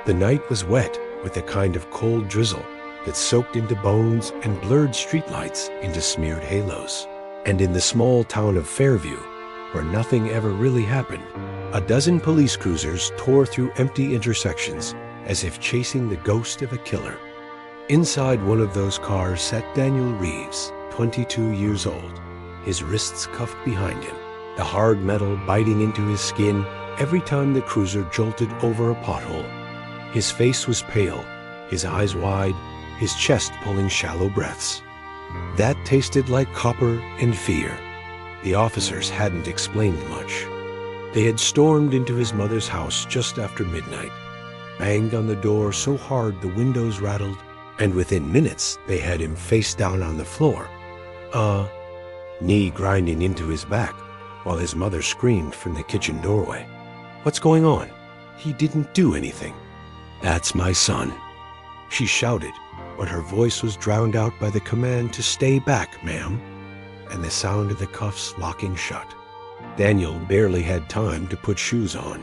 The night was wet with the kind of cold drizzle that soaked into bones and blurred streetlights into smeared halos. And in the small town of Fairview, where nothing ever really happened, a dozen police cruisers tore through empty intersections as if chasing the ghost of a killer. Inside one of those cars sat Daniel Reeves, 22 years old, his wrists cuffed behind him, the hard metal biting into his skin every time the cruiser jolted over a pothole. His face was pale, his eyes wide, his chest pulling shallow breaths. That tasted like copper and fear. The officers hadn't explained much. They had stormed into his mother's house just after midnight, banged on the door so hard the windows rattled, and within minutes they had him face down on the floor, knee grinding into his back, while his mother screamed from the kitchen doorway. "What's going on? He didn't do anything." "That's my son," she shouted, but her voice was drowned out by the command to stay back, ma'am, and the sound of the cuffs locking shut. Daniel barely had time to put shoes on.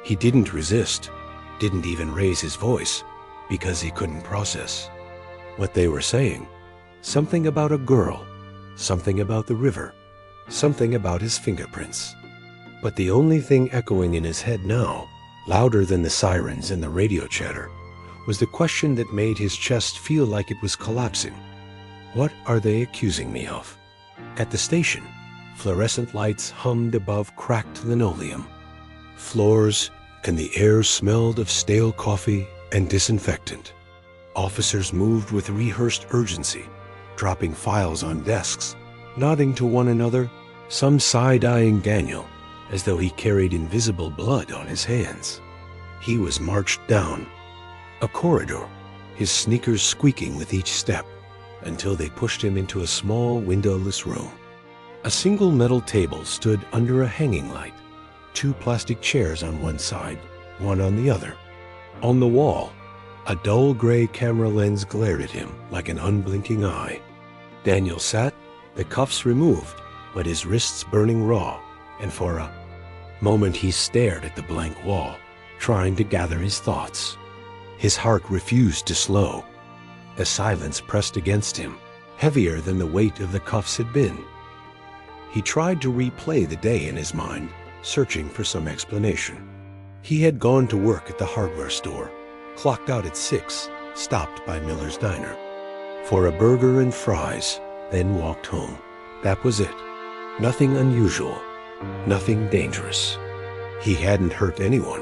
He didn't resist, didn't even raise his voice, because he couldn't process what they were saying. Something about a girl, something about the river, something about his fingerprints. But the only thing echoing in his head now, louder than the sirens and the radio chatter, was the question that made his chest feel like it was collapsing. What are they accusing me of? At the station, fluorescent lights hummed above cracked linoleum. Floors and the air smelled of stale coffee and disinfectant. Officers moved with rehearsed urgency, dropping files on desks, nodding to one another, some side-eyeing Daniel, as though he carried invisible blood on his hands. He was marched down a corridor, his sneakers squeaking with each step, until they pushed him into a small windowless room. A single metal table stood under a hanging light, 2 plastic chairs on one side, one on the other. On the wall, a dull gray camera lens glared at him like an unblinking eye. Daniel sat, the cuffs removed, but his wrists burning raw, and for a moment he stared at the blank wall, trying to gather his thoughts. His heart refused to slow. The silence pressed against him, heavier than the weight of the cuffs had been. He tried to replay the day in his mind, searching for some explanation. He had gone to work at the hardware store, clocked out at 6, stopped by Miller's Diner for a burger and fries, then walked home. That was it. Nothing unusual, nothing dangerous. He hadn't hurt anyone,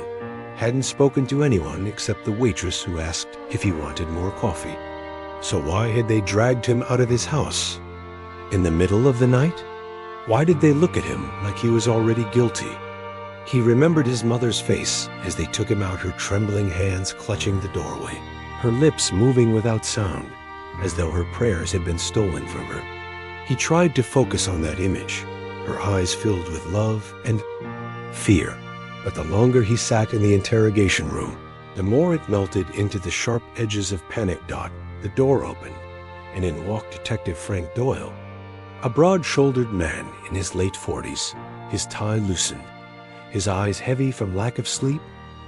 hadn't spoken to anyone except the waitress who asked if he wanted more coffee. So why had they dragged him out of his house? In the middle of the night? Why did they look at him like he was already guilty? He remembered his mother's face as they took him out, her trembling hands clutching the doorway, her lips moving without sound, as though her prayers had been stolen from her. He tried to focus on that image, her eyes filled with love and fear, but the longer he sat in the interrogation room, the more it melted into the sharp edges of panic. The door opened, and in walked Detective Frank Doyle, a broad-shouldered man in his late 40s, his tie loosened, his eyes heavy from lack of sleep,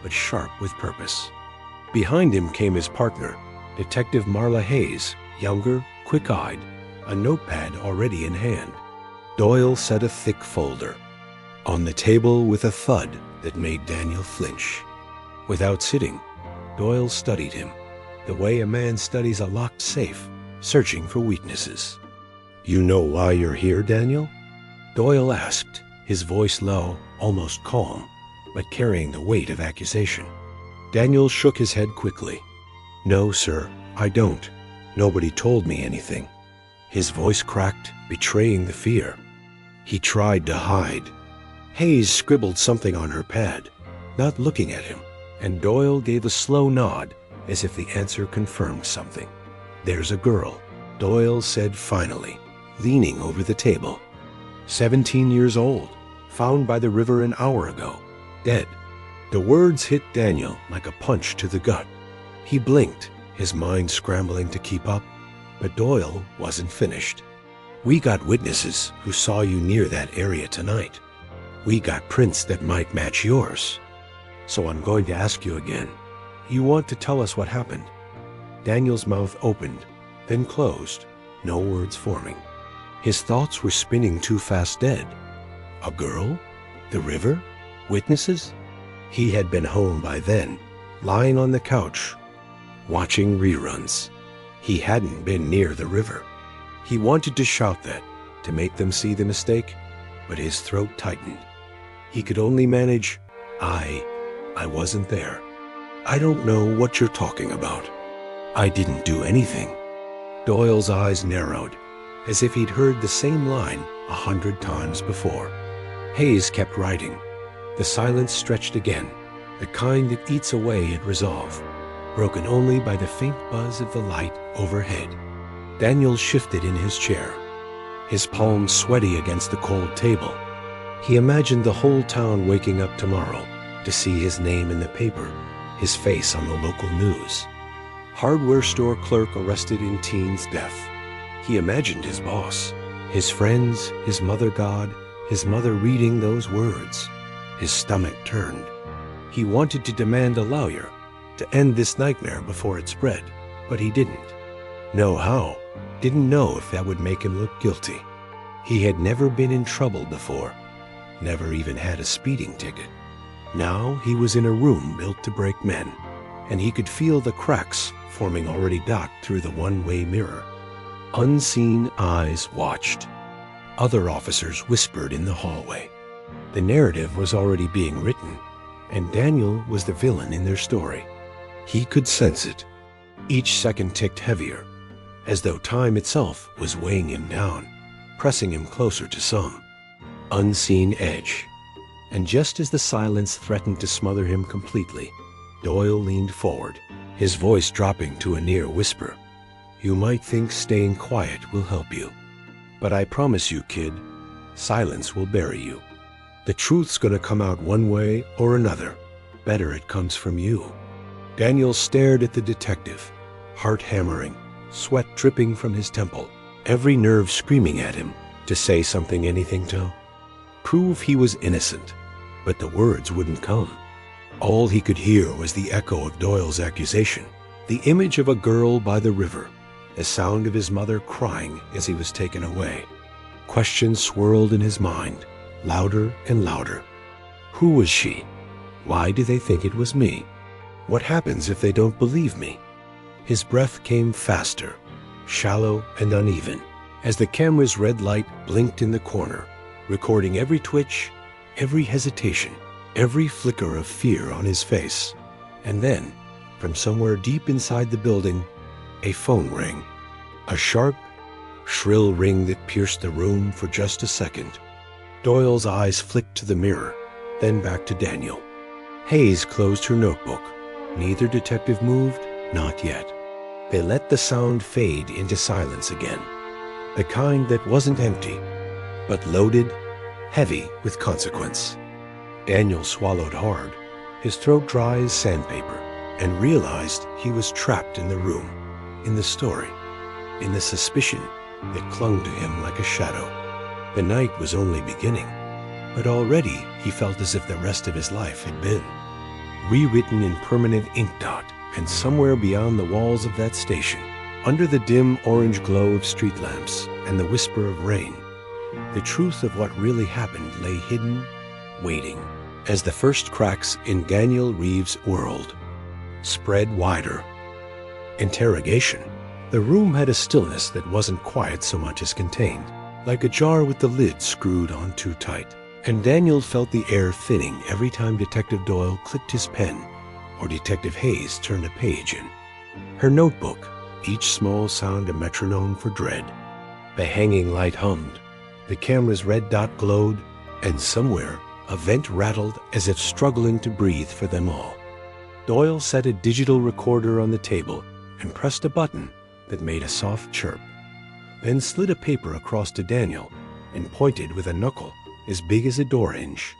but sharp with purpose. Behind him came his partner, Detective Marla Hayes, younger, quick-eyed, a notepad already in hand. Doyle set a thick folder on the table with a thud that made Daniel flinch. Without sitting, Doyle studied him, the way a man studies a locked safe, searching for weaknesses. "You know why you're here, Daniel?" Doyle asked, his voice low, almost calm, but carrying the weight of accusation. Daniel shook his head quickly. "No, sir, I don't. Nobody told me anything." His voice cracked, betraying the fear. He tried to hide. Hayes scribbled something on her pad, not looking at him, and Doyle gave a slow nod as if the answer confirmed something. "There's a girl," Doyle said finally, leaning over the table. 17 years old, found by the river an hour ago, dead. The words hit Daniel like a punch to the gut. He blinked, his mind scrambling to keep up, but Doyle wasn't finished. "We got witnesses who saw you near that area tonight. We got prints that might match yours. So I'm going to ask you again. You want to tell us what happened?" Daniel's mouth opened, then closed, no words forming. His thoughts were spinning too fast dead. A girl? The river? Witnesses? He had been home by then, lying on the couch, watching reruns. He hadn't been near the river. He wanted to shout that, to make them see the mistake, but his throat tightened. He could only manage, I wasn't there. I don't know what you're talking about. I didn't do anything." Doyle's eyes narrowed, as if he'd heard the same line 100 times before. Hayes kept writing. The silence stretched again, the kind that eats away at resolve, broken only by the faint buzz of the light overhead. Daniel shifted in his chair, his palms sweaty against the cold table. He imagined the whole town waking up tomorrow to see his name in the paper, his face on the local news. Hardware store clerk arrested in teen's death. He imagined his boss, his friends, his mother God, his mother reading those words. His stomach turned. He wanted to demand a lawyer to end this nightmare before it spread, but he didn't know how, didn't know if that would make him look guilty. He had never been in trouble before, never even had a speeding ticket. Now he was in a room built to break men, and he could feel the cracks forming already docked through the one-way mirror. Unseen eyes watched. Other officers whispered in the hallway. The narrative was already being written, and Daniel was the villain in their story. He could sense it. Each second ticked heavier, as though time itself was weighing him down, pressing him closer to some unseen edge. And just as the silence threatened to smother him completely, Doyle leaned forward, his voice dropping to a near whisper. "You might think staying quiet will help you, but I promise you, kid, silence will bury you. The truth's gonna come out one way or another. Better it comes from you." Daniel stared at the detective, heart hammering, sweat dripping from his temple, every nerve screaming at him to say something, anything to prove he was innocent, but the words wouldn't come. All he could hear was the echo of Doyle's accusation, the image of a girl by the river, the sound of his mother crying as he was taken away. Questions swirled in his mind, louder and louder. Who was she? Why do they think it was me? What happens if they don't believe me? His breath came faster, shallow and uneven, as the camera's red light blinked in the corner, recording every twitch, every hesitation, every flicker of fear on his face. And then, from somewhere deep inside the building, a phone rang. A sharp, shrill ring that pierced the room for just a second. Doyle's eyes flicked to the mirror, then back to Daniel. Hayes closed her notebook. Neither detective moved, not yet. They let the sound fade into silence again, the kind that wasn't empty, but loaded, heavy with consequence. Daniel swallowed hard, his throat dry as sandpaper, and realized he was trapped in the room, in the story, in the suspicion that clung to him like a shadow. The night was only beginning, but already he felt as if the rest of his life had been rewritten in permanent ink dot, and somewhere beyond the walls of that station, under the dim orange glow of street lamps and the whisper of rain, the truth of what really happened lay hidden, waiting, as the first cracks in Daniel Reeves' world spread wider. Interrogation. The room had a stillness that wasn't quiet so much as contained, like a jar with the lid screwed on too tight. And Daniel felt the air thinning every time Detective Doyle clicked his pen or Detective Hayes turned a page in. Her notebook, each small sound a metronome for dread. The hanging light hummed, the camera's red dot glowed, and somewhere a vent rattled as if struggling to breathe for them all. Doyle set a digital recorder on the table and pressed a button that made a soft chirp, then slid a paper across to Daniel and pointed with a knuckle as big as a door hinge.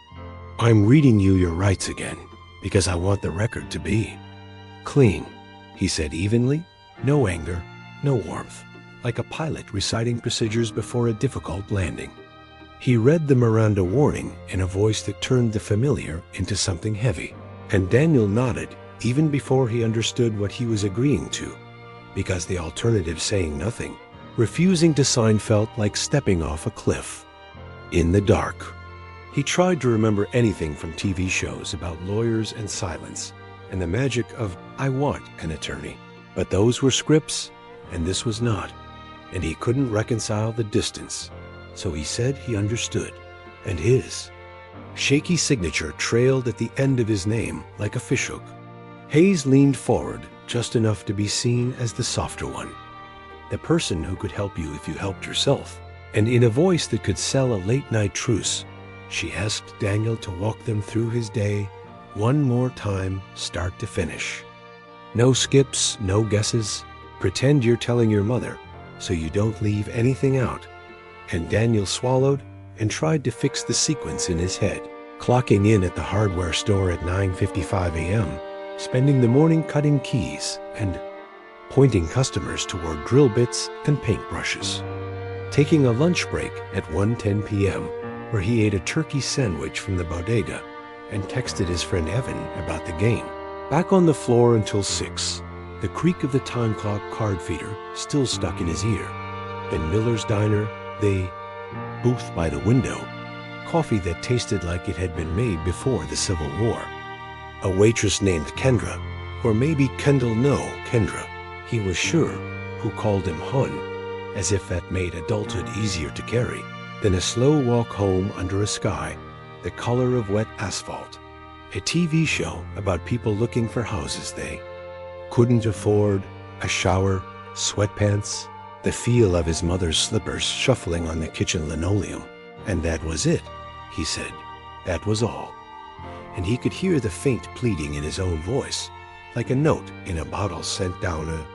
"I'm reading you your rights again, because I want the record to be clean," he said evenly, no anger, no warmth, like a pilot reciting procedures before a difficult landing. He read the Miranda warning in a voice that turned the familiar into something heavy, and Daniel nodded even before he understood what he was agreeing to, because the alternative, saying nothing, refusing to sign, felt like stepping off a cliff. In the dark, he tried to remember anything from TV shows about lawyers and silence and the magic of "I want an attorney." But those were scripts, and this was not, and he couldn't reconcile the distance. So he said he understood, and his shaky signature trailed at the end of his name like a fishhook. Hayes leaned forward just enough to be seen as the softer one, the person who could help you if you helped yourself. And in a voice that could sell a late-night truce, she asked Daniel to walk them through his day one more time, start to finish. No skips, no guesses. Pretend you're telling your mother so you don't leave anything out. And Daniel swallowed and tried to fix the sequence in his head, clocking in at the hardware store at 9:55 a.m., spending the morning cutting keys and pointing customers toward drill bits and paintbrushes, taking a lunch break at 1:10 p.m., where he ate a turkey sandwich from the bodega and texted his friend Evan about the game. Back on the floor until 6, the creak of the time clock card feeder still stuck in his ear. Then Miller's Diner, the booth by the window, coffee that tasted like it had been made before the Civil War. A waitress named Kendra, or maybe Kendall, no, Kendra, he was sure, who called him Hun, as if that made adulthood easier to carry than a slow walk home under a sky the color of wet asphalt. A TV show about people looking for houses they couldn't afford, a shower, sweatpants, the feel of his mother's slippers shuffling on the kitchen linoleum. And that was it, he said. That was all. And he could hear the faint pleading in his own voice, like a note in a bottle sent down a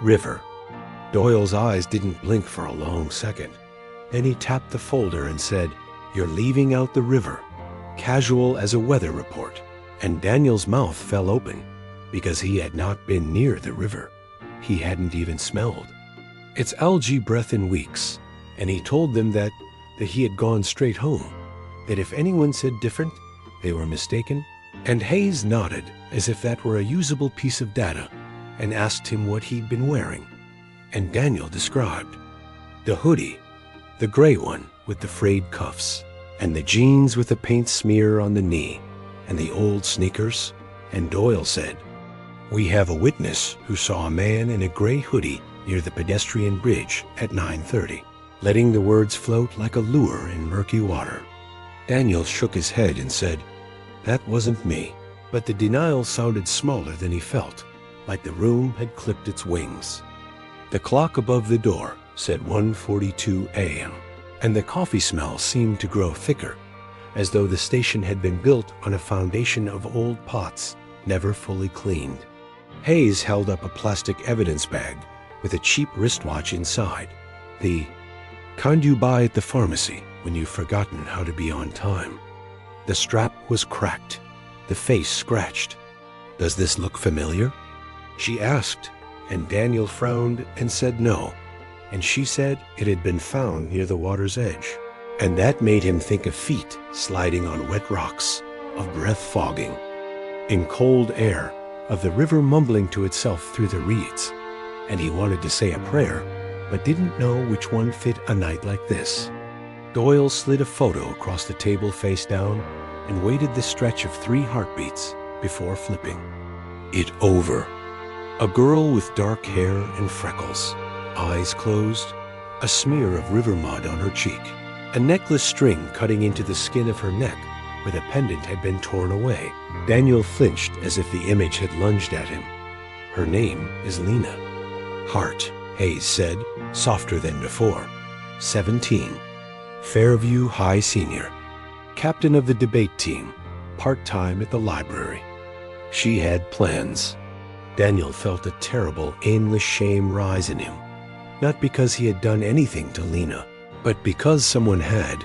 river. Doyle's eyes didn't blink for a long second. Then he tapped the folder and said, "You're leaving out the river," casual as a weather report. And Daniel's mouth fell open, because he had not been near the river. He hadn't even smelled its algae breath in weeks, and he told them that he had gone straight home, that if anyone said different, they were mistaken. And Hayes nodded as if that were a usable piece of data, and asked him what he'd been wearing. And Daniel described the hoodie, the gray one with the frayed cuffs, and the jeans with the paint smear on the knee, and the old sneakers. And Doyle said, "We have a witness who saw a man in a gray hoodie near the pedestrian bridge at 9:30, letting the words float like a lure in murky water." Daniel shook his head and said, "That wasn't me." But the denial sounded smaller than he felt, like the room had clipped its wings. The clock above the door said 1:42 a.m., and the coffee smell seemed to grow thicker, as though the station had been built on a foundation of old pots, never fully cleaned. Hayes held up a plastic evidence bag with a cheap wristwatch inside, the kind you buy at the pharmacy when you've forgotten how to be on time. The strap was cracked, the face scratched. "Does this look familiar?" she asked, and Daniel frowned and said no, and she said it had been found near the water's edge. And that made him think of feet sliding on wet rocks, of breath fogging in cold air, of the river mumbling to itself through the reeds. And he wanted to say a prayer, but didn't know which one fit a night like this. Doyle slid a photo across the table face down and waited the stretch of 3 heartbeats before flipping it over. A girl with dark hair and freckles, eyes closed, a smear of river mud on her cheek, a necklace string cutting into the skin of her neck where the pendant had been torn away. Daniel flinched as if the image had lunged at him. "Her name is Lena." "Hart," Hayes said, softer than before. 17. Fairview High Senior. Captain of the debate team, part-time at the library. She had plans. Daniel felt a terrible, aimless shame rise in him, not because he had done anything to Lena, but because someone had,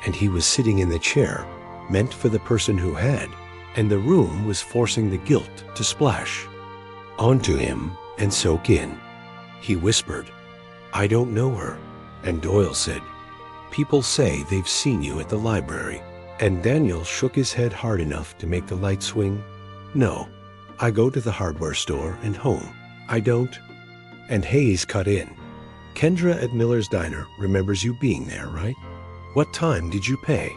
and he was sitting in the chair meant for the person who had, and the room was forcing the guilt to splash onto him and soak in. He whispered, "I don't know her." And Doyle said, "People say they've seen you at the library." And Daniel shook his head hard enough to make the light swing. "No, I go to the hardware store and home. I don't. And Hayes cut in. Kendra at Miller's Diner remembers you being there, right? What time did you pay?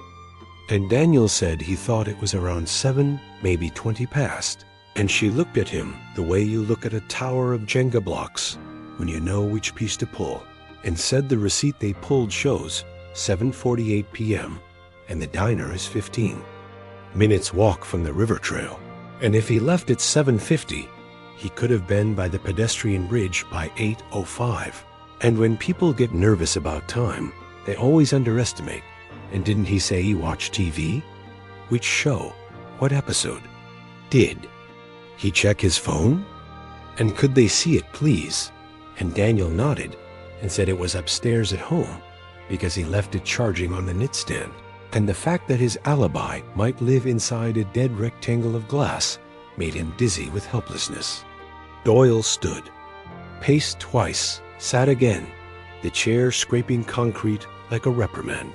And Daniel said he thought it was around 7, maybe 20 past. And she looked at him the way you look at a tower of Jenga blocks when you know which piece to pull, and said the receipt they pulled shows 7:48 p.m. and the diner is 15 minutes walk from the river trail. And if he left at 7:50, he could have been by the pedestrian bridge by 8:05. And when people get nervous about time, they always underestimate. And didn't he say he watched TV? Which show? What episode? Did he check his phone? And could they see it, please? And Daniel nodded and said it was upstairs at home because he left it charging on the nightstand. And the fact that his alibi might live inside a dead rectangle of glass made him dizzy with helplessness. Doyle stood, paced twice, sat again, the chair scraping concrete like a reprimand.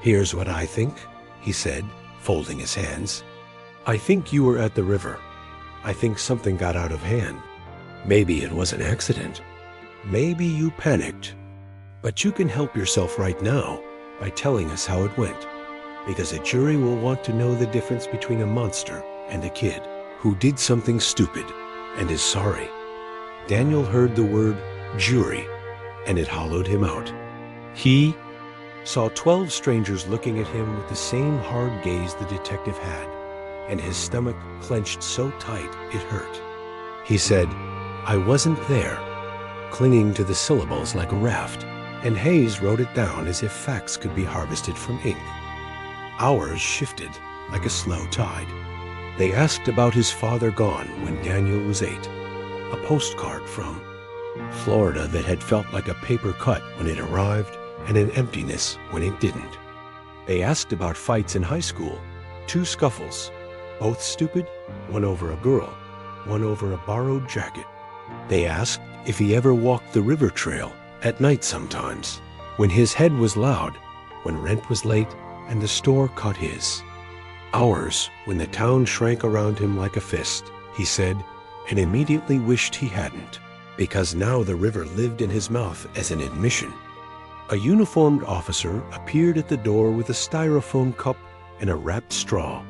"Here's what I think," he said, folding his hands. "I think you were at the river. I think something got out of hand. Maybe it was an accident. Maybe you panicked. But you can help yourself right now by telling us how it went, because a jury will want to know the difference between a monster and a kid who did something stupid and is sorry." Daniel heard the word jury, and it hollowed him out. He saw 12 strangers looking at him with the same hard gaze the detective had, and his stomach clenched so tight it hurt. He said, "I wasn't there," clinging to the syllables like a raft, and Hayes wrote it down as if facts could be harvested from ink. Hours shifted like a slow tide. They asked about his father gone when Daniel was 8, a postcard from Florida that had felt like a paper cut when it arrived and an emptiness when it didn't. They asked about fights in high school, 2 scuffles, both stupid, one over a girl, one over a borrowed jacket. They asked if he ever walked the river trail at night sometimes, when his head was loud, when rent was late and the store caught his. Hours when the town shrank around him like a fist, he said, and immediately wished he hadn't, because now the river lived in his mouth as an admission. A uniformed officer appeared at the door with a styrofoam cup and a wrapped straw,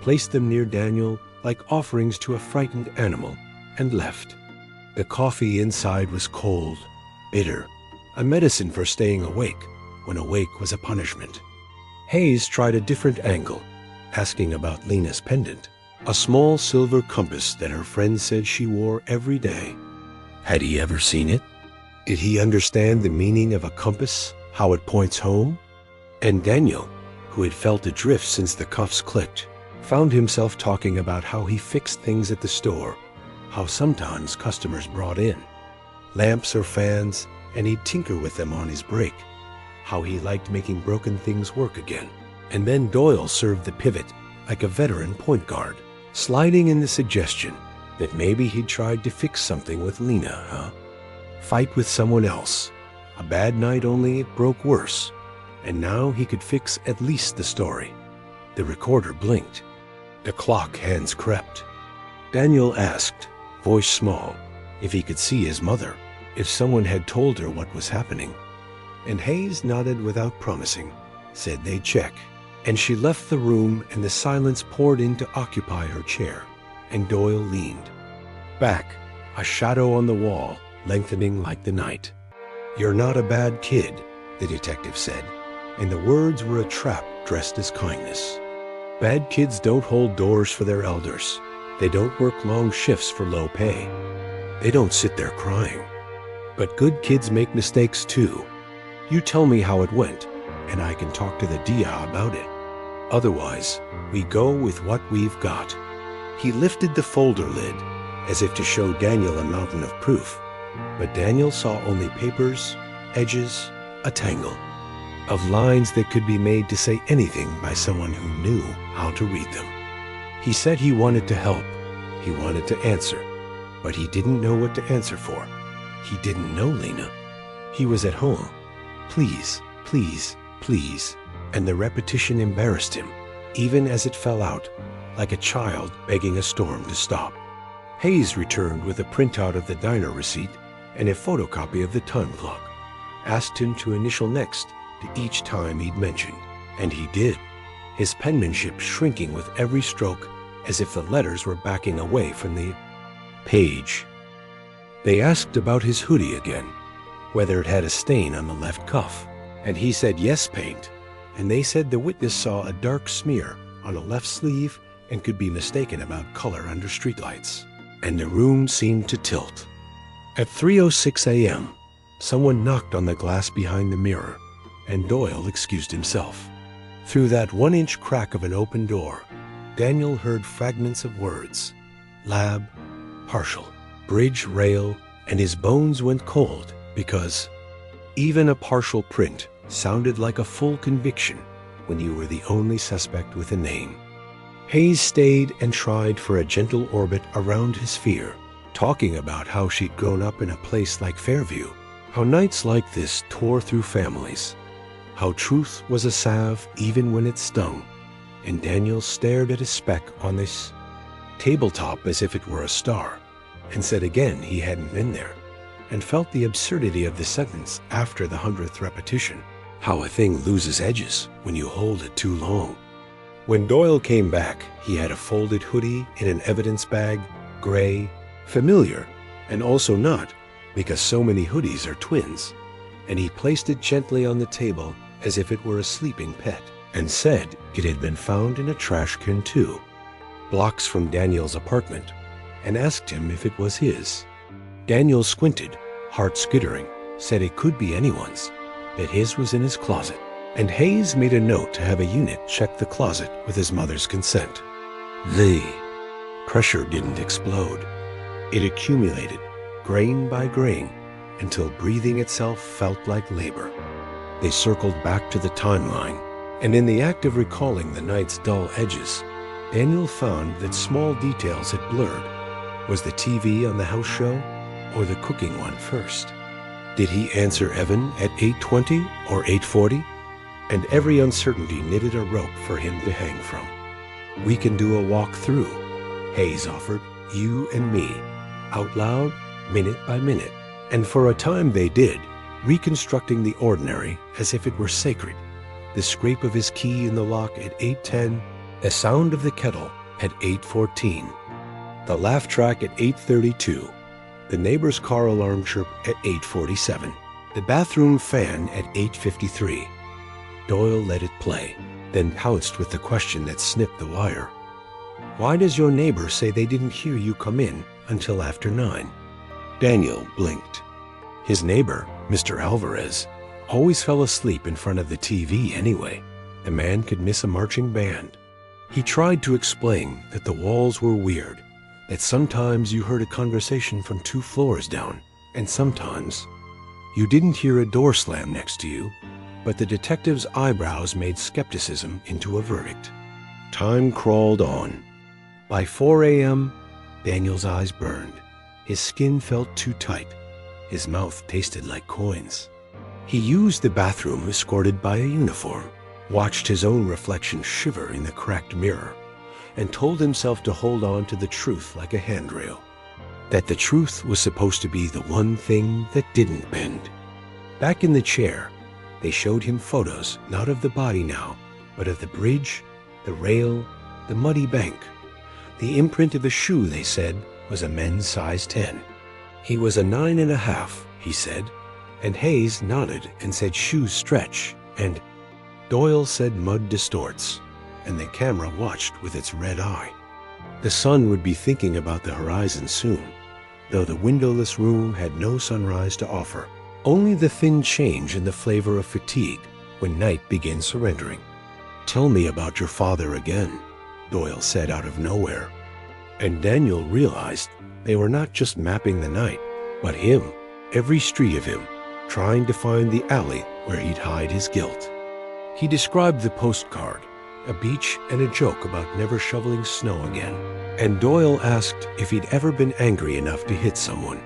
placed them near Daniel like offerings to a frightened animal, and left. The coffee inside was cold, bitter, a medicine for staying awake when awake was a punishment. Hayes tried a different angle, asking about Lena's pendant, a small silver compass that her friend said she wore every day. Had he ever seen it? Did he understand the meaning of a compass, how it points home? And Daniel, who had felt adrift since the cuffs clicked, found himself talking about how he fixed things at the store, how sometimes customers brought in lamps or fans, and he'd tinker with them on his break, how he liked making broken things work again. And then Doyle served the pivot like a veteran point guard, sliding in the suggestion that maybe he'd tried to fix something with Lena, huh? Fight with someone else. A bad night, only it broke worse. And now he could fix at least the story. The recorder blinked. The clock hands crept. Daniel asked, voice small, if he could see his mother, if someone had told her what was happening. And Hayes nodded without promising, said they'd check. And she left the room, and the silence poured in to occupy her chair, and Doyle leaned back, a shadow on the wall, lengthening like the night. "You're not a bad kid," the detective said, and the words were a trap dressed as kindness. Bad kids don't hold doors for their elders. They don't work long shifts for low pay. They don't sit there crying. But good kids make mistakes too. You tell me how it went, and I can talk to the DA about it. Otherwise, we go with what we've got. He lifted the folder lid, as if to show Daniel a mountain of proof, but Daniel saw only papers, edges, a tangle of lines that could be made to say anything by someone who knew how to read them. He said he wanted to help. He wanted to answer, but he didn't know what to answer for. He didn't know Lena. He was at home. Please, please, please. And the repetition embarrassed him, even as it fell out, like a child begging a storm to stop. Hayes returned with a printout of the diner receipt and a photocopy of the time clock, asked him to initial next to each time he'd mentioned, and he did, his penmanship shrinking with every stroke as if the letters were backing away from the page. They asked about his hoodie again, whether it had a stain on the left cuff, and he said yes, paint, and they said the witness saw a dark smear on a left sleeve and could be mistaken about color under streetlights, and the room seemed to tilt. At 3:06 a.m., someone knocked on the glass behind the mirror, and Doyle excused himself. Through that 1-inch crack of an open door, Daniel heard fragments of words: lab, partial, bridge, rail, and his bones went cold because even a partial print sounded like a full conviction when you were the only suspect with a name. Hayes stayed and tried for a gentle orbit around his fear, talking about how she'd grown up in a place like Fairview, how nights like this tore through families, how truth was a salve even when it stung, and Daniel stared at a speck on this tabletop as if it were a star, and said again he hadn't been there, and felt the absurdity of the sentence after the 100th repetition, how a thing loses edges when you hold it too long. When Doyle came back, he had a folded hoodie in an evidence bag, gray, familiar, and also not, because so many hoodies are twins, and he placed it gently on the table as if it were a sleeping pet, and said it had been found in a trash can too, blocks from Daniel's apartment, and asked him if it was his. Daniel squinted, heart skittering, said it could be anyone's, that his was in his closet, and Hayes made a note to have a unit check the closet with his mother's consent. The pressure didn't explode. It accumulated, grain by grain, until breathing itself felt like labor. They circled back to the timeline, and in the act of recalling the night's dull edges, Daniel found that small details had blurred. Was the TV on the house show, or the cooking one first? Did he answer Evan at 8:20 or 8:40? And every uncertainty knitted a rope for him to hang from. We can do a walk through, Hayes offered, you and me, out loud, minute by minute. And for a time they did, reconstructing the ordinary as if it were sacred. The scrape of his key in the lock at 8:10, the sound of the kettle at 8:14, the laugh track at 8:32, the neighbor's car alarm chirp at 8:47, the bathroom fan at 8:53. Doyle let it play, then pounced with the question that snipped the wire. Why does your neighbor say they didn't hear you come in until after 9? Daniel blinked. His neighbor, Mr. Alvarez, always fell asleep in front of the TV anyway. The man could miss a marching band. He tried to explain that the walls were weird, that sometimes you heard a conversation from 2 floors down, and sometimes you didn't hear a door slam next to you, but the detective's eyebrows made skepticism into a verdict. Time crawled on. By 4 a.m., Daniel's eyes burned. His skin felt too tight. His mouth tasted like coins. He used the bathroom escorted by a uniform, watched his own reflection shiver in the cracked mirror, and told himself to hold on to the truth like a handrail. That the truth was supposed to be the one thing that didn't bend. Back in the chair, they showed him photos, not of the body now, but of the bridge, the rail, the muddy bank. The imprint of a shoe, they said, was a men's size 10. He was a 9.5, he said, and Hayes nodded and said shoes stretch, and Doyle said mud distorts, and the camera watched with its red eye. The sun would be thinking about the horizon soon, though the windowless room had no sunrise to offer. Only the thin change in the flavor of fatigue when night begins surrendering. Tell me about your father again, Doyle said out of nowhere. And Daniel realized they were not just mapping the night, but him, every street of him, trying to find the alley where he'd hide his guilt. He described the postcard, a beach and a joke about never shoveling snow again. And Doyle asked if he'd ever been angry enough to hit someone,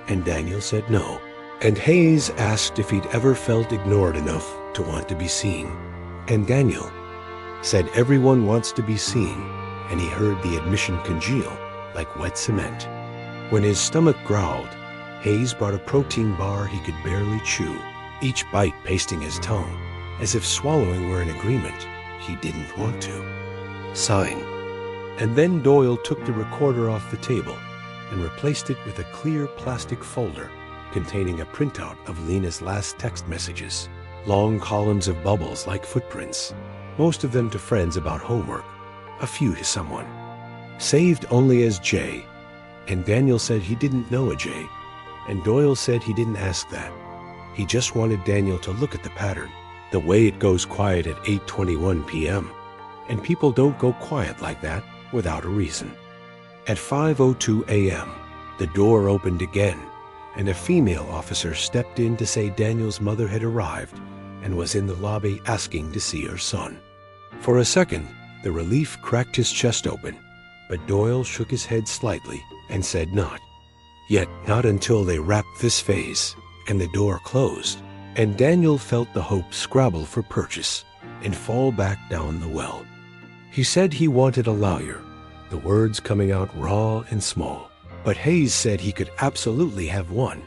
and Daniel said no. And Hayes asked if he'd ever felt ignored enough to want to be seen. And Daniel said everyone wants to be seen, and he heard the admission congeal like wet cement. When his stomach growled, Hayes brought a protein bar he could barely chew, each bite pasting his tongue, as if swallowing were an agreement he didn't want to. Sign. And then Doyle took the recorder off the table and replaced it with a clear plastic folder containing a printout of Lena's last text messages, long columns of bubbles like footprints, most of them to friends about homework, a few to someone. Saved only as J, and Daniel said he didn't know a J, and Doyle said he didn't ask that. He just wanted Daniel to look at the pattern, the way it goes quiet at 8:21 p.m., and people don't go quiet like that without a reason. At 5:02 a.m., the door opened again, and a female officer stepped in to say Daniel's mother had arrived and was in the lobby asking to see her son. For a second, the relief cracked his chest open, but Doyle shook his head slightly and said not. Yet not until they wrapped this phase and the door closed, and Daniel felt the hope scrabble for purchase and fall back down the well. He said he wanted a lawyer, the words coming out raw and small. But Hayes said he could absolutely have one,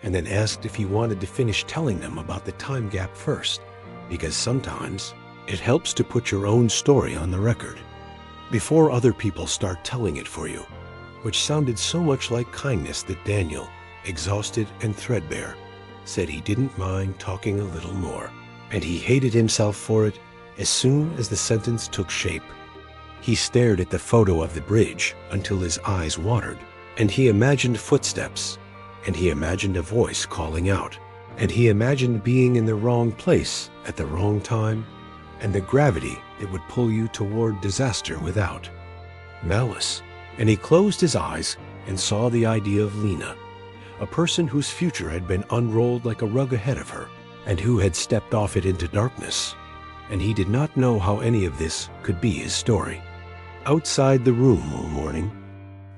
and then asked if he wanted to finish telling them about the time gap first, because sometimes it helps to put your own story on the record before other people start telling it for you, which sounded so much like kindness that Daniel, exhausted and threadbare, said he didn't mind talking a little more, and he hated himself for it as soon as the sentence took shape. He stared at the photo of the bridge until his eyes watered, and he imagined footsteps, and he imagined a voice calling out, and he imagined being in the wrong place at the wrong time, and the gravity that would pull you toward disaster without malice. And he closed his eyes and saw the idea of Lena, a person whose future had been unrolled like a rug ahead of her, and who had stepped off it into darkness, and he did not know how any of this could be his story. Outside the room all morning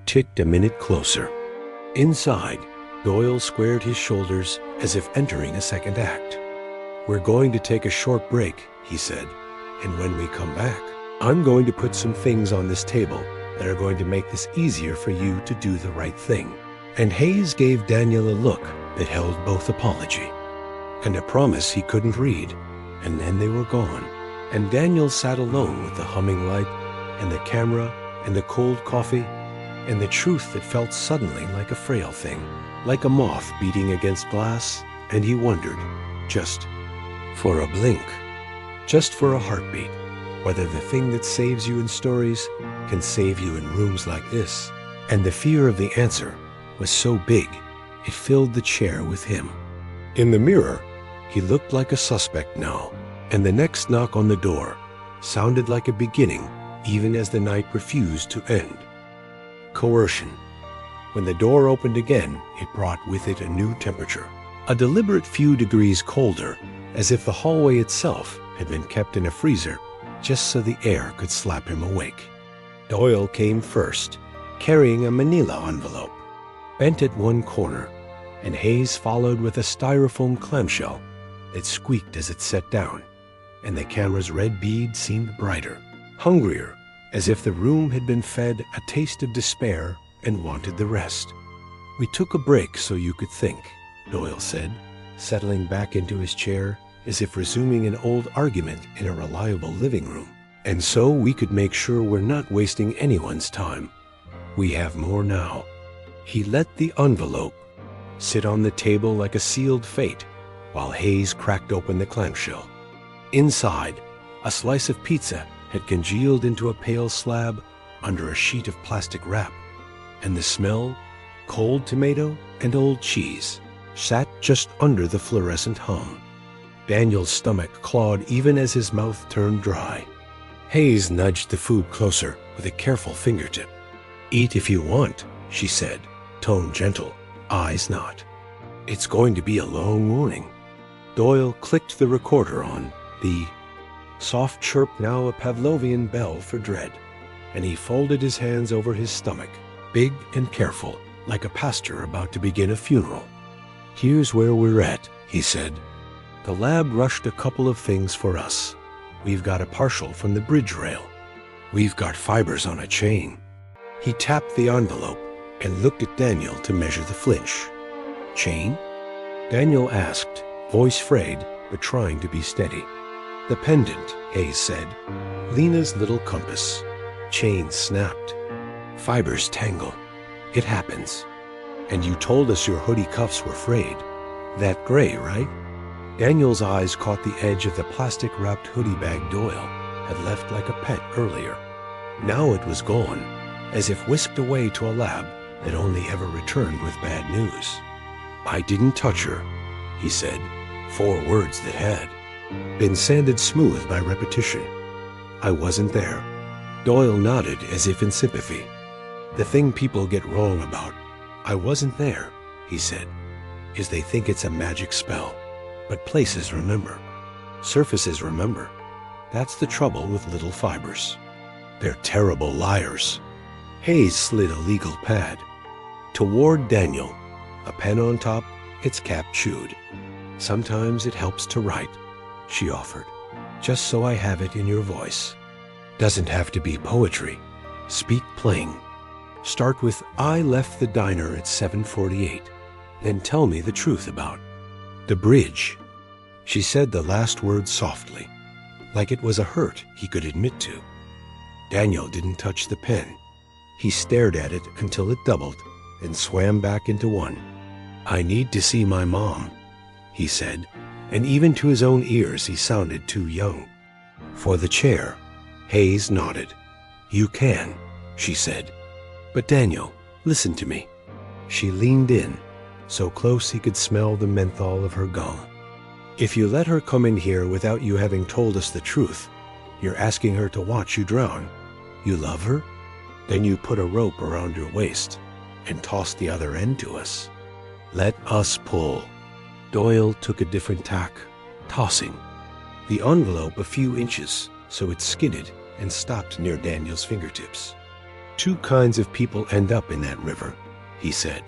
ticked a minute closer. Inside, Doyle squared his shoulders as if entering a second act. "We're going to take a short break," he said, "and when we come back, I'm going to put some things on this table that are going to make this easier for you to do the right thing." And Hayes gave Daniel a look that held both apology and a promise he couldn't read, and then they were gone, and Daniel sat alone with the humming light and the camera and the cold coffee and the truth that felt suddenly like a frail thing, like a moth beating against glass, and he wondered, just for a blink, just for a heartbeat, whether the thing that saves you in stories can save you in rooms like this. And the fear of the answer was so big, it filled the chair with him. In the mirror, he looked like a suspect now, and the next knock on the door sounded like a beginning, even as the night refused to end. Coercion. When the door opened again, it brought with it a new temperature, a deliberate few degrees colder, as if the hallway itself had been kept in a freezer just so the air could slap him awake. Doyle came first, carrying a manila envelope, bent at one corner, and Hayes followed with a styrofoam clamshell that squeaked as it set down, and the camera's red bead seemed brighter, hungrier, as if the room had been fed a taste of despair and wanted the rest. "We took a break so you could think," Doyle said, settling back into his chair as if resuming an old argument in a reliable living room. "And so we could make sure we're not wasting anyone's time. We have more now." He let the envelope sit on the table like a sealed fate while Hayes cracked open the clamshell. Inside, a slice of pizza had congealed into a pale slab under a sheet of plastic wrap, and the smell, cold tomato and old cheese, sat just under the fluorescent hum. Daniel's stomach clawed even as his mouth turned dry. Hayes nudged the food closer with a careful fingertip. "Eat if you want," she said, tone gentle, eyes not. "It's going to be a long morning." Doyle clicked the recorder on, the soft chirp now a Pavlovian bell for dread, and he folded his hands over his stomach, big and careful, like a pastor about to begin a funeral. "Here's where we're at," he said. "The lab rushed a couple of things for us. We've got a partial from the bridge rail. We've got fibers on a chain." He tapped the envelope, and looked at Daniel to measure the flinch. Chain? Daniel asked, voice frayed, but trying to be steady. The pendant, Hayes said. Lena's little compass. Chain snapped. Fibers tangle. It happens. And you told us your hoodie cuffs were frayed. That gray, right? Daniel's eyes caught the edge of the plastic-wrapped hoodie bag Doyle had left like a pet earlier. Now it was gone, as if whisked away to a lab that only ever returned with bad news. I didn't touch her, he said, 4 words that had been sanded smooth by repetition. I wasn't there. Doyle nodded as if in sympathy. The thing people get wrong about, I wasn't there, he said, is they think it's a magic spell. But places remember. Surfaces remember. That's the trouble with little fibers. They're terrible liars. Hayes slid a legal pad. Toward Daniel, a pen on top, its cap chewed. Sometimes it helps to write, she offered, just so I have it in your voice. Doesn't have to be poetry. Speak plain. Start with, I left the diner at 7:48. Then tell me the truth about the bridge. She said the last word softly, like it was a hurt he could admit to. Daniel didn't touch the pen. He stared at it until it doubled and swam back into one. I need to see my mom, he said, and even to his own ears he sounded too young. For the chair, Hayes nodded. You can, she said. But Daniel, listen to me. She leaned in, so close he could smell the menthol of her gum. If you let her come in here without you having told us the truth, you're asking her to watch you drown. You love her? Then you put a rope around your waist and toss the other end to us. Let us pull. Doyle took a different tack, tossing. The envelope a few inches, so it skidded and stopped near Daniel's fingertips. 2 kinds of people end up in that river, he said.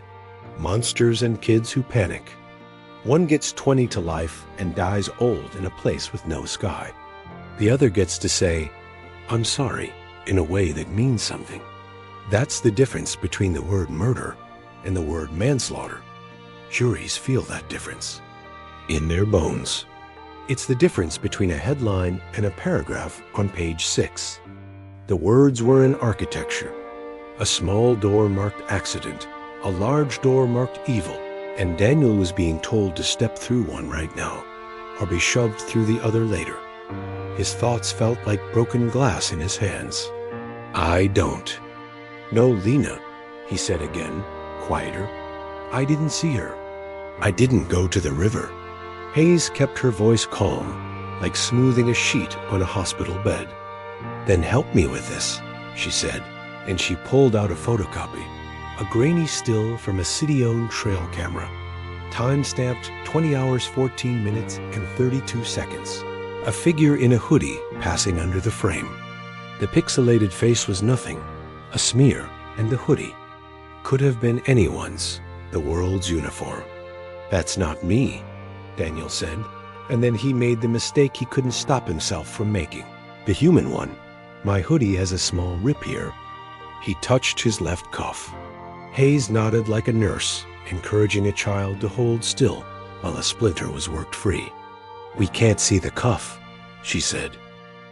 Monsters and kids who panic. One gets 20 to life and dies old in a place with no sky. The other gets to say, I'm sorry, in a way that means something. That's the difference between the word murder and the word manslaughter. Juries feel that difference in their bones. It's the difference between a headline and a paragraph on page 6. The words were in architecture. A small door marked accident, a large door marked evil, and Daniel was being told to step through one right now, or be shoved through the other later. His thoughts felt like broken glass in his hands. I don't. No, Lena, he said again, quieter. I didn't see her. I didn't go to the river. Hayes kept her voice calm, like smoothing a sheet on a hospital bed. Then help me with this, she said, and she pulled out a photocopy. A grainy still from a city-owned trail camera. Time-stamped 20 hours, 14 minutes, and 32 seconds. A figure in a hoodie passing under the frame. The pixelated face was nothing. A smear, and the hoodie. Could have been anyone's, the world's uniform. That's not me, Daniel said, and then he made the mistake he couldn't stop himself from making. The human one. My hoodie has a small rip here. He touched his left cuff. Hayes nodded like a nurse, encouraging a child to hold still while a splinter was worked free. We can't see the cuff, she said.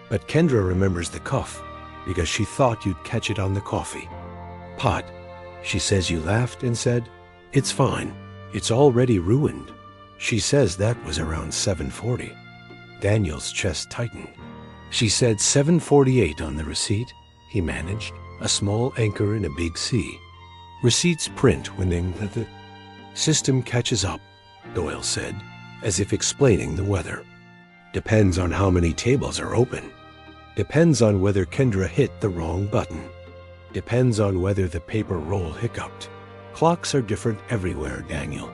But Kendra remembers the cuff because she thought you'd catch it on the coffee pot. She says you laughed and said, it's fine. It's already ruined. She says that was around 7:40. Daniel's chest tightened. She said 7:48 on the receipt, he managed, a small anchor in a big sea. Receipts print when the system catches up, Doyle said, as if explaining the weather. Depends on how many tables are open. Depends on whether Kendra hit the wrong button. Depends on whether the paper roll hiccuped. Clocks are different everywhere, Daniel.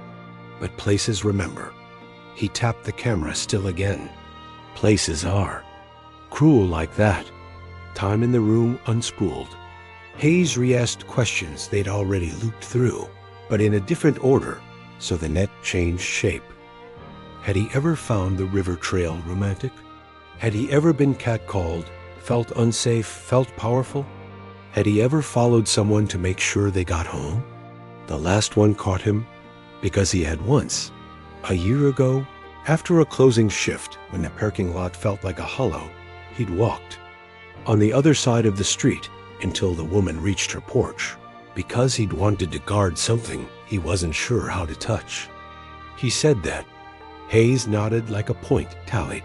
But places remember. He tapped the camera still again. Places are. Cruel like that. Time in the room unspooled. Hayes re-asked questions they'd already looped through, but in a different order, so the net changed shape. Had he ever found the river trail romantic? Had he ever been catcalled, felt unsafe, felt powerful? Had he ever followed someone to make sure they got home? The last one caught him because he had once, a year ago, after a closing shift when the parking lot felt like a hollow, he'd walked on the other side of the street until the woman reached her porch, because he'd wanted to guard something he wasn't sure how to touch. He said that. Hayes nodded like a point tallied.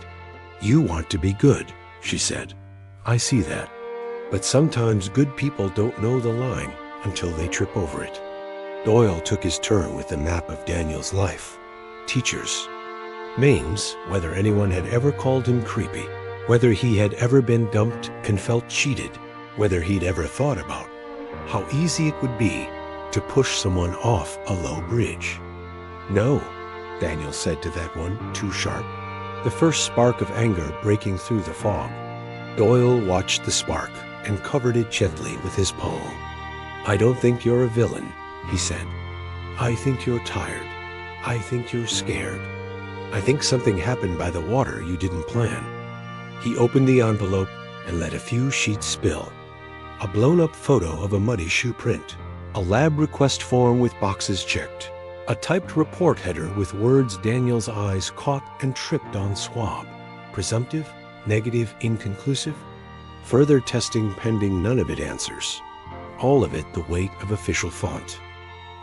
"You want to be good," she said. "I see that. But sometimes good people don't know the line until they trip over it." Doyle took his turn with the map of Daniel's life. Teachers. Names, whether anyone had ever called him creepy, whether he had ever been dumped and felt cheated, whether he'd ever thought about how easy it would be to push someone off a low bridge. "No," Daniel said to that one, too sharp, the first spark of anger breaking through the fog. Doyle watched the spark and covered it gently with his palm. "I don't think you're a villain," he said. "I think you're tired. I think you're scared. I think something happened by the water you didn't plan." He opened the envelope and let a few sheets spill. A blown-up photo of a muddy shoe print, a lab request form with boxes checked, a typed report header with words Daniel's eyes caught and tripped on swab. Presumptive, negative, inconclusive. Further testing pending, none of it answers. All of it the weight of official font.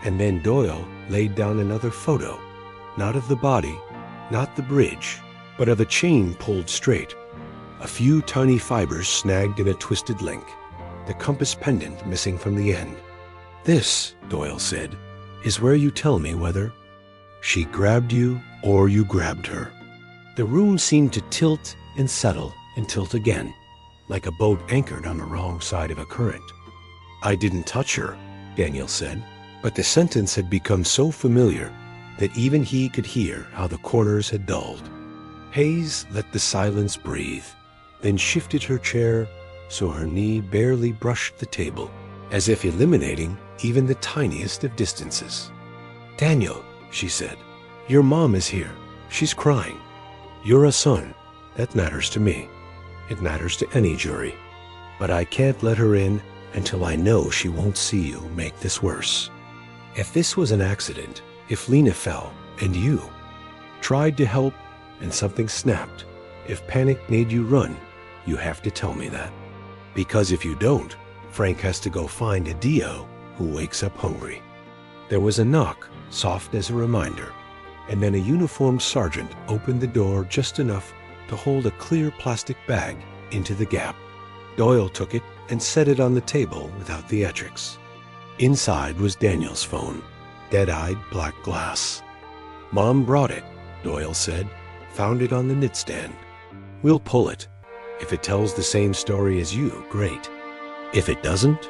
And then Doyle laid down another photo, not of the body, not the bridge, but of a chain pulled straight. A few tiny fibers snagged in a twisted link, the compass pendant missing from the end. "This," Doyle said, "is where you tell me whether she grabbed you or you grabbed her." The room seemed to tilt and settle and tilt again, like a boat anchored on the wrong side of a current. "I didn't touch her," Daniel said, but the sentence had become so familiar that even he could hear how the corners had dulled. Hayes let the silence breathe, then shifted her chair so her knee barely brushed the table, as if eliminating even the tiniest of distances. "Daniel," she said, "your mom is here. She's crying. You're a son. That matters to me. It matters to any jury. But I can't let her in until I know she won't see you make this worse. If this was an accident, if Lena fell and you tried to help and something snapped, if panic made you run, you have to tell me that. Because if you don't, Frank has to go find a Dio who wakes up hungry." There was a knock, soft as a reminder, and then a uniformed sergeant opened the door just enough to hold a clear plastic bag into the gap. Doyle took it and set it on the table without theatrics. Inside was Daniel's phone, dead-eyed black glass. "Mom brought it," Doyle said. "Found it on the nightstand. We'll pull it. If it tells the same story as you, great. If it doesn't..."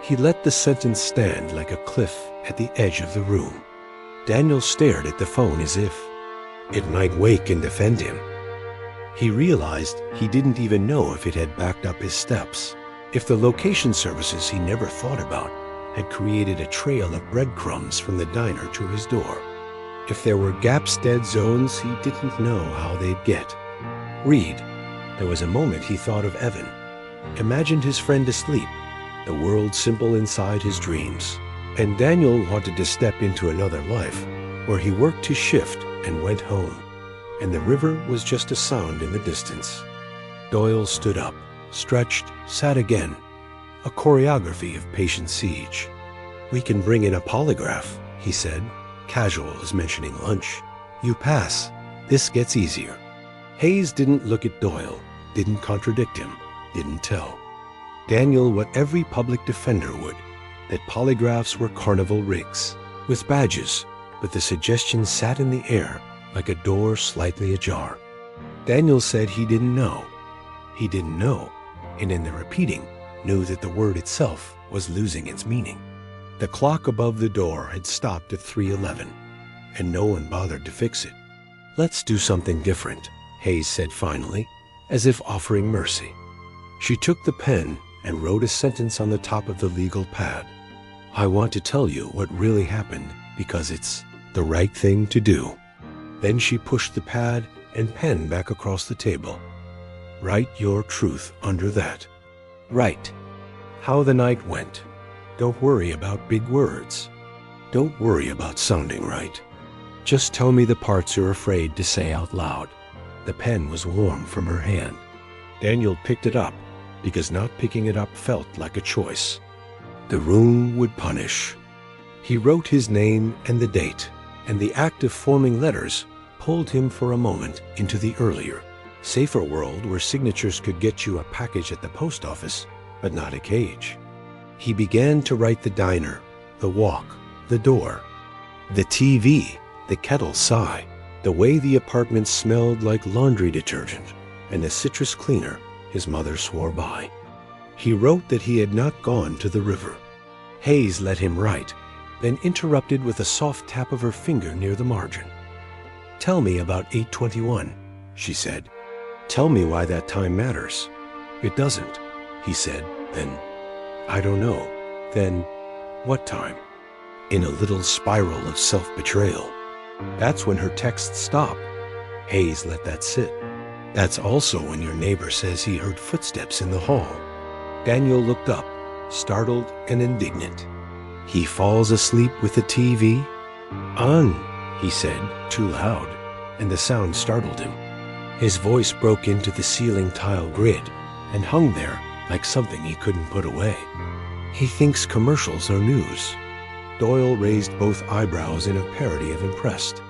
He let the sentence stand like a cliff at the edge of the room. Daniel stared at the phone as if it might wake and defend him. He realized he didn't even know if it had backed up his steps, if the location services he never thought about had created a trail of breadcrumbs from the diner to his door, if there were gaps, dead zones he didn't know how they'd get. Reed. There was a moment he thought of Evan, imagined his friend asleep, the world simple inside his dreams. And Daniel wanted to step into another life where he worked his shift and went home, and the river was just a sound in the distance. Doyle stood up, stretched, sat again, a choreography of patient siege. "We can bring in a polygraph," he said, casual as mentioning lunch. "You pass. This gets easier." Hayes didn't look at Doyle, didn't contradict him, didn't tell Daniel what every public defender would, that polygraphs were carnival rigs, with badges, but the suggestion sat in the air like a door slightly ajar. Daniel said he didn't know. He didn't know, and in the repeating, knew that the word itself was losing its meaning. The clock above the door had stopped at 3:11, and no one bothered to fix it. "Let's do something different," Hayes said finally, as if offering mercy. She took the pen and wrote a sentence on the top of the legal pad. "I want to tell you what really happened because it's the right thing to do." Then she pushed the pad and pen back across the table. "Write your truth under that. Write how the night went. Don't worry about big words. Don't worry about sounding right. Just tell me the parts you're afraid to say out loud. The pen was warm from her hand. Daniel picked it up because not picking it up felt like a choice. The room would punish. He wrote his name and the date, and the act of forming letters pulled him for a moment into the earlier, safer world where signatures could get you a package at the post office, but not a cage. He began to write the diner, the walk, the door, the TV, the kettle sigh, the way the apartment smelled like laundry detergent, and the citrus cleaner his mother swore by. He wrote that he had not gone to the river. Hayes let him write, then interrupted with a soft tap of her finger near the margin. "Tell me about 8:21, she said. "Tell me why that time matters." "It doesn't," he said. Then, "I don't know." Then, "What time?" In a little spiral of self-betrayal. That's when her texts stop. Hayes let that sit. That's also when your neighbor says he heard footsteps in the hall. Daniel looked up, startled and indignant. "He falls asleep with the TV on," he said, too loud, and the sound startled him. His voice broke into the ceiling tile grid and hung there like something he couldn't put away. "He thinks commercials are news." Doyle raised both eyebrows in a parody of impressed.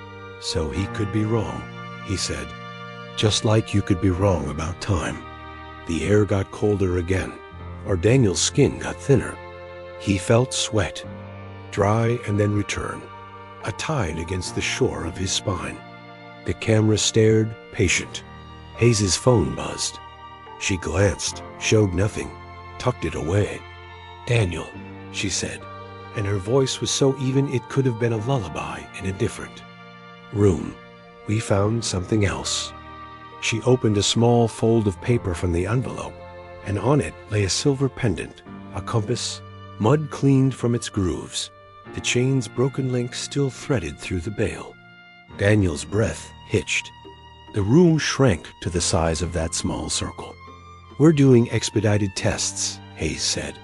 "So he could be wrong," he said. "Just like you could be wrong about time." The air got colder again, or Daniel's skin got thinner. He felt sweat, dry and then return, a tide against the shore of his spine. The camera stared, patient. Hayes's phone buzzed. She glanced, showed nothing, tucked it away. "Daniel," she said, and her voice was so even it could have been a lullaby in a different room. "We found something else." She opened a small fold of paper from the envelope, and on it lay a silver pendant, a compass, mud cleaned from its grooves, the chain's broken link still threaded through the bale. Daniel's breath hitched. The room shrank to the size of that small circle. "We're doing expedited tests," Hayes said.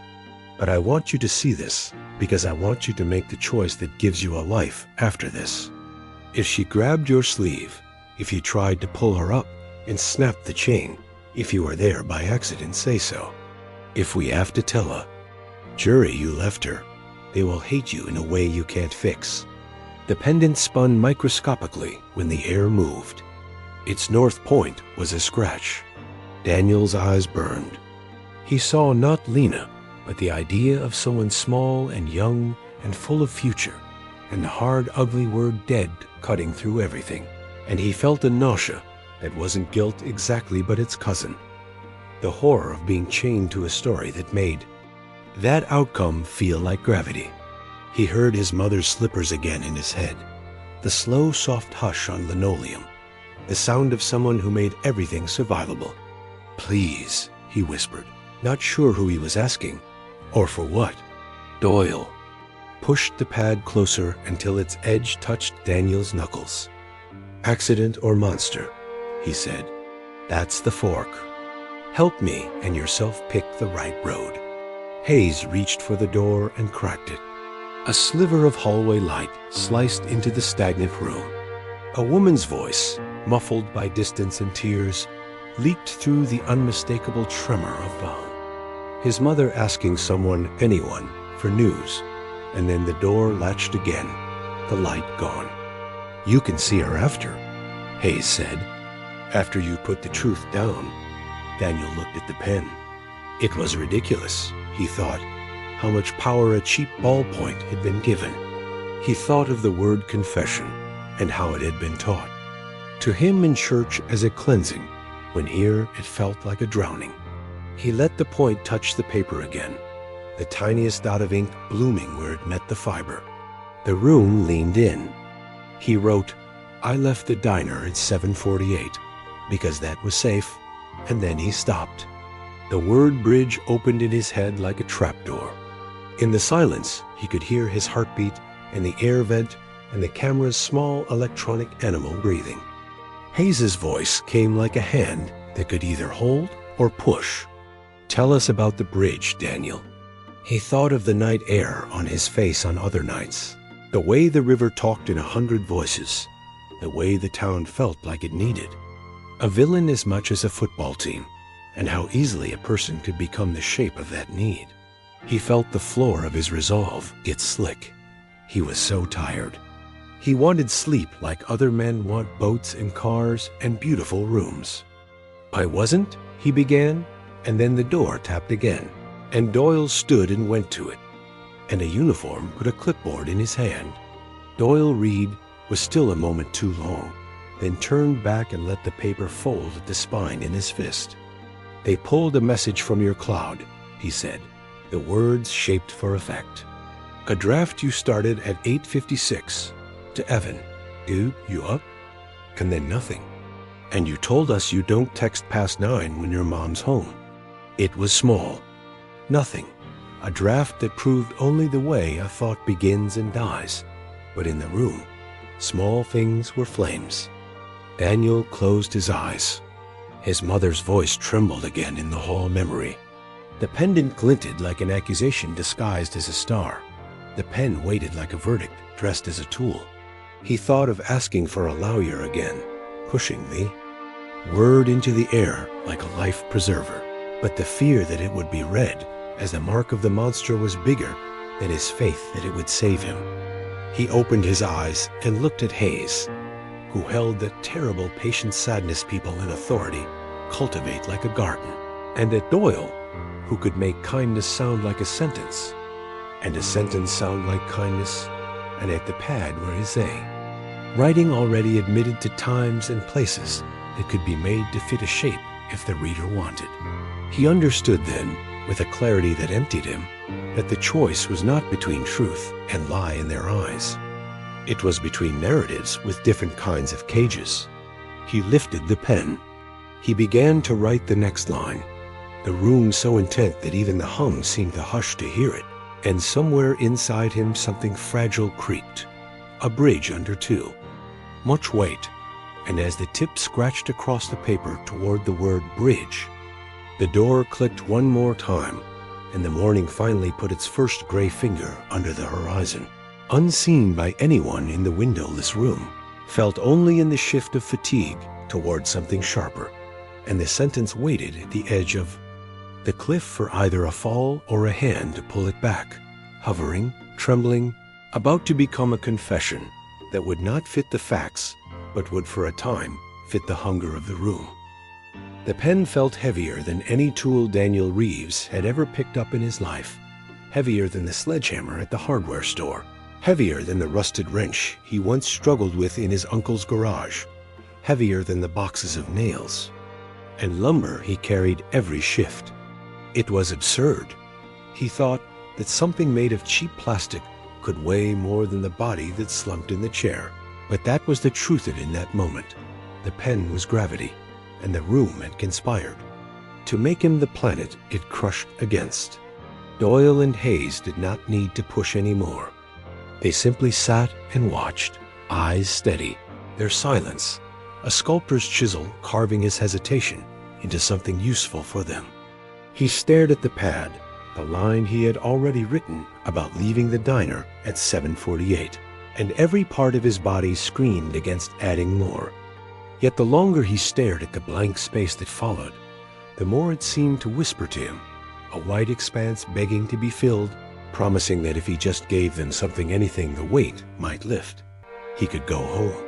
"But I want you to see this, because I want you to make the choice that gives you a life after this. If she grabbed your sleeve, if you tried to pull her up and snapped the chain, if you were there by accident, say so. If we have to tell a jury you left her, they will hate you in a way you can't fix." The pendant spun microscopically when the air moved. Its north point was a scratch. Daniel's eyes burned. He saw not Lena, but the idea of someone small and young and full of future, and the hard, ugly word dead cutting through everything. And he felt a nausea that wasn't guilt exactly, but its cousin. The horror of being chained to a story that made that outcome feel like gravity. He heard his mother's slippers again in his head, the slow, soft hush on linoleum, the sound of someone who made everything survivable. "Please," he whispered, not sure who he was asking, or for what. Doyle pushed the pad closer until its edge touched Daniel's knuckles. "Accident or monster," he said. "That's the fork. Help me and yourself pick the right road." Hayes reached for the door and cracked it. A sliver of hallway light sliced into the stagnant room. A woman's voice, muffled by distance and tears, leaked through the unmistakable tremor of Vaughn. His mother asking someone, anyone, for news, and then the door latched again, the light gone. "You can see her after," Hayes said. "After you put the truth down." Daniel looked at the pen. It was ridiculous, he thought, how much power a cheap ballpoint had been given. He thought of the word confession and how it had been taught. To him in church as a cleansing, when here it felt like a drowning. He let the point touch the paper again, the tiniest dot of ink blooming where it met the fiber. The room leaned in. He wrote, "I left the diner at 7:48, because that was safe," and then he stopped. The word bridge opened in his head like a trapdoor. In the silence, he could hear his heartbeat and the air vent and the camera's small electronic animal breathing. Hayes's voice came like a hand that could either hold or push. "Tell us about the bridge, Daniel." He thought of the night air on his face on other nights, The way the river talked in 100 voices. The way the town felt like it needed. A villain as much as a football team, and how easily a person could become the shape of that need. He felt the floor of his resolve get slick. He was so tired. He wanted sleep like other men want boats and cars and beautiful rooms. "I wasn't," he began, and then the door tapped again, and Doyle stood and went to it. And a uniform put a clipboard in his hand. Doyle Reed was still a moment too long, then turned back and let the paper fold at the spine in his fist. "They pulled a message from your cloud," he said, the words shaped for effect. "A draft you started at 8:56. To Evan. Dude, you up?" And then nothing. "And you told us you don't text past 9 when your mom's home." It was small. Nothing. A draft that proved only the way a thought begins and dies. But in the room, small things were flames. Daniel closed his eyes. His mother's voice trembled again in the hall memory. The pendant glinted like an accusation disguised as a star. The pen waited like a verdict dressed as a tool. He thought of asking for a lawyer again, pushing the word into the air like a life preserver. But the fear that it would be read as the mark of the monster was bigger than his faith that it would save him. He opened his eyes and looked at Hayes, who held the terrible patient sadness people in authority cultivate like a garden, and at Doyle, who could make kindness sound like a sentence, and a sentence sound like kindness, and at the pad where his A. Writing already admitted to times and places that could be made to fit a shape if the reader wanted. He understood then, with a clarity that emptied him, that the choice was not between truth and lie in their eyes. It was between narratives with different kinds of cages. He lifted the pen. He began to write the next line, the room so intent that even the hum seemed to hush to hear it, and somewhere inside him something fragile creaked. A bridge under 2. Much weight, and as the tip scratched across the paper toward the word bridge, the door clicked one more time, and the morning finally put its first gray finger under the horizon. Unseen by anyone in the windowless room, felt only in the shift of fatigue toward something sharper, and the sentence waited at the edge of the cliff for either a fall or a hand to pull it back, hovering, trembling, about to become a confession that would not fit the facts, but would for a time fit the hunger of the room. The pen felt heavier than any tool Daniel Reeves had ever picked up in his life, heavier than the sledgehammer at the hardware store, heavier than the rusted wrench he once struggled with in his uncle's garage, heavier than the boxes of nails and lumber he carried every shift. It was absurd. He thought that something made of cheap plastic could weigh more than the body that slumped in the chair. But that was the truth of it in that moment. The pen was gravity, and the room had conspired to make him the planet it crushed against. Doyle and Hayes did not need to push any more. They simply sat and watched, eyes steady, their silence, a sculptor's chisel carving his hesitation into something useful for them. He stared at the pad, the line he had already written about leaving the diner at 7:48, and every part of his body screamed against adding more. Yet the longer he stared at the blank space that followed, the more it seemed to whisper to him, a white expanse begging to be filled, promising that if he just gave them something anything the weight might lift, he could go home.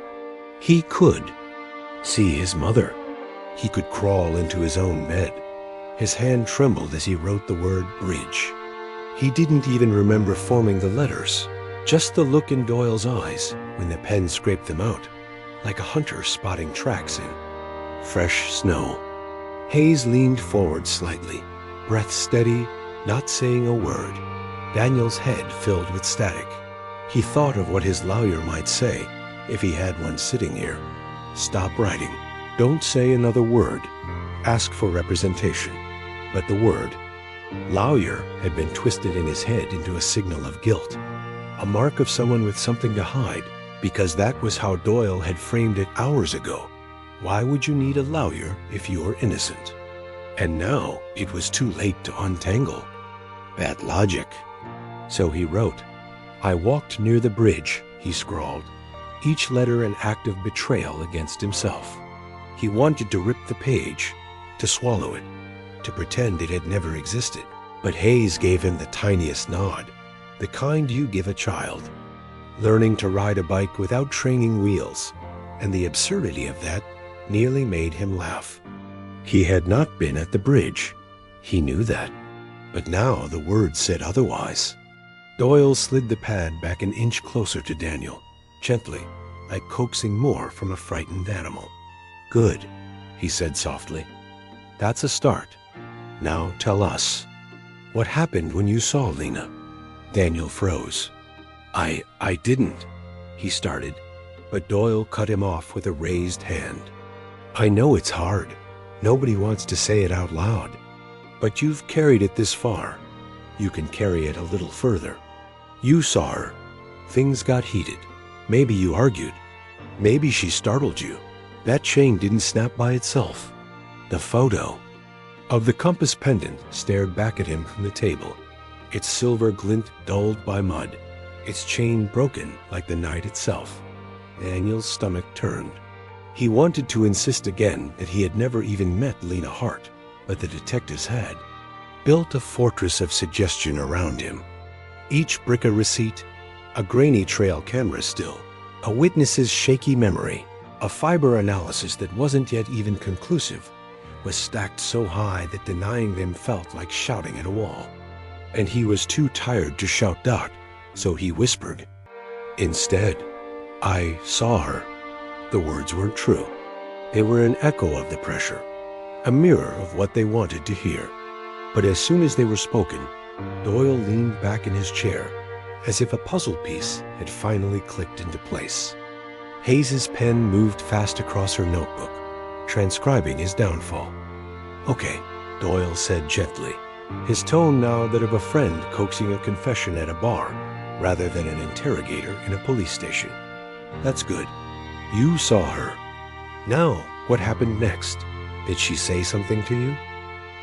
He could see his mother. He could crawl into his own bed. His hand trembled as he wrote the word bridge. He didn't even remember forming the letters, just the look in Doyle's eyes when the pen scraped them out, like a hunter spotting tracks in fresh snow. Hayes leaned forward slightly, breath steady, not saying a word. Daniel's head filled with static. He thought of what his lawyer might say if he had one sitting here. Stop writing. Don't say another word. Ask for representation. But the word lawyer had been twisted in his head into a signal of guilt, a mark of someone with something to hide, because that was how Doyle had framed it hours ago. Why would you need a lawyer if you're innocent? And now it was too late to untangle. Bad logic. So he wrote, I walked near the bridge, he scrawled, each letter an act of betrayal against himself. He wanted to rip the page, to swallow it, to pretend it had never existed. But Hayes gave him the tiniest nod, the kind you give a child, learning to ride a bike without training wheels, and the absurdity of that nearly made him laugh. He had not been at the bridge. He knew that. But now the words said otherwise. Doyle slid the pad back an inch closer to Daniel, gently, like coaxing more from a frightened animal. "Good," he said softly. "That's a start. Now tell us. What happened when you saw Lena?" Daniel froze. I didn't," he started, but Doyle cut him off with a raised hand. "I know it's hard. Nobody wants to say it out loud. But you've carried it this far. You can carry it a little further. You saw her. Things got heated. Maybe you argued. Maybe she startled you. That chain didn't snap by itself. The photo of the compass pendant stared back at him from the table, its silver glint dulled by mud, its chain broken like the night itself. Daniel's stomach turned. He wanted to insist again that he had never even met Lena Hart, but the detectives had built a fortress of suggestion around him. Each brick a receipt, a grainy trail camera still, a witness's shaky memory, a fiber analysis that wasn't yet even conclusive, was stacked so high that denying them felt like shouting at a wall. And he was too tired to shout out, so he whispered. Instead, "I saw her." The words weren't true. They were an echo of the pressure, a mirror of what they wanted to hear. But as soon as they were spoken, Doyle leaned back in his chair, as if a puzzle piece had finally clicked into place. Hayes's pen moved fast across her notebook, transcribing his downfall. "Okay," Doyle said gently, his tone now that of a friend coaxing a confession at a bar, rather than an interrogator in a police station. "That's good. You saw her. Now, what happened next? Did she say something to you?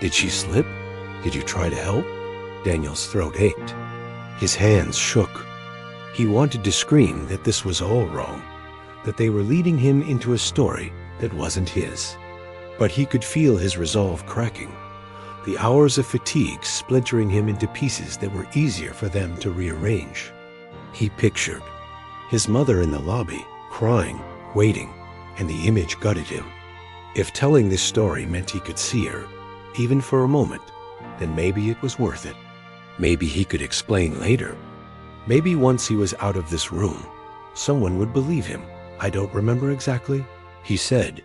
Did she slip? Did you try to help?" Daniel's throat ached. His hands shook. He wanted to scream that this was all wrong, that they were leading him into a story that wasn't his. But he could feel his resolve cracking, the hours of fatigue splintering him into pieces that were easier for them to rearrange. He pictured his mother in the lobby, crying, waiting, and the image gutted him. If telling this story meant he could see her, even for a moment, then maybe it was worth it. Maybe he could explain later. Maybe once he was out of this room, someone would believe him. "I don't remember exactly," he said,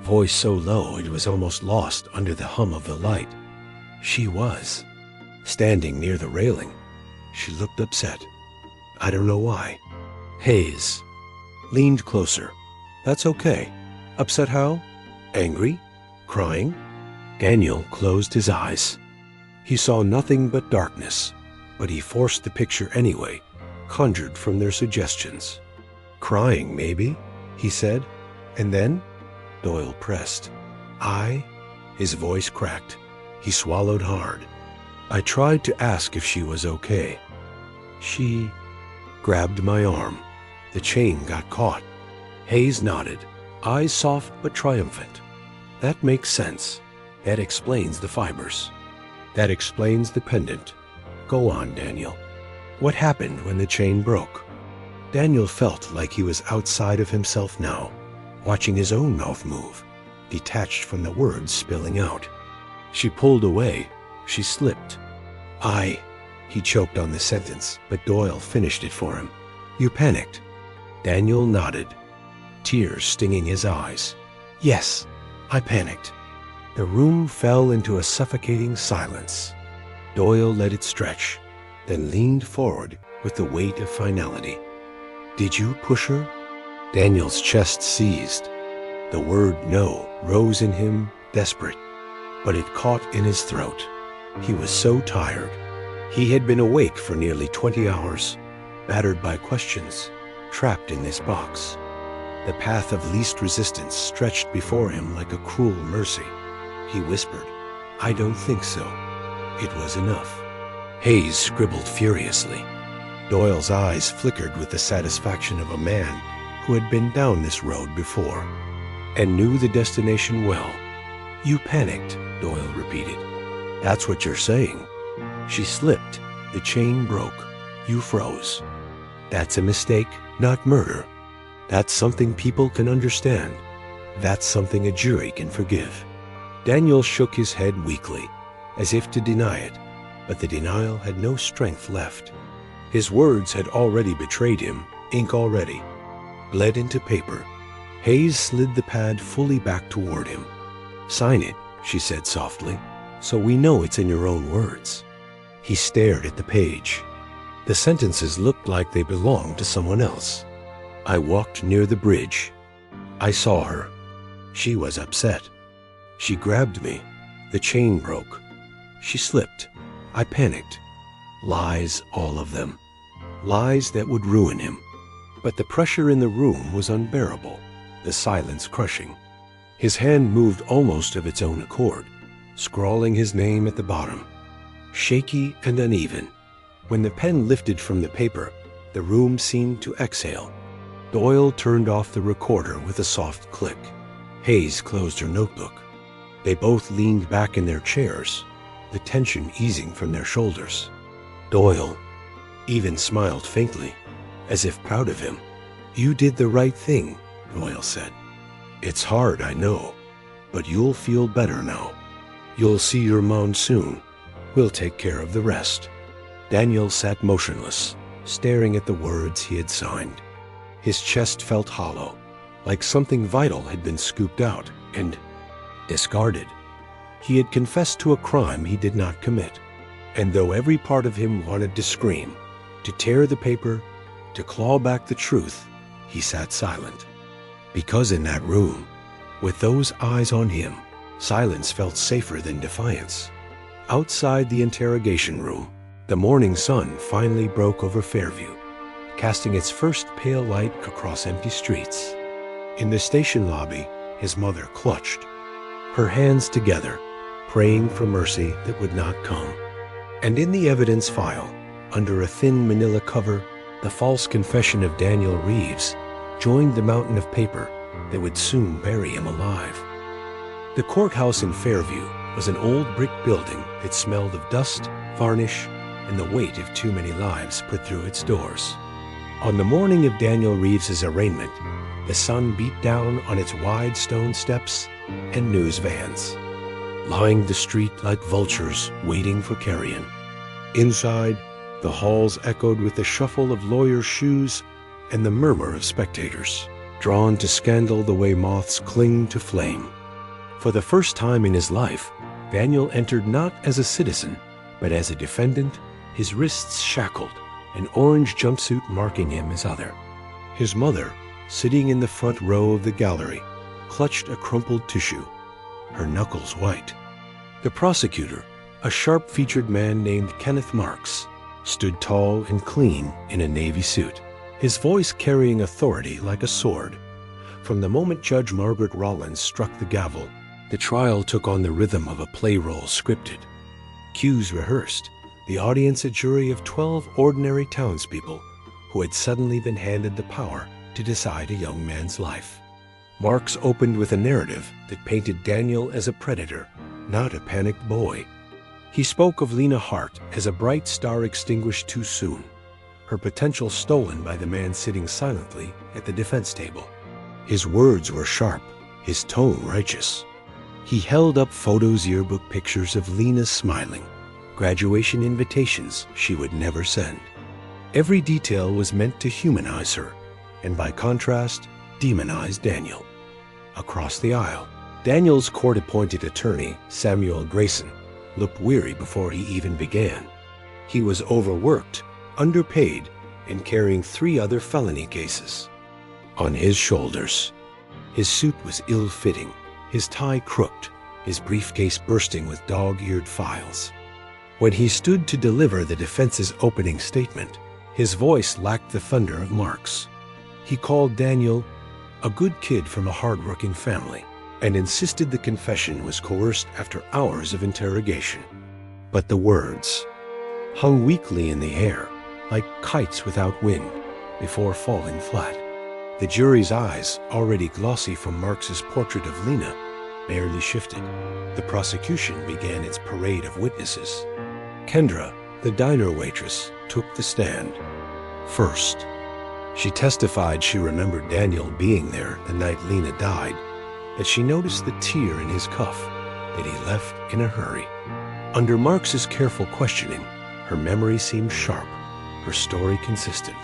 voice so low it was almost lost under the hum of the light. She was standing near the railing. She looked upset. "I don't know why." Hayes leaned closer. "That's okay. Upset how? Angry? Crying?" Daniel closed his eyes. He saw nothing but darkness, but he forced the picture anyway, conjured from their suggestions. "Crying, maybe," he said. "And then?" Doyle pressed. His voice cracked. He swallowed hard. "I tried to ask if she was okay. She grabbed my arm. The chain got caught." Hayes nodded, eyes soft but triumphant. "That makes sense. That explains the fibers. That explains the pendant. Go on, Daniel. What happened when the chain broke?" Daniel felt like he was outside of himself now, watching his own mouth move, detached from the words spilling out. She pulled away. She slipped. He choked on the sentence, but Doyle finished it for him. "You panicked." Daniel nodded, tears stinging his eyes. "Yes, I panicked." The room fell into a suffocating silence. Doyle let it stretch, then leaned forward with the weight of finality. "Did you push her?" Daniel's chest seized. The word no rose in him, desperate, but it caught in his throat. He was so tired. He had been awake for nearly 20 hours, battered by questions, trapped in this box. The path of least resistance stretched before him like a cruel mercy. He whispered, "I don't think so." It was enough. Hayes scribbled furiously. Doyle's eyes flickered with the satisfaction of a man who had been down this road before and knew the destination well. "You panicked," Doyle repeated. "That's what you're saying." She slipped. The chain broke. "You froze." "That's a mistake, not murder. That's something people can understand. That's something a jury can forgive." Daniel shook his head weakly, as if to deny it, but the denial had no strength left. His words had already betrayed him, ink already bled into paper. Hayes slid the pad fully back toward him. "Sign it," she said softly, "so we know it's in your own words." He stared at the page. The sentences looked like they belonged to someone else. "I walked near the bridge. I saw her. She was upset. She grabbed me. The chain broke. She slipped. I panicked." Lies, all of them. Lies that would ruin him. But the pressure in the room was unbearable, the silence crushing. His hand moved almost of its own accord, scrawling his name at the bottom. Shaky and uneven. When the pen lifted from the paper, the room seemed to exhale. Doyle turned off the recorder with a soft click. Hayes closed her notebook. They both leaned back in their chairs, the tension easing from their shoulders. Doyle even smiled faintly, as if proud of him. "You did the right thing," Doyle said. "It's hard, I know, but you'll feel better now. You'll see your mom soon. We'll take care of the rest." Daniel sat motionless, staring at the words he had signed. His chest felt hollow, like something vital had been scooped out and discarded. He had confessed to a crime he did not commit, and though every part of him wanted to scream, to tear the paper, to claw back the truth, he sat silent. Because in that room, with those eyes on him, silence felt safer than defiance. Outside the interrogation room, the morning sun finally broke over Fairview, casting its first pale light across empty streets. In the station lobby, his mother clutched, her hands together, praying for mercy that would not come. And in the evidence file, under a thin manila cover, the false confession of Daniel Reeves joined the mountain of paper that would soon bury him alive. The courthouse in Fairview was an old brick building that smelled of dust, varnish, and the weight of too many lives put through its doors. On the morning of Daniel Reeves's arraignment, the sun beat down on its wide stone steps and news vans, lined the street like vultures waiting for carrion. Inside, the halls echoed with the shuffle of lawyers' shoes and the murmur of spectators, drawn to scandal the way moths cling to flame. For the first time in his life, Daniel entered not as a citizen, but as a defendant, his wrists shackled, an orange jumpsuit marking him as other. His mother, sitting in the front row of the gallery, clutched a crumpled tissue, her knuckles white. The prosecutor, a sharp-featured man named Kenneth Marks, stood tall and clean in a navy suit, his voice carrying authority like a sword. From the moment Judge Margaret Rollins struck the gavel, the trial took on the rhythm of a play roll scripted. Cues rehearsed, the audience a jury of 12 ordinary townspeople who had suddenly been handed the power to decide a young man's life. Marks opened with a narrative that painted Daniel as a predator, not a panicked boy. He spoke of Lena Hart as a bright star extinguished too soon, her potential stolen by the man sitting silently at the defense table. His words were sharp, his tone righteous. He held up photos, yearbook pictures of Lena smiling, graduation invitations she would never send. Every detail was meant to humanize her, and by contrast, demonize Daniel. Across the aisle, Daniel's court-appointed attorney, Samuel Grayson, looked weary before he even began. He was overworked, underpaid, and carrying 3 other felony cases on his shoulders. His suit was ill-fitting, his tie crooked, his briefcase bursting with dog-eared files. When he stood to deliver the defense's opening statement, his voice lacked the thunder of Marks. He called Daniel a good kid from a hard-working family and insisted the confession was coerced after hours of interrogation. But the words hung weakly in the air, like kites without wind, before falling flat. The jury's eyes, already glossy from Marx's portrait of Lena, barely shifted. The prosecution began its parade of witnesses. Kendra, the diner waitress, took the stand. First, she testified she remembered Daniel being there the night Lena died, that she noticed the tear in his cuff, that he left in a hurry. Under Marx's careful questioning, her memory seemed sharp, her story consistent.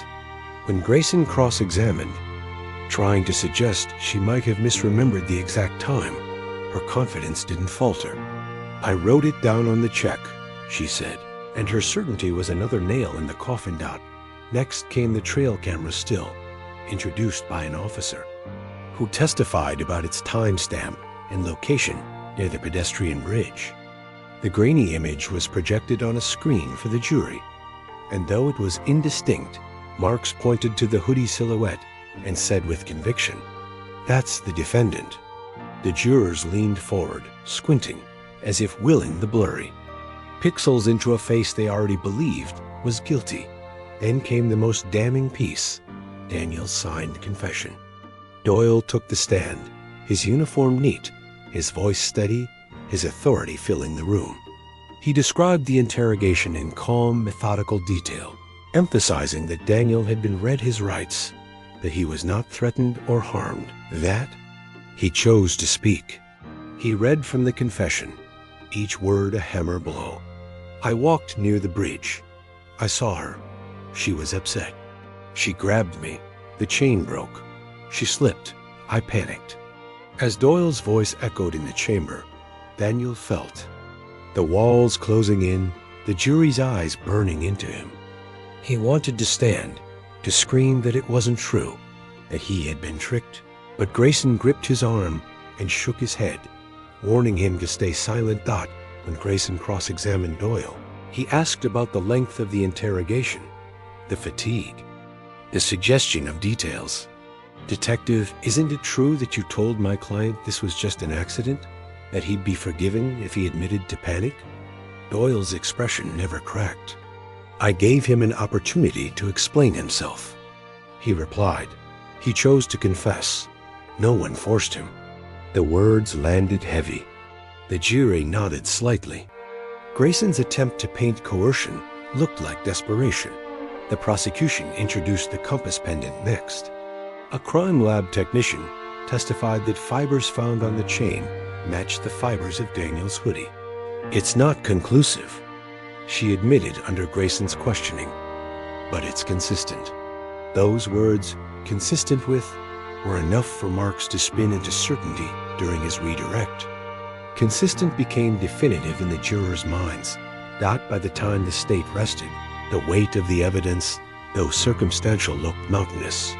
When Grayson cross-examined, trying to suggest she might have misremembered the exact time, her confidence didn't falter. "I wrote it down on the check," she said, and her certainty was another nail in the coffin dot. Next came the trail camera still, introduced by an officer, who testified about its timestamp and location near the pedestrian bridge. The grainy image was projected on a screen for the jury, and though it was indistinct, Marx pointed to the hoodie silhouette and said with conviction, "That's the defendant." The jurors leaned forward, squinting, as if willing the blurry. Pixels into a face they already believed was guilty. Then came the most damning piece, Daniel's signed confession. Doyle took the stand, his uniform neat, his voice steady, his authority filling the room. He described the interrogation in calm, methodical detail, emphasizing that Daniel had been read his rights, that he was not threatened or harmed, that he chose to speak. He read from the confession, each word a hammer blow. "I walked near the bridge. I saw her. She was upset. She grabbed me. The chain broke. She slipped. I panicked." As Doyle's voice echoed in the chamber, Daniel felt the walls closing in, the jury's eyes burning into him. He wanted to stand, to scream that it wasn't true, that he had been tricked, but Grayson gripped his arm and shook his head, warning him to stay silent. When Grayson cross-examined Doyle, he asked about the length of the interrogation, the fatigue, the suggestion of details. "Detective, isn't it true that you told my client this was just an accident? That he'd be forgiven if he admitted to panic?" Doyle's expression never cracked. "I gave him an opportunity to explain himself," he replied. "He chose to confess. No one forced him." The words landed heavy. The jury nodded slightly. Grayson's attempt to paint coercion looked like desperation. The prosecution introduced the compass pendant next. A crime lab technician testified that fibers found on the chain matched the fibers of Daniel's hoodie. "It's not conclusive," she admitted under Grayson's questioning, "but it's consistent." Those words, "consistent with," were enough for Marx to spin into certainty during his redirect. Consistent became definitive in the jurors' minds. By the time the state rested, the weight of the evidence, though circumstantial, looked mountainous.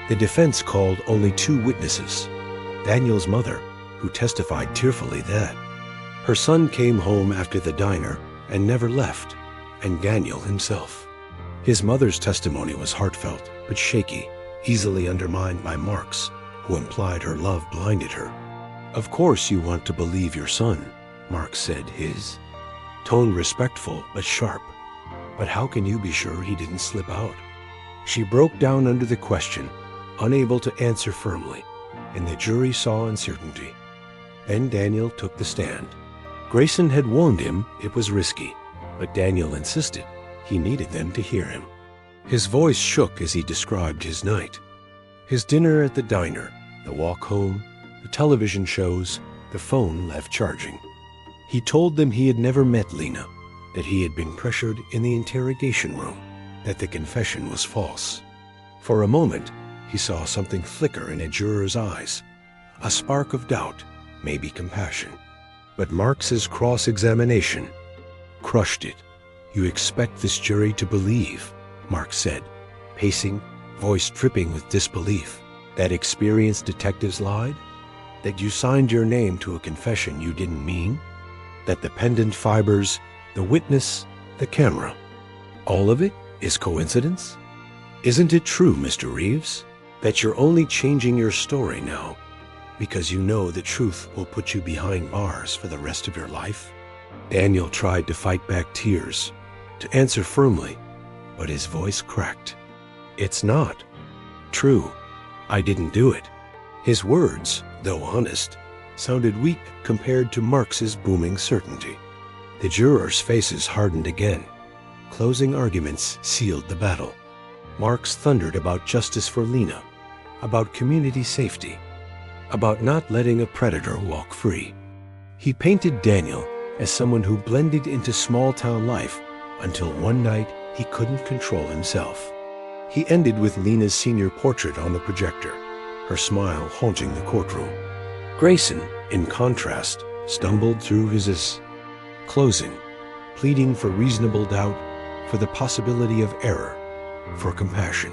The defense called only 2 witnesses. Daniel's mother, who testified tearfully that her son came home after the diner and never left, and Daniel himself. His mother's testimony was heartfelt but shaky, easily undermined by Marx, who implied her love blinded her. "Of course you want to believe your son," Marx said, his tone respectful but sharp. "But how can you be sure he didn't slip out?" She broke down under the question, unable to answer firmly, and the jury saw uncertainty. Then Daniel took the stand. Grayson had warned him it was risky, but Daniel insisted he needed them to hear him. His voice shook as he described his night. His dinner at the diner, the walk home, the television shows, the phone left charging. He told them he had never met Lena, that he had been pressured in the interrogation room, that the confession was false. For a moment, he saw something flicker in a juror's eyes, a spark of doubt, maybe compassion. But Marx's cross-examination crushed it. "You expect this jury to believe," Marx said, pacing, voice dripping with disbelief, "that experienced detectives lied? That you signed your name to a confession you didn't mean? That the pendant fibers, the witness, the camera, all of it is coincidence? Isn't it true, Mr. Reeves, that you're only changing your story now because you know the truth will put you behind bars for the rest of your life?" Daniel tried to fight back tears, to answer firmly, but his voice cracked. "It's not true. I didn't do it." His words, though honest, sounded weak compared to Marks's booming certainty. The jurors' faces hardened again. Closing arguments sealed the battle. Marks thundered about justice for Lena, about community safety, about not letting a predator walk free. He painted Daniel as someone who blended into small-town life until one night he couldn't control himself. He ended with Lena's senior portrait on the projector, her smile haunting the courtroom. Grayson, in contrast, stumbled through his closing, pleading for reasonable doubt, for the possibility of error, for compassion.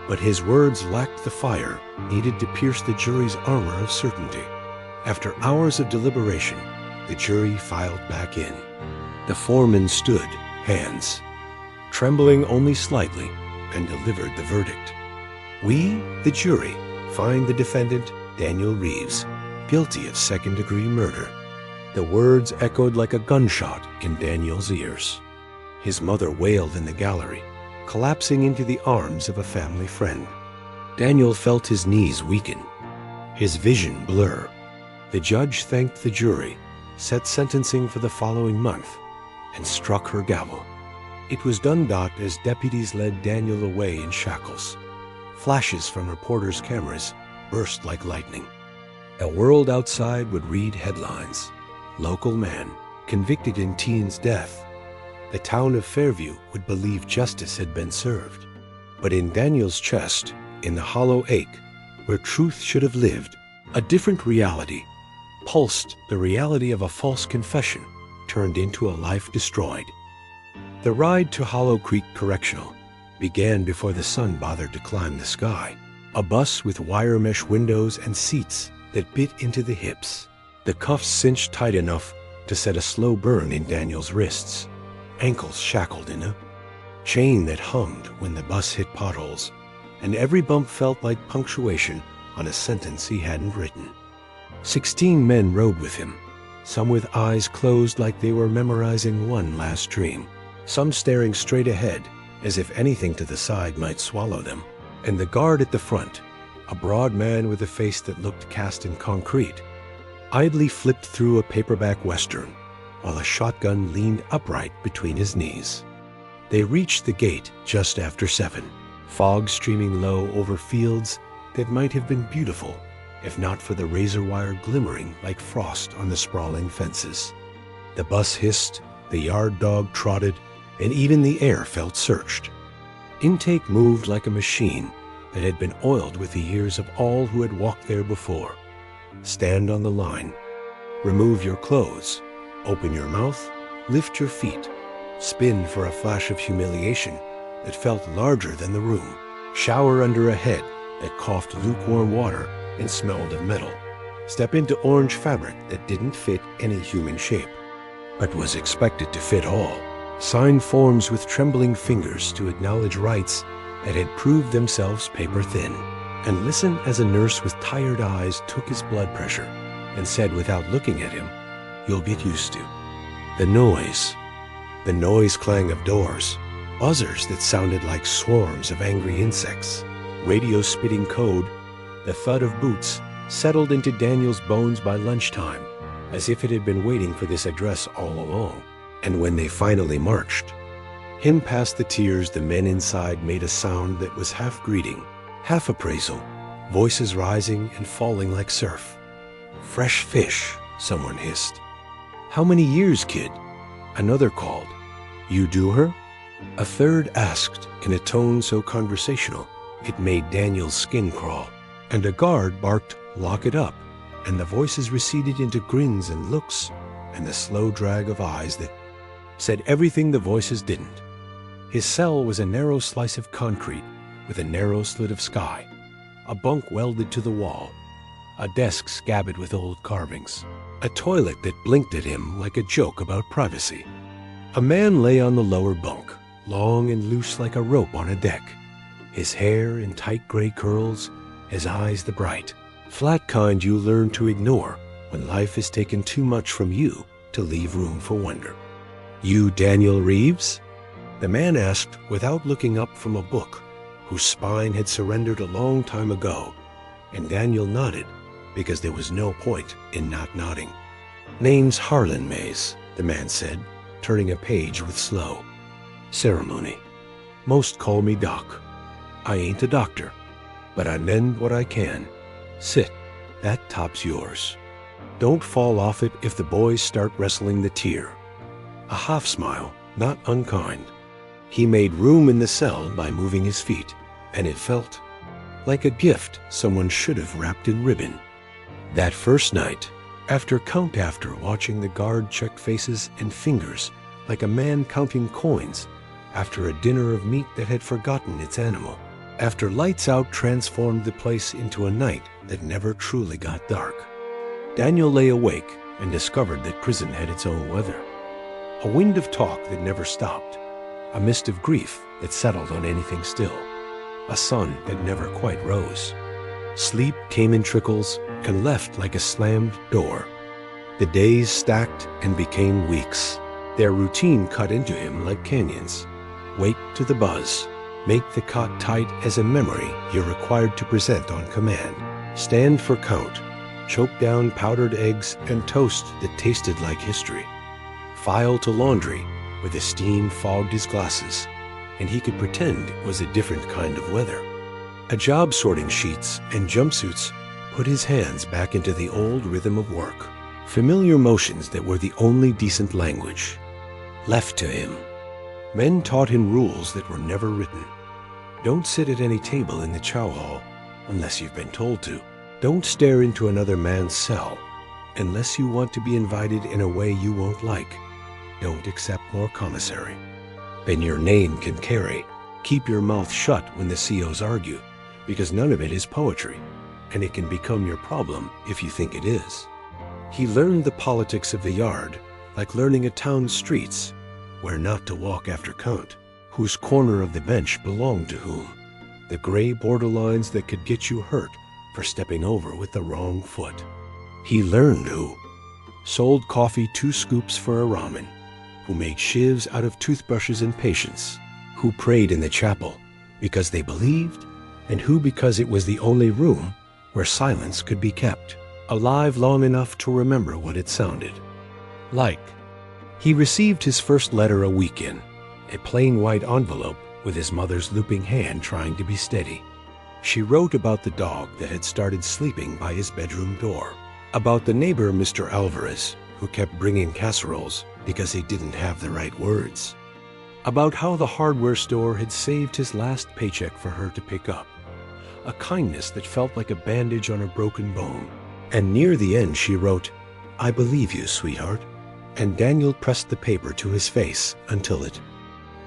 But his words lacked the fire needed to pierce the jury's armor of certainty. After hours of deliberation, the jury filed back in. The foreman stood, hands trembling only slightly, and delivered the verdict. "We, the jury, find the defendant, Daniel Reeves, guilty of second-degree murder." The words echoed like a gunshot in Daniel's ears. His mother wailed in the gallery, collapsing into the arms of a family friend. Daniel felt his knees weaken, his vision blur. The judge thanked the jury, set sentencing for the following month, and struck her gavel. It was done as deputies led Daniel away in shackles. Flashes from reporters' cameras burst like lightning. A world outside would read headlines. "Local man convicted in teen's death." The town of Fairview would believe justice had been served. But in Daniel's chest, in the hollow ache, where truth should have lived, a different reality pulsed, the reality of a false confession turned into a life destroyed. The ride to Hollow Creek Correctional began before the sun bothered to climb the sky. A bus with wire mesh windows and seats that bit into the hips. The cuffs cinched tight enough to set a slow burn in Daniel's wrists. Ankles shackled in a chain that hummed when the bus hit potholes, and every bump felt like punctuation on a sentence he hadn't written. 16 men rode with him, some with eyes closed like they were memorizing one last dream, some staring straight ahead as if anything to the side might swallow them. And the guard at the front, a broad man with a face that looked cast in concrete, idly flipped through a paperback western while a shotgun leaned upright between his knees. They reached the gate just after 7, fog streaming low over fields that might have been beautiful if not for the razor wire glimmering like frost on the sprawling fences. The bus hissed, the yard dog trotted, and even the air felt searched. Intake moved like a machine that had been oiled with the years of all who had walked there before. Stand on the line. Remove your clothes. Open your mouth. Lift your feet. Spin for a flash of humiliation that felt larger than the room. Shower under a head that coughed lukewarm water and smelled of metal. Step into orange fabric that didn't fit any human shape, but was expected to fit all. Sign forms with trembling fingers to acknowledge rights that had proved themselves paper thin. And listen as a nurse with tired eyes took his blood pressure and said without looking at him, "You'll get used to." The noise clang of doors, buzzers that sounded like swarms of angry insects, radio spitting code, the thud of boots settled into Daniel's bones by lunchtime, as if it had been waiting for this address all along. And when they finally marched, him past the tears, the men inside made a sound that was half greeting, half appraisal, voices rising and falling like surf. "Fresh fish," someone hissed. "How many years, kid?" Another called. "You do her?" A third asked in a tone so conversational it made Daniel's skin crawl. And a guard barked, "Lock it up," and the voices receded into grins and looks and the slow drag of eyes that said everything the voices didn't. His cell was a narrow slice of concrete with a narrow slit of sky, a bunk welded to the wall, a desk scabbed with old carvings, a toilet that blinked at him like a joke about privacy. A man lay on the lower bunk, long and loose like a rope on a deck, his hair in tight gray curls, his eyes the bright, flat kind you learn to ignore when life has taken too much from you to leave room for wonder. "You Daniel Reeves?" The man asked without looking up from a book, whose spine had surrendered a long time ago, and Daniel nodded because there was no point in not nodding. "Name's Harlan Mays," the man said, turning a page with slow ceremony. "Most call me Doc. I ain't a doctor, but I mend what I can. Sit, that top's yours. Don't fall off it if the boys start wrestling the tier." A half smile, not unkind. He made room in the cell by moving his feet, and it felt like a gift someone should have wrapped in ribbon. That first night, after watching the guard check faces and fingers like a man counting coins, after a dinner of meat that had forgotten its animal, after lights out transformed the place into a night that never truly got dark, Daniel lay awake and discovered that prison had its own weather. A wind of talk that never stopped, a mist of grief that settled on anything still, a sun that never quite rose. Sleep came in trickles and left like a slammed door. The days stacked and became weeks. Their routine cut into him like canyons. Wake to the buzz. Make the cot tight as a memory you're required to present on command. Stand for count. Choke down powdered eggs and toast that tasted like history. File to laundry where the steam fogged his glasses, and he could pretend it was a different kind of weather. A job sorting sheets and jumpsuits put his hands back into the old rhythm of work. Familiar motions that were the only decent language left to him. Men taught him rules that were never written. Don't sit at any table in the chow hall unless you've been told to. Don't stare into another man's cell unless you want to be invited in a way you won't like. Don't accept more commissary than your name can carry. Keep your mouth shut when the COs argue, because none of it is poetry, and it can become your problem if you think it is. He learned the politics of the yard like learning a town's streets, where not to walk after count, whose corner of the bench belonged to whom, the gray borderlines that could get you hurt for stepping over with the wrong foot. He learned who sold coffee 2 scoops for a ramen, who made shivs out of toothbrushes and patience, who prayed in the chapel because they believed, and who because it was the only room where silence could be kept, alive long enough to remember what it sounded like. He received his first letter a week in, a plain white envelope with his mother's looping hand trying to be steady. She wrote about the dog that had started sleeping by his bedroom door, about the neighbor, Mr. Alvarez, who kept bringing casseroles because he didn't have the right words, about how the hardware store had saved his last paycheck for her to pick up, a kindness that felt like a bandage on a broken bone. And near the end she wrote, "I believe you, sweetheart." And Daniel pressed the paper to his face until it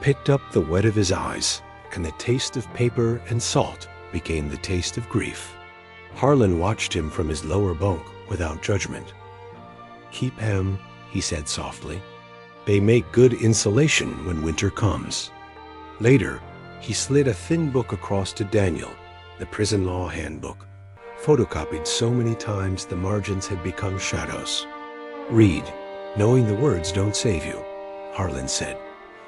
picked up the wet of his eyes, and the taste of paper and salt became the taste of grief. Harlan watched him from his lower bunk without judgment. "Keep 'em," he said softly. "They make good insulation when winter comes." Later, he slid a thin book across to Daniel, the prison law handbook, photocopied so many times the margins had become shadows. "Read. Knowing the words don't save you," Harlan said,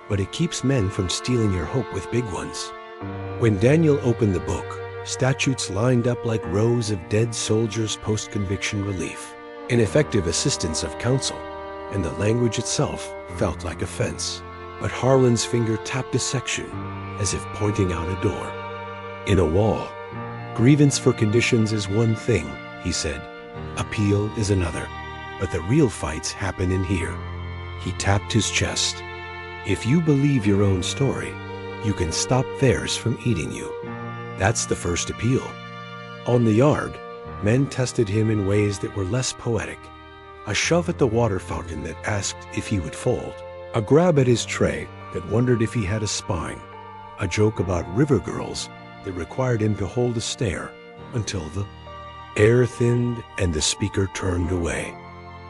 "but it keeps men from stealing your hope with big ones." When Daniel opened the book, statutes lined up like rows of dead soldiers' post-conviction relief, ineffective assistance of counsel, and the language itself felt like a fence. But Harlan's finger tapped a section, as if pointing out a door. "In a wall, grievance for conditions is one thing," he said. "Appeal is another. But the real fights happen in here." He tapped his chest. "If you believe your own story, you can stop theirs from eating you. That's the first appeal." On the yard, men tested him in ways that were less poetic. A shove at the water fountain that asked if he would fold. A grab at his tray that wondered if he had a spine. A joke about river girls that required him to hold a stare until the air thinned and the speaker turned away.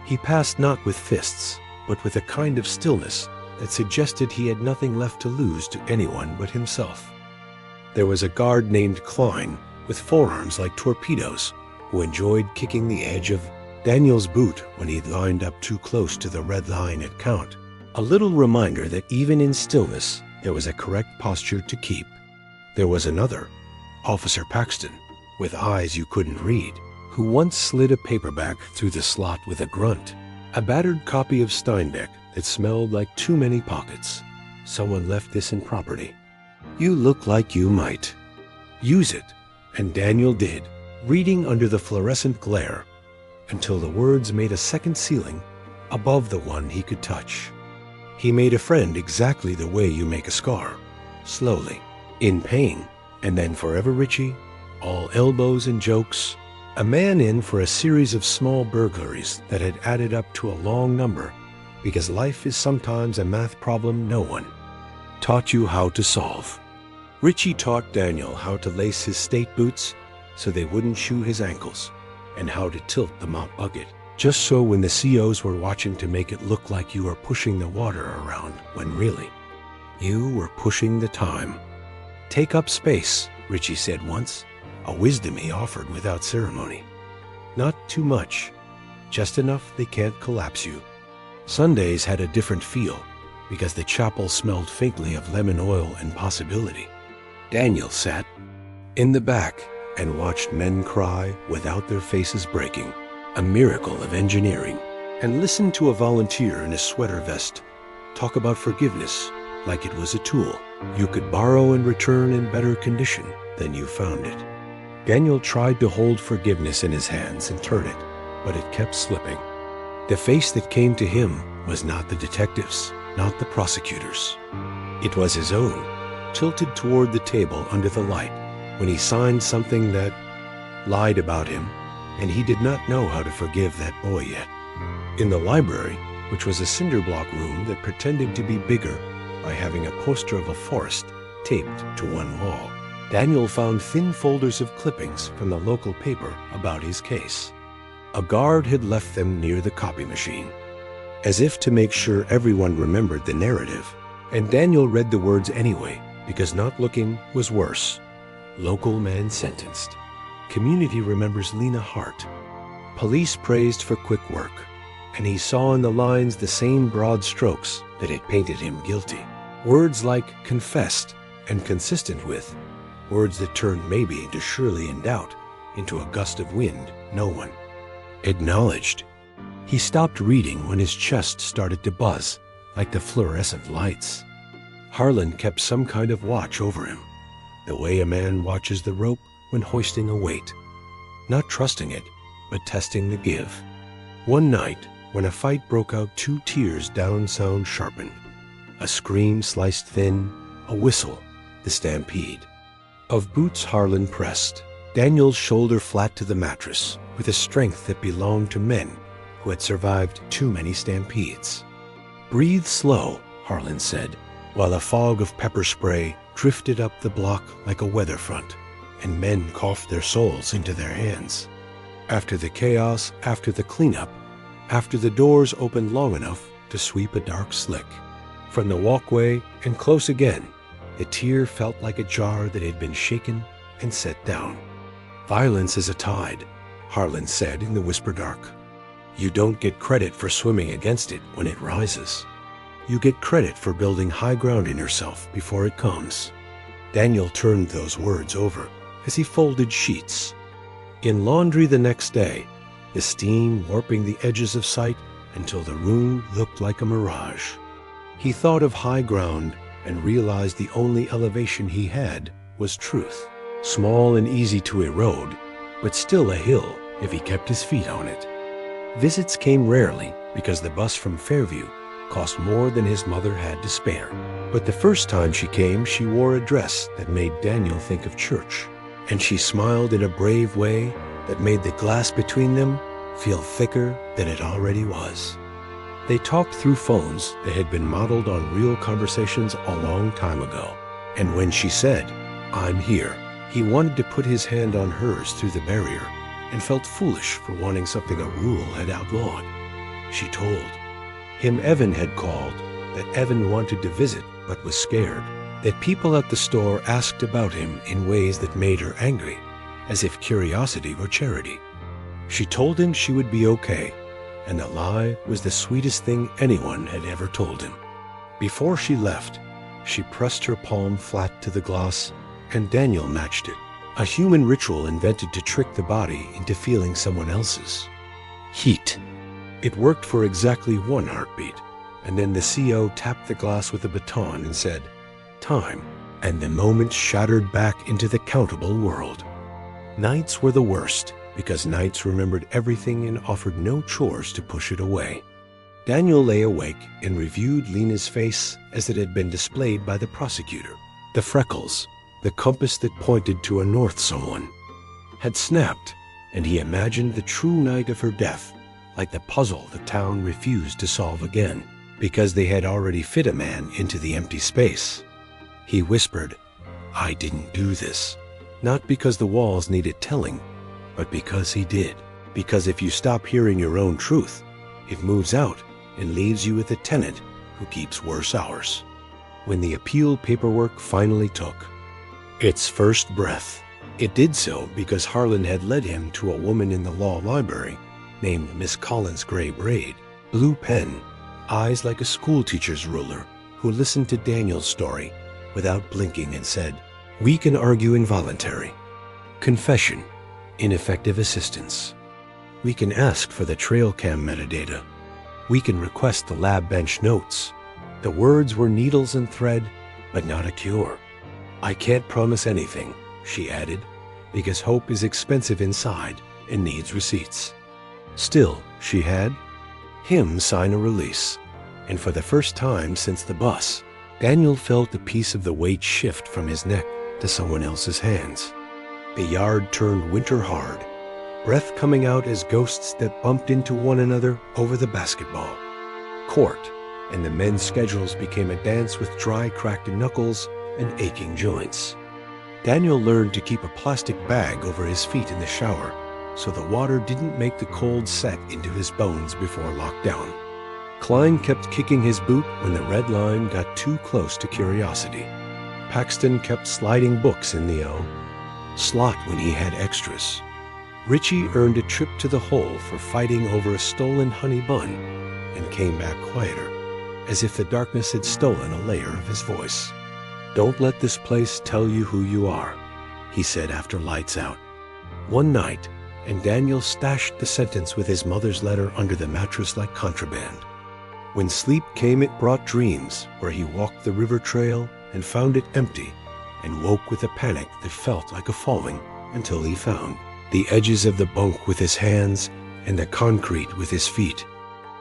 He passed not with fists, but with a kind of stillness that suggested he had nothing left to lose to anyone but himself. There was a guard named Klein, with forearms like torpedoes, who enjoyed kicking the edge of Daniel's boot when he'd lined up too close to the red line at count. A little reminder that even in stillness, There was a correct posture to keep. There was another, Officer Paxton, with eyes you couldn't read, who once slid a paperback through the slot with a grunt. A battered copy of Steinbeck that smelled like too many pockets. Someone left this in property. You look like you might use it, and Daniel did, reading under the fluorescent glare, until the words made a second ceiling above the one he could touch. He made a friend exactly the way you make a scar, slowly, in pain, and then forever Richie, all elbows and jokes, a man in for a series of small burglaries that had added up to a long number, because life is sometimes a math problem no one taught you how to solve. Richie taught Daniel how to lace his state boots so they wouldn't shoe his ankles, and how to tilt the mop bucket, just so when the COs were watching to make it look like you were pushing the water around, when really, you were pushing the time. Take up space, Richie said once, a wisdom he offered without ceremony. Not too much, just enough they can't collapse you. Sundays had a different feel, because the chapel smelled faintly of lemon oil and possibility. Daniel sat in the back and watched men cry without their faces breaking, a miracle of engineering, and listened to a volunteer in a sweater vest talk about forgiveness like it was a tool you could borrow and return in better condition than you found it. Daniel tried to hold forgiveness in his hands and turn it, but it kept slipping. The face that came to him was not the detective's, not the prosecutor's. It was his own, tilted toward the table under the light when he signed something that lied about him, and he did not know how to forgive that boy yet. In the library, which was a cinder block room that pretended to be bigger by having a poster of a forest taped to one wall, Daniel found thin folders of clippings from the local paper about his case. A guard had left them near the copy machine, as if to make sure everyone remembered the narrative, and Daniel read the words anyway, because not looking was worse. Local man sentenced. Community remembers Lena Hart. Police praised for quick work, and he saw in the lines the same broad strokes that had painted him guilty. Words like confessed and consistent with, words that turned maybe into surely in doubt, into a gust of wind no one acknowledged. He stopped reading when his chest started to buzz like the fluorescent lights. Harlan kept some kind of watch over him, the way a man watches the rope when hoisting a weight, not trusting it, but testing the give. One night, when a fight broke out, 2 tears down sound sharpened. A scream sliced thin, a whistle, the stampede. Of boots Harlan pressed, Daniel's shoulder flat to the mattress, with a strength that belonged to men who had survived too many stampedes. Breathe slow, Harlan said, while a fog of pepper spray drifted up the block like a weather front, and men coughed their souls into their hands. After the chaos, after the cleanup, after the doors opened long enough to sweep a dark slick. From the walkway and close again, the tear felt like a jar that had been shaken and set down. Violence is a tide, Harlan said in the whisper dark. You don't get credit for swimming against it when it rises. You get credit for building high ground in yourself before it comes. Daniel turned those words over as he folded sheets. In laundry the next day, the steam warping the edges of sight until the room looked like a mirage. He thought of high ground and realized the only elevation he had was truth. Small and easy to erode, but still a hill if he kept his feet on it. Visits came rarely because the bus from Fairview cost more than his mother had to spare. But the first time she came, she wore a dress that made Daniel think of church, and she smiled in a brave way that made the glass between them feel thicker than it already was. They talked through phones that had been modeled on real conversations a long time ago, and when she said, "I'm here," he wanted to put his hand on hers through the barrier and felt foolish for wanting something a rule had outlawed. She told him Evan had called, that Evan wanted to visit but was scared, that people at the store asked about him in ways that made her angry, as if curiosity were charity. She told him she would be okay, and the lie was the sweetest thing anyone had ever told him. Before she left, She pressed her palm flat to the gloss, and Daniel matched it. A human ritual invented to trick the body into feeling someone else's. Heat. It worked for exactly 1 heartbeat, and then the CO tapped the glass with a baton and said, "Time," and the moment shattered back into the countable world. Nights were the worst, because nights remembered everything and offered no chores to push it away. Daniel lay awake and reviewed Lena's face as it had been displayed by the prosecutor. The freckles, the compass that pointed to a north someone, had snapped, and he imagined the true night of her death, like the puzzle the town refused to solve again, because they had already fit a man into the empty space. He whispered, "I didn't do this," not because the walls needed telling, but because he did. Because if you stop hearing your own truth, it moves out and leaves you with a tenant who keeps worse hours. When the appeal paperwork finally took its first breath, it did so because Harlan had led him to a woman in the law library named Miss Collins Gray Braid, blue pen, eyes like a schoolteacher's ruler, who listened to Daniel's story without blinking and said, "We can argue involuntary. Confession, ineffective assistance. We can ask for the trail cam metadata. We can request the lab bench notes. The words were needles and thread, but not a cure. I can't promise anything," she added, "because hope is expensive inside and needs receipts." Still, she had him sign a release, and for the first time since the bus, Daniel felt a piece of the weight shift from his neck to someone else's hands. The yard turned winter hard, breath coming out as ghosts that bumped into one another over the basketball court, and the men's schedules became a dance with dry, cracked knuckles and aching joints. Daniel learned to keep a plastic bag over his feet in the shower, so the water didn't make the cold set into his bones before lockdown. Klein kept kicking his boot when the red line got too close to curiosity. Paxton kept sliding books in the slot when he had extras. Richie earned a trip to the hole for fighting over a stolen honey bun and came back quieter, as if the darkness had stolen a layer of his voice. "Don't let this place tell you who you are," he said after lights out. One night, and Daniel stashed the sentence with his mother's letter under the mattress like contraband. When sleep came, it brought dreams where he walked the river trail and found it empty, and woke with a panic that felt like a falling until he found the edges of the bunk with his hands and the concrete with his feet.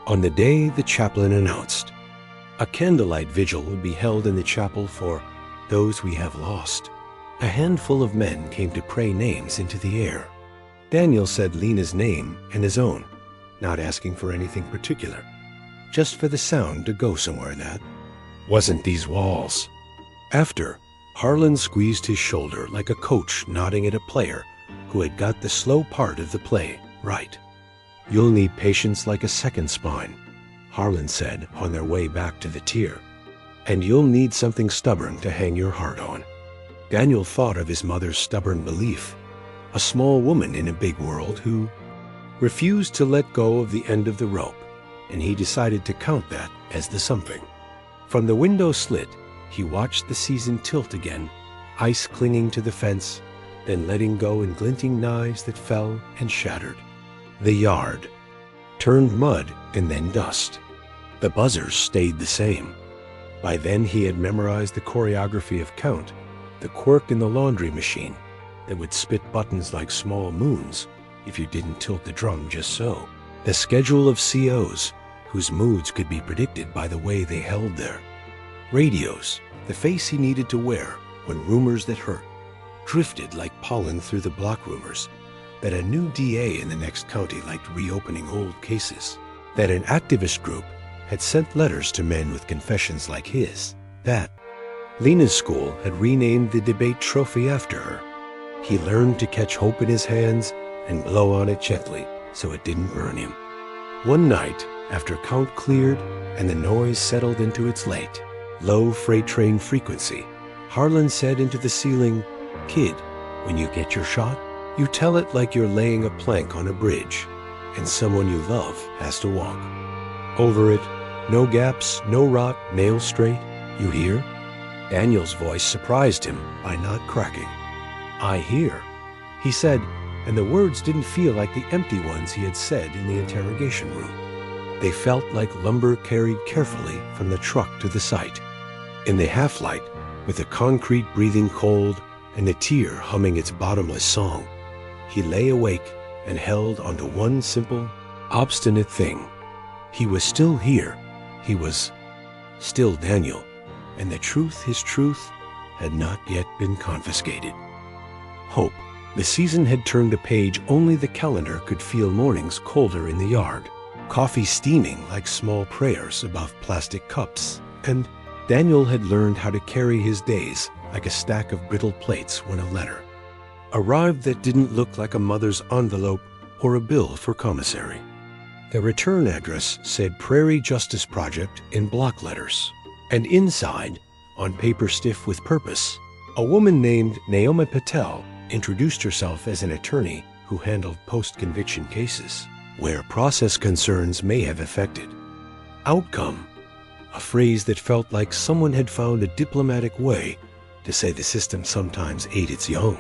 On the day the chaplain announced, a candlelight vigil would be held in the chapel for those we have lost. A handful of men came to pray names into the air. Daniel said Lena's name and his own, not asking for anything particular, just for the sound to go somewhere that wasn't these walls. After, Harlan squeezed his shoulder like a coach nodding at a player who had got the slow part of the play right. "You'll need patience like a second spine," Harlan said on their way back to the tier. "And you'll need something stubborn to hang your heart on." Daniel thought of his mother's stubborn belief, a small woman in a big world who refused to let go of the end of the rope, and he decided to count that as the something. From the window slit, he watched the season tilt again, ice clinging to the fence, then letting go in glinting knives that fell and shattered. The yard turned mud and then dust. The buzzers stayed the same. By then he had memorized the choreography of Count, the quirk in the laundry machine that would spit buttons like small moons if you didn't tilt the drum just so. The schedule of COs, whose moods could be predicted by the way they held their radios, the face he needed to wear when rumors that hurt drifted like pollen through the block rumors, that a new DA in the next county liked reopening old cases, that an activist group had sent letters to men with confessions like his, that Lena's school had renamed the debate trophy after her. He learned to catch hope in his hands and blow on it gently so it didn't burn him. One night, after Count cleared and the noise settled into its late, low freight train frequency, Harlan said into the ceiling, "Kid, when you get your shot, you tell it like you're laying a plank on a bridge, and someone you love has to walk over it. No gaps, no rot, nail straight, you hear? Daniel's voice surprised him by not cracking. "I hear," he said, and the words didn't feel like the empty ones he had said in the interrogation room. They felt like lumber carried carefully from the truck to the site. In the half-light, with the concrete breathing cold and the tear humming its bottomless song, he lay awake and held onto one simple, obstinate thing. He was still here. He was still Daniel, and the truth, his truth, had not yet been confiscated. Hope. The season had turned a page only the calendar could feel mornings colder in the yard, coffee steaming like small prayers above plastic cups, and Daniel had learned how to carry his days like a stack of brittle plates when a letter arrived that didn't look like a mother's envelope or a bill for commissary. The return address said Prairie Justice Project in block letters, and inside, on paper stiff with purpose, a woman named Naomi Patel introduced herself as an attorney who handled post-conviction cases, where process concerns may have affected outcome, a phrase that felt like someone had found a diplomatic way to say the system sometimes ate its young.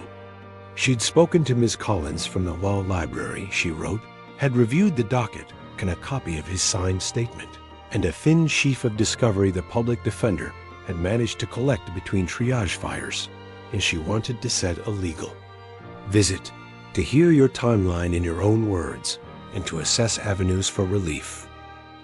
She'd spoken to Ms. Collins from the law library, she wrote, had reviewed the docket and a copy of his signed statement, and a thin sheaf of discovery the public defender had managed to collect between triage fires, and she wanted to set a legal visit to hear your timeline in your own words and to assess avenues for relief.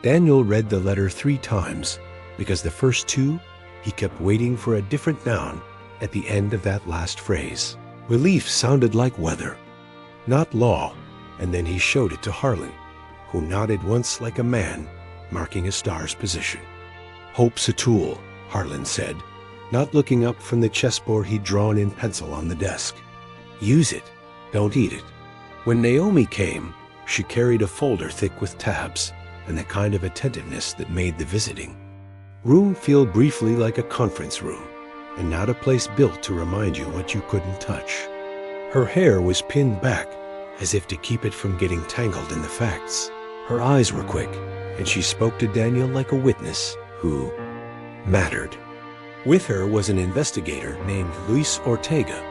Daniel read the letter 3 times because the first 2, he kept waiting for a different noun at the end of that last phrase. Relief sounded like weather, not law, and then he showed it to Harlan, who nodded once like a man marking a star's position. "Hope's a tool," Harlan said, not looking up from the chessboard he'd drawn in pencil on the desk. "Use it, don't eat it." When Naomi came, she carried a folder thick with tabs and the kind of attentiveness that made the visiting room feel briefly like a conference room, and not a place built to remind you what you couldn't touch. Her hair was pinned back, as if to keep it from getting tangled in the facts. Her eyes were quick, and she spoke to Daniel like a witness who mattered. With her was an investigator named Luis Ortega,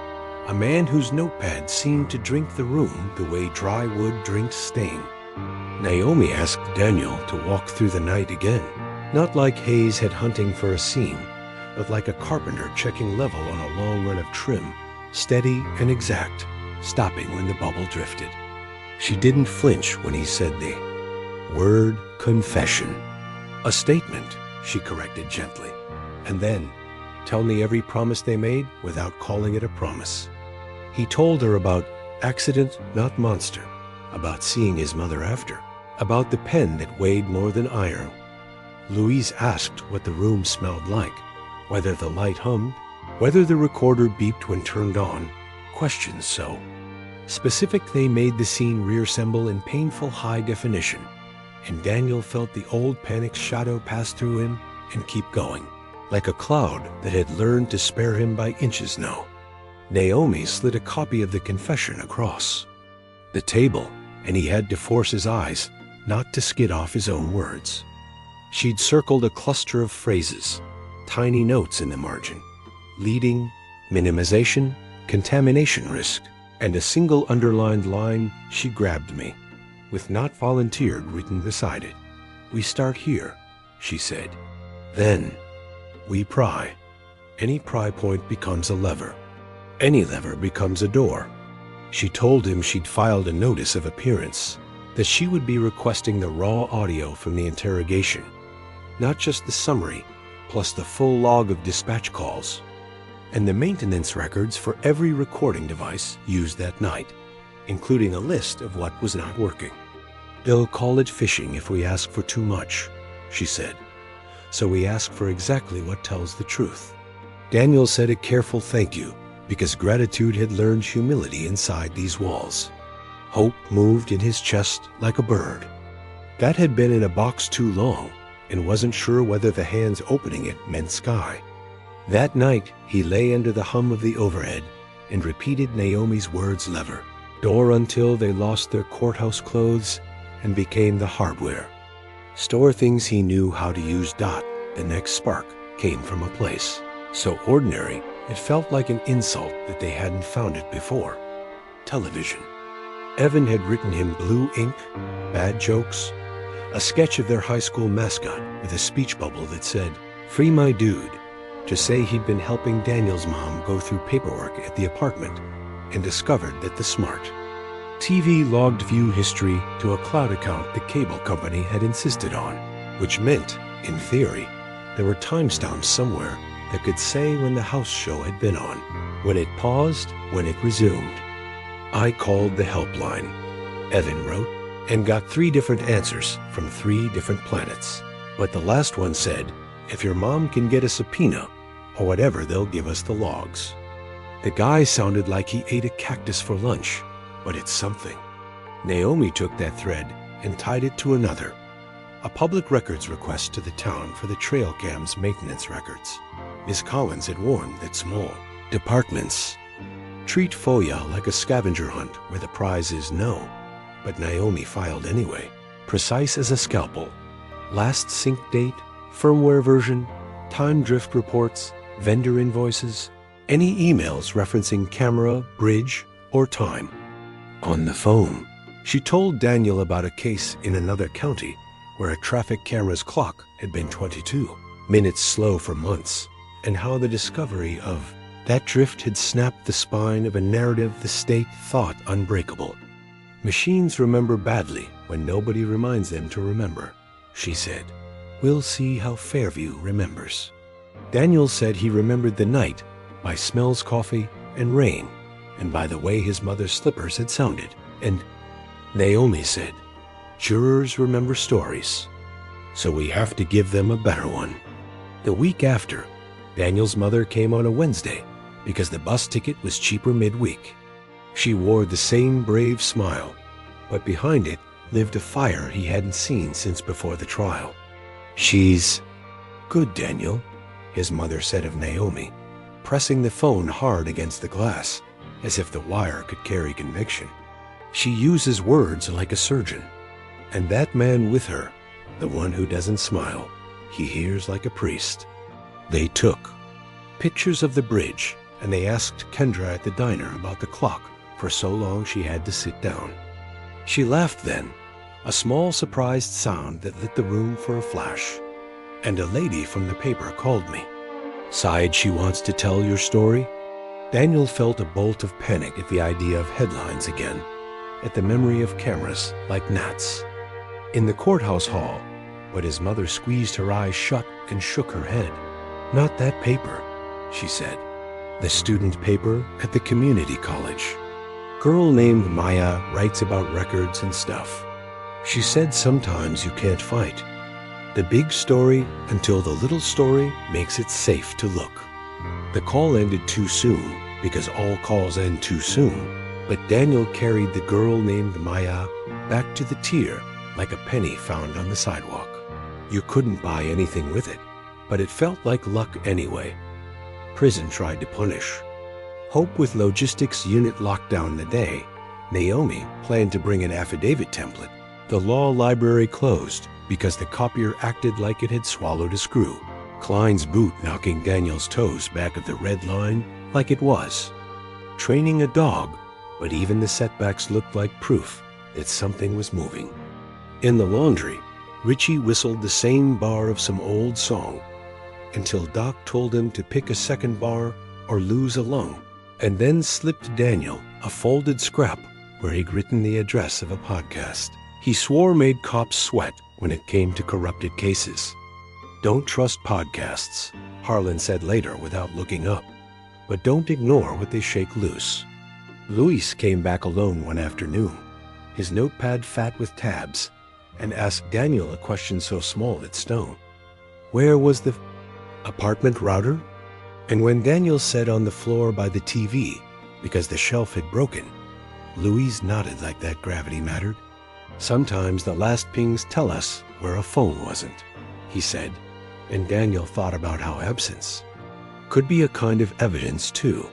a man whose notepad seemed to drink the room the way dry wood drinks stain. Naomi asked Daniel to walk through the night again, not like Hayes had hunting for a scene, but like a carpenter checking level on a long run of trim, steady and exact, stopping when the bubble drifted. She didn't flinch when he said the word confession. "A statement," she corrected gently, and then, "Tell me every promise they made without calling it a promise." He told her about accident, not monster, about seeing his mother after, about the pen that weighed more than iron. Louise asked what the room smelled like, whether the light hummed, whether the recorder beeped when turned on, questions so specific they made the scene reassemble in painful high definition, and Daniel felt the old panic's shadow pass through him and keep going, like a cloud that had learned to spare him by inches now. Naomi slid a copy of the confession across the table, and he had to force his eyes not to skid off his own words. She'd circled a cluster of phrases, tiny notes in the margin, leading, minimization, contamination risk, and a single underlined line. She grabbed me, with "not volunteered" written beside it. "We start here," she said. "Then we pry. Any pry point becomes a lever. Any lever becomes a door." She told him she'd filed a notice of appearance, that she would be requesting the raw audio from the interrogation, not just the summary, plus the full log of dispatch calls, and the maintenance records for every recording device used that night, including a list of what was not working. "They'll call it fishing if we ask for too much," she said. "So we ask for exactly what tells the truth." Daniel said a careful thank you, because gratitude had learned humility inside these walls. Hope moved in his chest like a bird. That had been in a box too long, and wasn't sure whether the hands opening it meant sky. That night, he lay under the hum of the overhead and repeated Naomi's words lever, door until they lost their courthouse clothes and became the hardware. Store things he knew how to use. The next spark came from a place So ordinary, it felt like an insult that they hadn't found it before. Television. Evan had written him blue ink, bad jokes, a sketch of their high school mascot with a speech bubble that said, "Free my dude," to say he'd been helping Daniel's mom go through paperwork at the apartment and discovered that the smart TV logged view history to a cloud account the cable company had insisted on, which meant, in theory, there were timestamps somewhere that could say when the house show had been on, when it paused, when it resumed. I called the helpline, Evan wrote, and got 3 different answers from 3 different planets. But the last one said, if your mom can get a subpoena, or whatever, they'll give us the logs. The guy sounded like he ate a cactus for lunch, but it's something. Naomi took that thread and tied it to another, a public records request to the town for the trail cam's maintenance records. Miss Collins had warned that small departments treat FOIA like a scavenger hunt where the prize is no. But Naomi filed anyway, precise as a scalpel. Last sync date, firmware version, time drift reports, vendor invoices, any emails referencing camera, bridge, or time. On the phone, she told Daniel about a case in another county where a traffic camera's clock had been 22 minutes slow for months, and how the discovery of that drift had snapped the spine of a narrative the state thought unbreakable. Machines remember badly when nobody reminds them to remember, she said. We'll see how Fairview remembers. Daniel said he remembered the night by Smells Coffee and Rain, and by the way his mother's slippers had sounded. And Naomi said, jurors remember stories, so we have to give them a better one. The week after, Daniel's mother came on a Wednesday because the bus ticket was cheaper midweek. She wore the same brave smile, but behind it lived a fire he hadn't seen since before the trial. She's good, Daniel, his mother said of Naomi, pressing the phone hard against the glass, as if the wire could carry conviction. She uses words like a surgeon. And that man with her, the one who doesn't smile, he hears like a priest. They took pictures of the bridge, and they asked Kendra at the diner about the clock for so long she had to sit down. She laughed then, a small surprised sound that lit the room for a flash. And a lady from the paper called me. Sighed she wants to tell your story. Daniel felt a bolt of panic at the idea of headlines again, at the memory of cameras like gnats. In the courthouse hall, but his mother squeezed her eyes shut and shook her head. Not that paper, she said. The student paper at the community college. Girl named Maya writes about records and stuff. She said sometimes you can't fight the big story until the little story makes it safe to look. The call ended too soon because all calls end too soon, but Daniel carried the girl named Maya back to the tier like a penny found on the sidewalk. You couldn't buy anything with it, but it felt like luck anyway. Prison tried to punish. Hope with logistics unit locked down the day, Naomi planned to bring an affidavit template. The law library closed because the copier acted like it had swallowed a screw. Klein's boot knocking Daniel's toes back of the red line like it was. Training a dog, but even the setbacks looked like proof that something was moving. In the laundry, Richie whistled the same bar of some old song until Doc told him to pick a second bar or lose a lung, and then slipped Daniel a folded scrap where he'd written the address of a podcast he swore made cops sweat when it came to corrupted cases. Don't trust podcasts, Harlan said later without looking up, but don't ignore what they shake loose. Luis came back alone one afternoon, his notepad fat with tabs, and asked Daniel a question so small it stung. Where was the apartment router? And when Daniel said on the floor by the TV, because the shelf had broken, Luis nodded like that gravity mattered. Sometimes the last pings tell us where a phone wasn't, he said, and Daniel thought about how absence could be a kind of evidence too.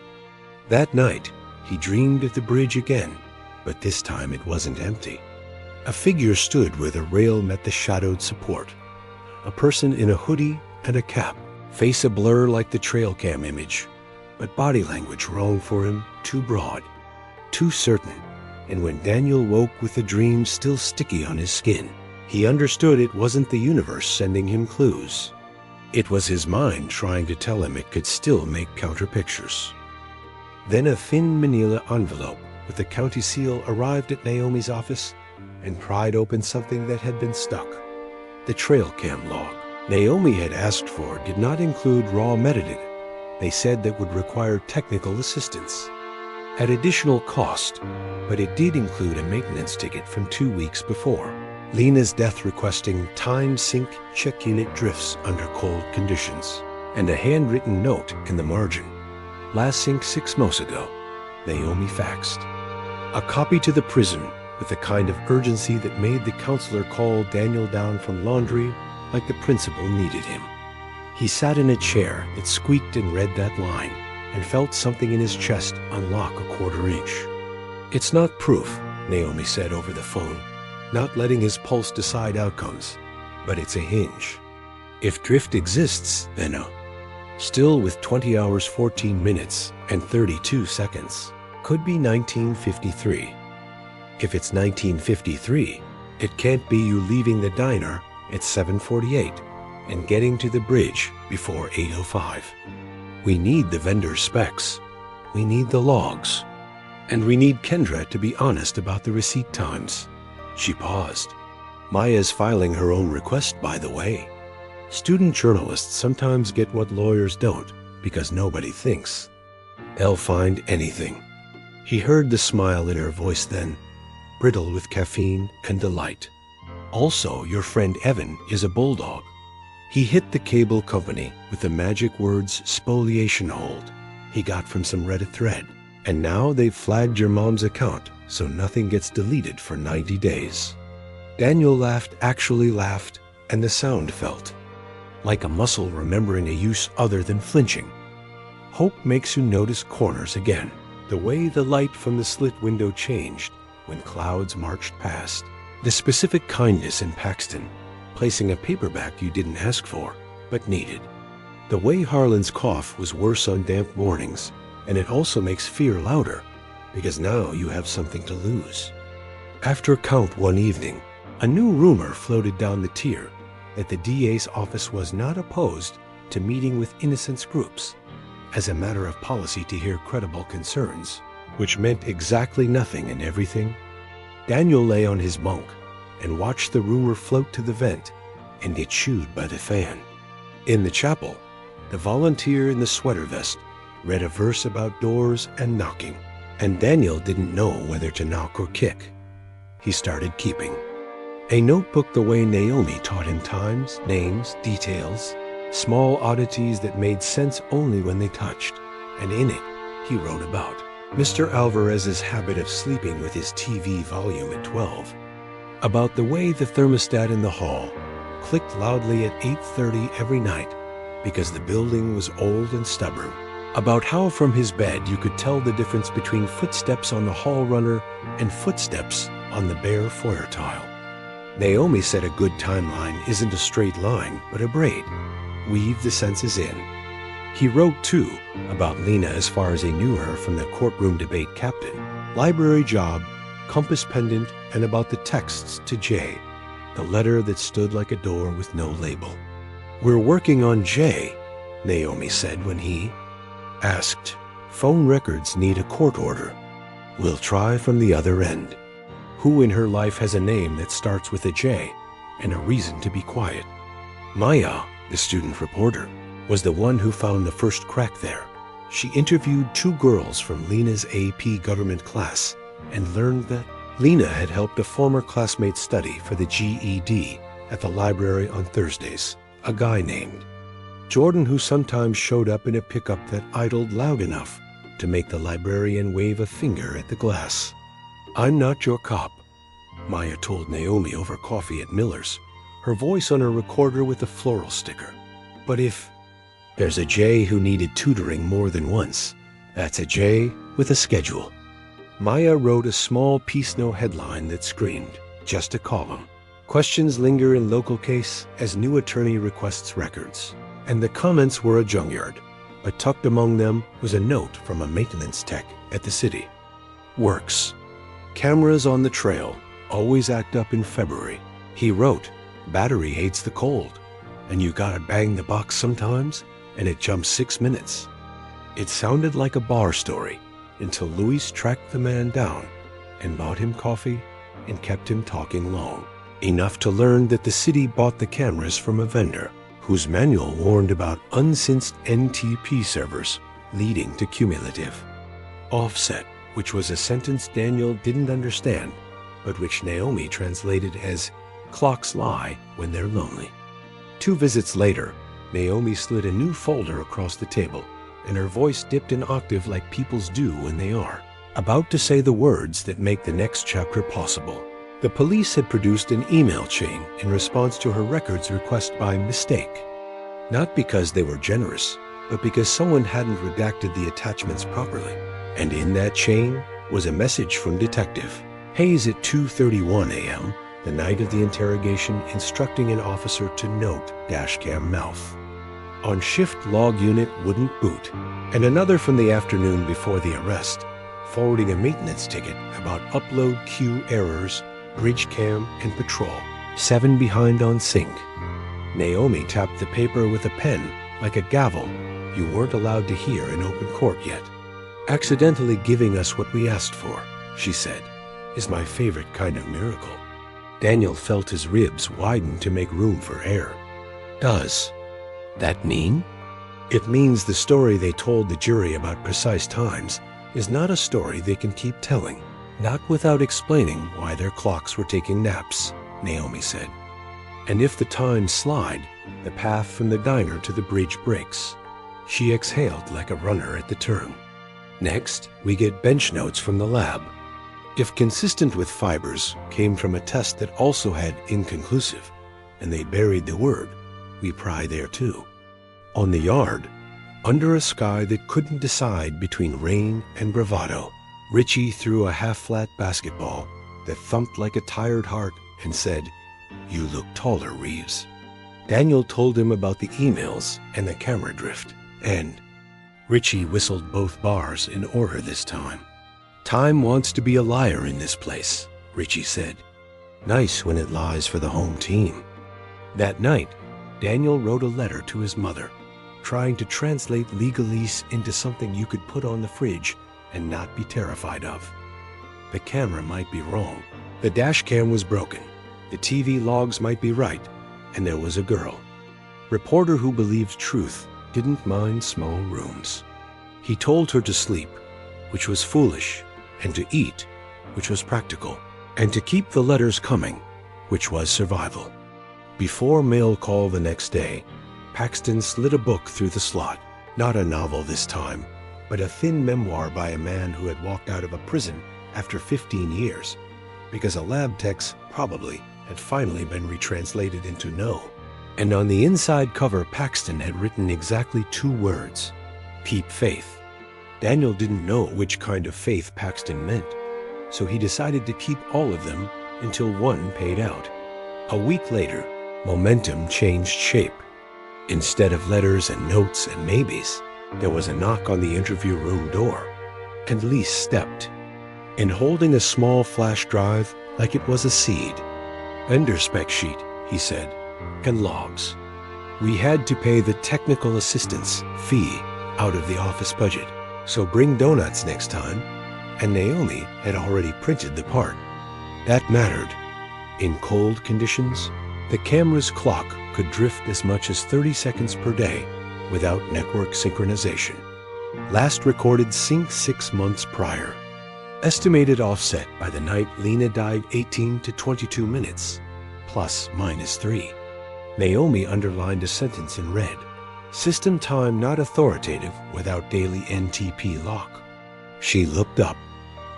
That night, he dreamed of the bridge again, but this time it wasn't empty. A figure stood where the rail met the shadowed support, a person in a hoodie and a cap, Face a blur like the trail cam image, but body language wrong for him, too broad, too certain. And when Daniel woke with the dream still sticky on his skin, he understood it wasn't the universe sending him clues. It was his mind trying to tell him it could still make counterpictures. Then a thin manila envelope with the county seal arrived at Naomi's office and pried open something that had been stuck. The trail cam log Naomi had asked for did not include raw metadata. They said that would require technical assistance at additional cost, but it did include a maintenance ticket from 2 weeks before. Lena's death requesting time sync check unit drifts under cold conditions, and a handwritten note in the margin. Last sync 6 months ago, Naomi faxed. A copy to the prison with the kind of urgency that made the counselor call Daniel down from laundry like the principal needed him. He sat in a chair that squeaked and read that line and felt something in his chest unlock a 1/4 inch. It's not proof, Naomi said over the phone, not letting his pulse decide outcomes, but it's a hinge. If drift exists, then still with 20 hours 14 minutes and 32 seconds, could be 1953. If it's 1953, it can't be you leaving the diner at 7:48 and getting to the bridge before 8:05. We need the vendor's specs, we need the logs, and we need Kendra to be honest about the receipt times. She paused. Maya's filing her own request, by the way. Student journalists sometimes get what lawyers don't because nobody thinks. They'll find anything. He heard the smile in her voice then, brittle with caffeine and delight. Also, your friend Evan is a bulldog. He hit the cable company with the magic words spoliation hold he got from some Reddit thread, and now they've flagged your mom's account so nothing gets deleted for 90 days. Daniel laughed, actually laughed, and the sound felt like a muscle remembering a use other than flinching. Hope makes you notice corners again, the way the light from the slit window changed when clouds marched past. The specific kindness in Paxton, placing a paperback you didn't ask for, but needed. The way Harlan's cough was worse on damp mornings, and it also makes fear louder, because now you have something to lose. After count one evening, a new rumor floated down the tier that the DA's office was not opposed to meeting with innocence groups, as a matter of policy to hear credible concerns, which meant exactly nothing and everything. Daniel lay on his bunk and watched the rumor float to the vent and get chewed by the fan. In the chapel, the volunteer in the sweater vest read a verse about doors and knocking, and Daniel didn't know whether to knock or kick. He started keeping a notebook the way Naomi taught him times, names, details, small oddities that made sense only when they touched, and in it he wrote about Mr. Alvarez's habit of sleeping with his TV volume at 12, about the way the thermostat in the hall clicked loudly at 8:30 every night because the building was old and stubborn, about how from his bed you could tell the difference between footsteps on the hall runner and footsteps on the bare foyer tile. Naomi said a good timeline isn't a straight line, but a braid. Weave the senses in. He wrote, too, about Lena as far as he knew her from the courtroom debate captain, library job, compass pendant, and about the texts to Jay, the letter that stood like a door with no label. We're working on Jay, Naomi said when he asked. Phone records need a court order. We'll try from the other end. Who in her life has a name that starts with a J and a reason to be quiet? Maya, the student reporter, was the one who found the first crack there. She interviewed 2 girls from Lena's AP government class and learned that Lena had helped a former classmate study for the GED at the library on Thursdays, a guy named Jordan, who sometimes showed up in a pickup that idled loud enough to make the librarian wave a finger at the glass. I'm not your cop, Maya told Naomi over coffee at Miller's, her voice on a recorder with a floral sticker. But if there's a J who needed tutoring more than once, that's a J with a schedule. Maya wrote a small piece note headline that screamed, just a column. Questions linger in local case as new attorney requests records. and the comments were a junkyard, but tucked among them was a note from a maintenance tech at the city. Works. Cameras on the trail always act up in February. He wrote, battery hates the cold, and you gotta bang the box sometimes, and it jumps 6 minutes. It sounded like a bar story until Luis tracked the man down and bought him coffee and kept him talking long, enough to learn that the city bought the cameras from a vendor whose manual warned about unsensed NTP servers leading to cumulative offset, which was a sentence Daniel didn't understand, but which Naomi translated as clocks lie when they're lonely. 2 visits later, Naomi slid a new folder across the table, and her voice dipped an octave like people's do when they are about to say the words that make the next chapter possible. The police had produced an email chain in response to her records request by mistake. Not because they were generous, but because someone hadn't redacted the attachments properly. And in that chain was a message from Detective Hayes at 2:31 a.m., the night of the interrogation, instructing an officer to note dashcam mouth. On shift log unit wouldn't boot, and another from the afternoon before the arrest, forwarding a maintenance ticket about upload queue errors, bridge cam, and patrol. 7 behind on sync. Naomi tapped the paper with a pen like a gavel you weren't allowed to hear in open court yet. Accidentally giving us what we asked for, she said, is my favorite kind of miracle. Daniel felt his ribs widen to make room for air. Does that mean? It means the story they told the jury about precise times is not a story they can keep telling, not without explaining why their clocks were taking naps, Naomi said. And if the times slide, the path from the diner to the bridge breaks. She exhaled like a runner at the turn. Next, we get bench notes from the lab. If consistent with fibers came from a test that also had inconclusive, and they buried the word, we pry there too. On the yard, under a sky that couldn't decide between rain and bravado, Richie threw a half-flat basketball that thumped like a tired heart and said, "You look taller, Reeves." Daniel told him about the emails and the camera drift, and Richie whistled both bars in order this time. "Time wants to be a liar in this place," Richie said. "Nice when it lies for the home team." That night, Daniel wrote a letter to his mother, trying to translate legalese into something you could put on the fridge and not be terrified of. The camera might be wrong. The dash cam was broken. The TV logs might be right. And there was a girl. Reporter who believed truth didn't mind small rooms. He told her to sleep, which was foolish, and to eat, which was practical, and to keep the letters coming, which was survival. Before mail call the next day, Paxton slid a book through the slot. Not a novel this time, but a thin memoir by a man who had walked out of a prison after 15 years, because a lab tech's probably had finally been retranslated into no. And on the inside cover, Paxton had written exactly 2 words: keep faith. Daniel didn't know which kind of faith Paxton meant, so he decided to keep all of them until one paid out. A week later, momentum changed shape. Instead of letters and notes and maybes, there was a knock on the interview room door, and Lise stepped, and holding a small flash drive like it was a seed. "Vendor spec sheet," he said, "and logs. We had to pay the technical assistance fee out of the office budget, so bring donuts next time." And Naomi had already printed the part. That mattered. In cold conditions, the camera's clock could drift as much as 30 seconds per day without network synchronization. Last recorded sync 6 months prior. Estimated offset by the night Lena died 18 to 22 minutes, plus minus 3. Naomi underlined a sentence in red. System time not authoritative without daily NTP lock. She looked up,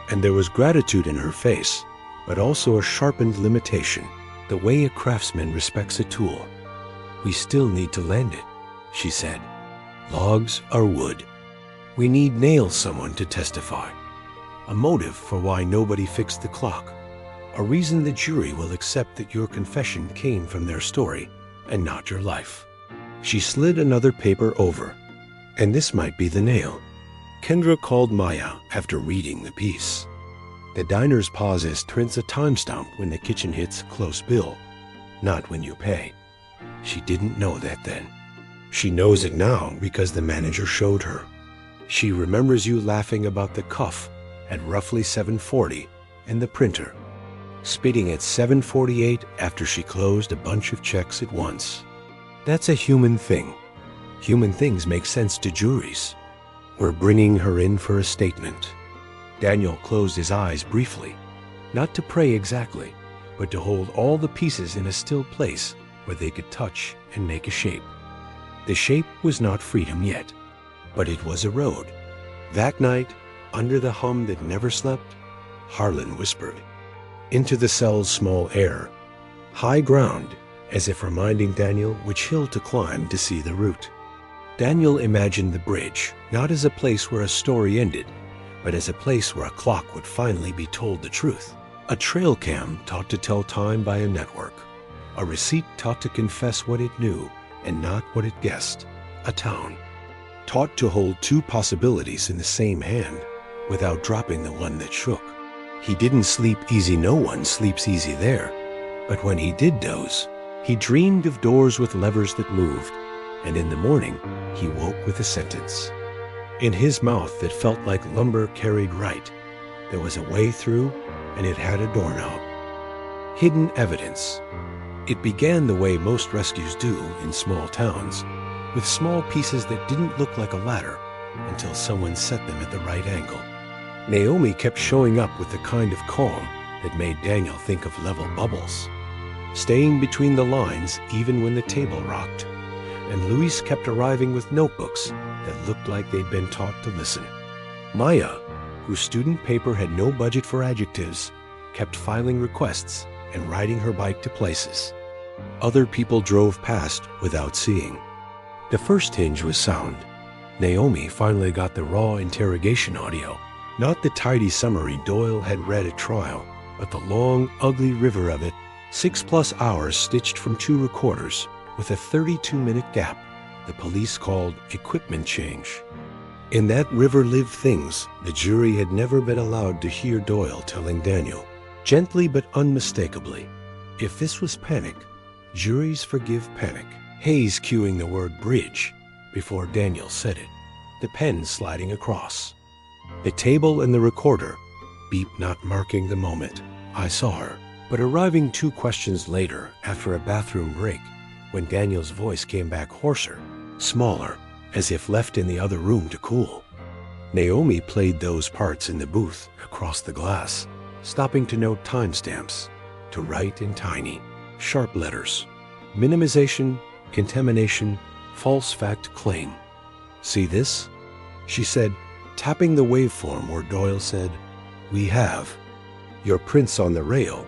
and there was gratitude in her face, but also a sharpened limitation, the way a craftsman respects a tool. "We still need to land it," she said. "Logs are wood. We need nail someone to testify. A motive for why nobody fixed the clock. A reason the jury will accept that your confession came from their story and not your life." She slid another paper over, and this might be the nail. Kendra called Maya after reading the piece. The diner's pauses prints a timestamp when the kitchen hits close bill, not when you pay. She didn't know that then. She knows it now because the manager showed her. She remembers you laughing about the cuff at roughly 7:40 and the printer, spitting at 7:48 after she closed a bunch of checks at once. That's a human thing. Human things make sense to juries. We're bringing her in for a statement. Daniel closed his eyes briefly, not to pray exactly, but to hold all the pieces in a still place where they could touch and make a shape. The shape was not freedom yet, but it was a road. That night, under the hum that never slept, Harlan whispered into the cell's small air, high ground, as if reminding Daniel which hill to climb to see the route. Daniel imagined the bridge not as a place where a story ended, but as a place where a clock would finally be told the truth. A trail cam taught to tell time by a network. A receipt taught to confess what it knew and not what it guessed. A town taught to hold two possibilities in the same hand without dropping the one that shook. He didn't sleep easy. No one sleeps easy there. But when he did doze, he dreamed of doors with levers that moved, and in the morning he woke with a sentence in his mouth that felt like lumber carried right. There was a way through, and it had a doorknob. Hidden evidence. It began the way most rescues do in small towns, with small pieces that didn't look like a ladder until someone set them at the right angle. Naomi kept showing up with the kind of calm that made Daniel think of level bubbles, staying between the lines even when the table rocked, and Luis kept arriving with notebooks that looked like they'd been taught to listen. Maya, whose student paper had no budget for adjectives, kept filing requests and riding her bike to places. Other people drove past without seeing. The first hinge was sound. Naomi finally got the raw interrogation audio, not the tidy summary Doyle had read at trial, but the long, ugly river of it, 6+ hours stitched from 2 recorders, with a 32-minute gap the police called equipment change. In that river lived things the jury had never been allowed to hear Doyle telling Daniel, gently but unmistakably. If this was panic, juries forgive panic. Hayes cueing the word bridge before Daniel said it, the pen sliding across. The table and the recorder, beep not marking the moment. I saw her, but arriving 2 questions later after a bathroom break, when Daniel's voice came back hoarser, smaller, as if left in the other room to cool. Naomi played those parts in the booth across the glass, stopping to note timestamps, to write in tiny, sharp letters. Minimization, contamination, false fact claim. See this? She said, tapping the waveform where Doyle said, we have your prints on the rail,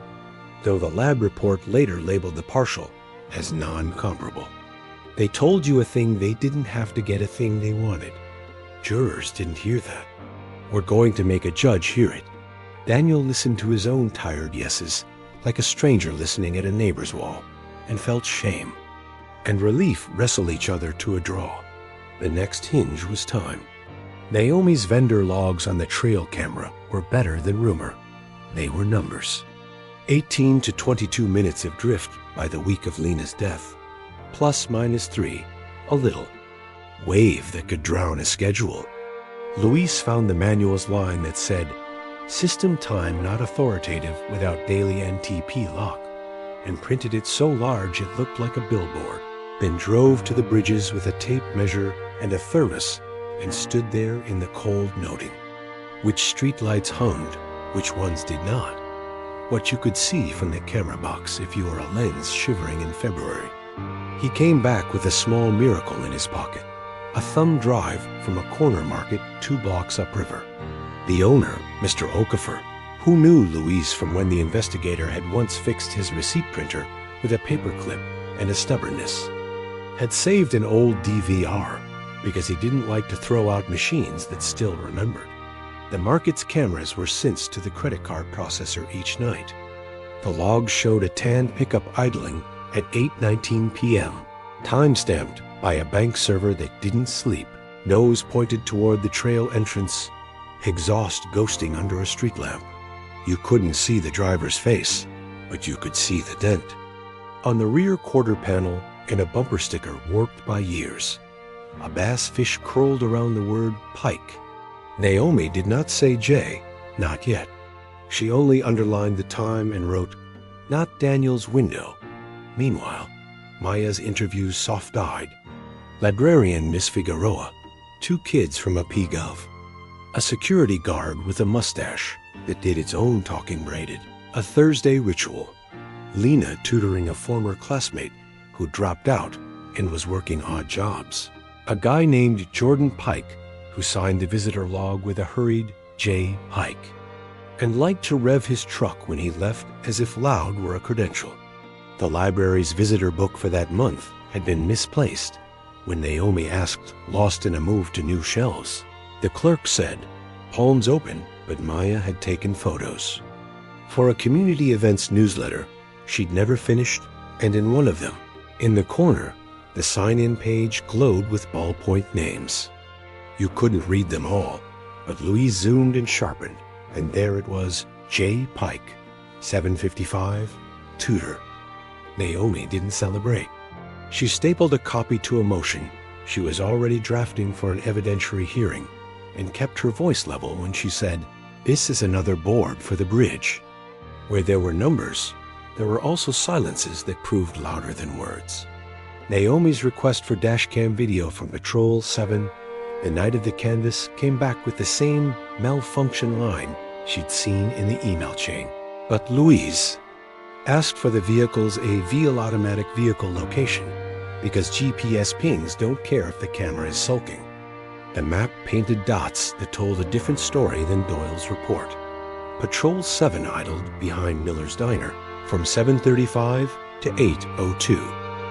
though the lab report later labeled the partial as non-comparable. They told you a thing they didn't have to get a thing they wanted. Jurors didn't hear that. We're going to make a judge hear it. Daniel listened to his own tired yeses, like a stranger listening at a neighbor's wall, and felt shame and relief wrestle each other to a draw. The next hinge was time. Naomi's vendor logs on the trail camera were better than rumor. They were numbers. 18 to 22 minutes of drift by the week of Lena's death. ±3, a little. Wave that could drown a schedule. Luis found the manual's line that said, system time not authoritative without daily NTP lock, and printed it so large it looked like a billboard. Then drove to the bridges with a tape measure and a thermos and stood there in the cold noting. Which streetlights hummed, which ones did not. What you could see from the camera box if you were a lens shivering in February. He came back with a small miracle in his pocket, a thumb drive from a corner market 2 blocks upriver. The owner, Mr. Okafor, who knew Luis from when the investigator had once fixed his receipt printer with a paperclip and a stubbornness, had saved an old DVR because he didn't like to throw out machines that still remembered. The market's cameras were synced to the credit card processor each night. The logs showed a tan pickup idling at 8:19 p.m., time-stamped by a bank server that didn't sleep, nose pointed toward the trail entrance, exhaust ghosting under a street lamp. You couldn't see the driver's face, but you could see the dent. On the rear quarter panel, in a bumper sticker warped by years, a bass fish curled around the word pike. Naomi did not say J, not yet. She only underlined the time and wrote, "Not Daniel's window." Meanwhile, Maya's interviews soft-eyed. Librarian Miss Figueroa, 2 kids from a P-Gov. A security guard with a mustache that did its own talking braided. A Thursday ritual. Lena tutoring a former classmate who dropped out and was working odd jobs. A guy named Jordan Pike who signed the visitor log with a hurried J. Pike, and liked to rev his truck when he left as if loud were a credential. The library's visitor book for that month had been misplaced when Naomi asked, lost in a move to new shelves. The clerk said, palms open, but Maya had taken photos. For a community events newsletter, she'd never finished, and in one of them, in the corner, the sign-in page glowed with ballpoint names. You couldn't read them all, but Louise zoomed and sharpened, and there it was, J. Pike, 755, tutor. Naomi didn't celebrate. She stapled a copy to a motion she was already drafting for an evidentiary hearing, and kept her voice level when she said, "This is another board for the bridge." Where there were numbers, there were also silences that proved louder than words. Naomi's request for dashcam video from Patrol 7, the night of the canvas, came back with the same malfunction line she'd seen in the email chain. But Louise asked for the vehicle's AV automatic vehicle location because GPS pings don't care if the camera is sulking. The map painted dots that told a different story than Doyle's report. Patrol 7 idled behind Miller's Diner from 7:35 to 8:02,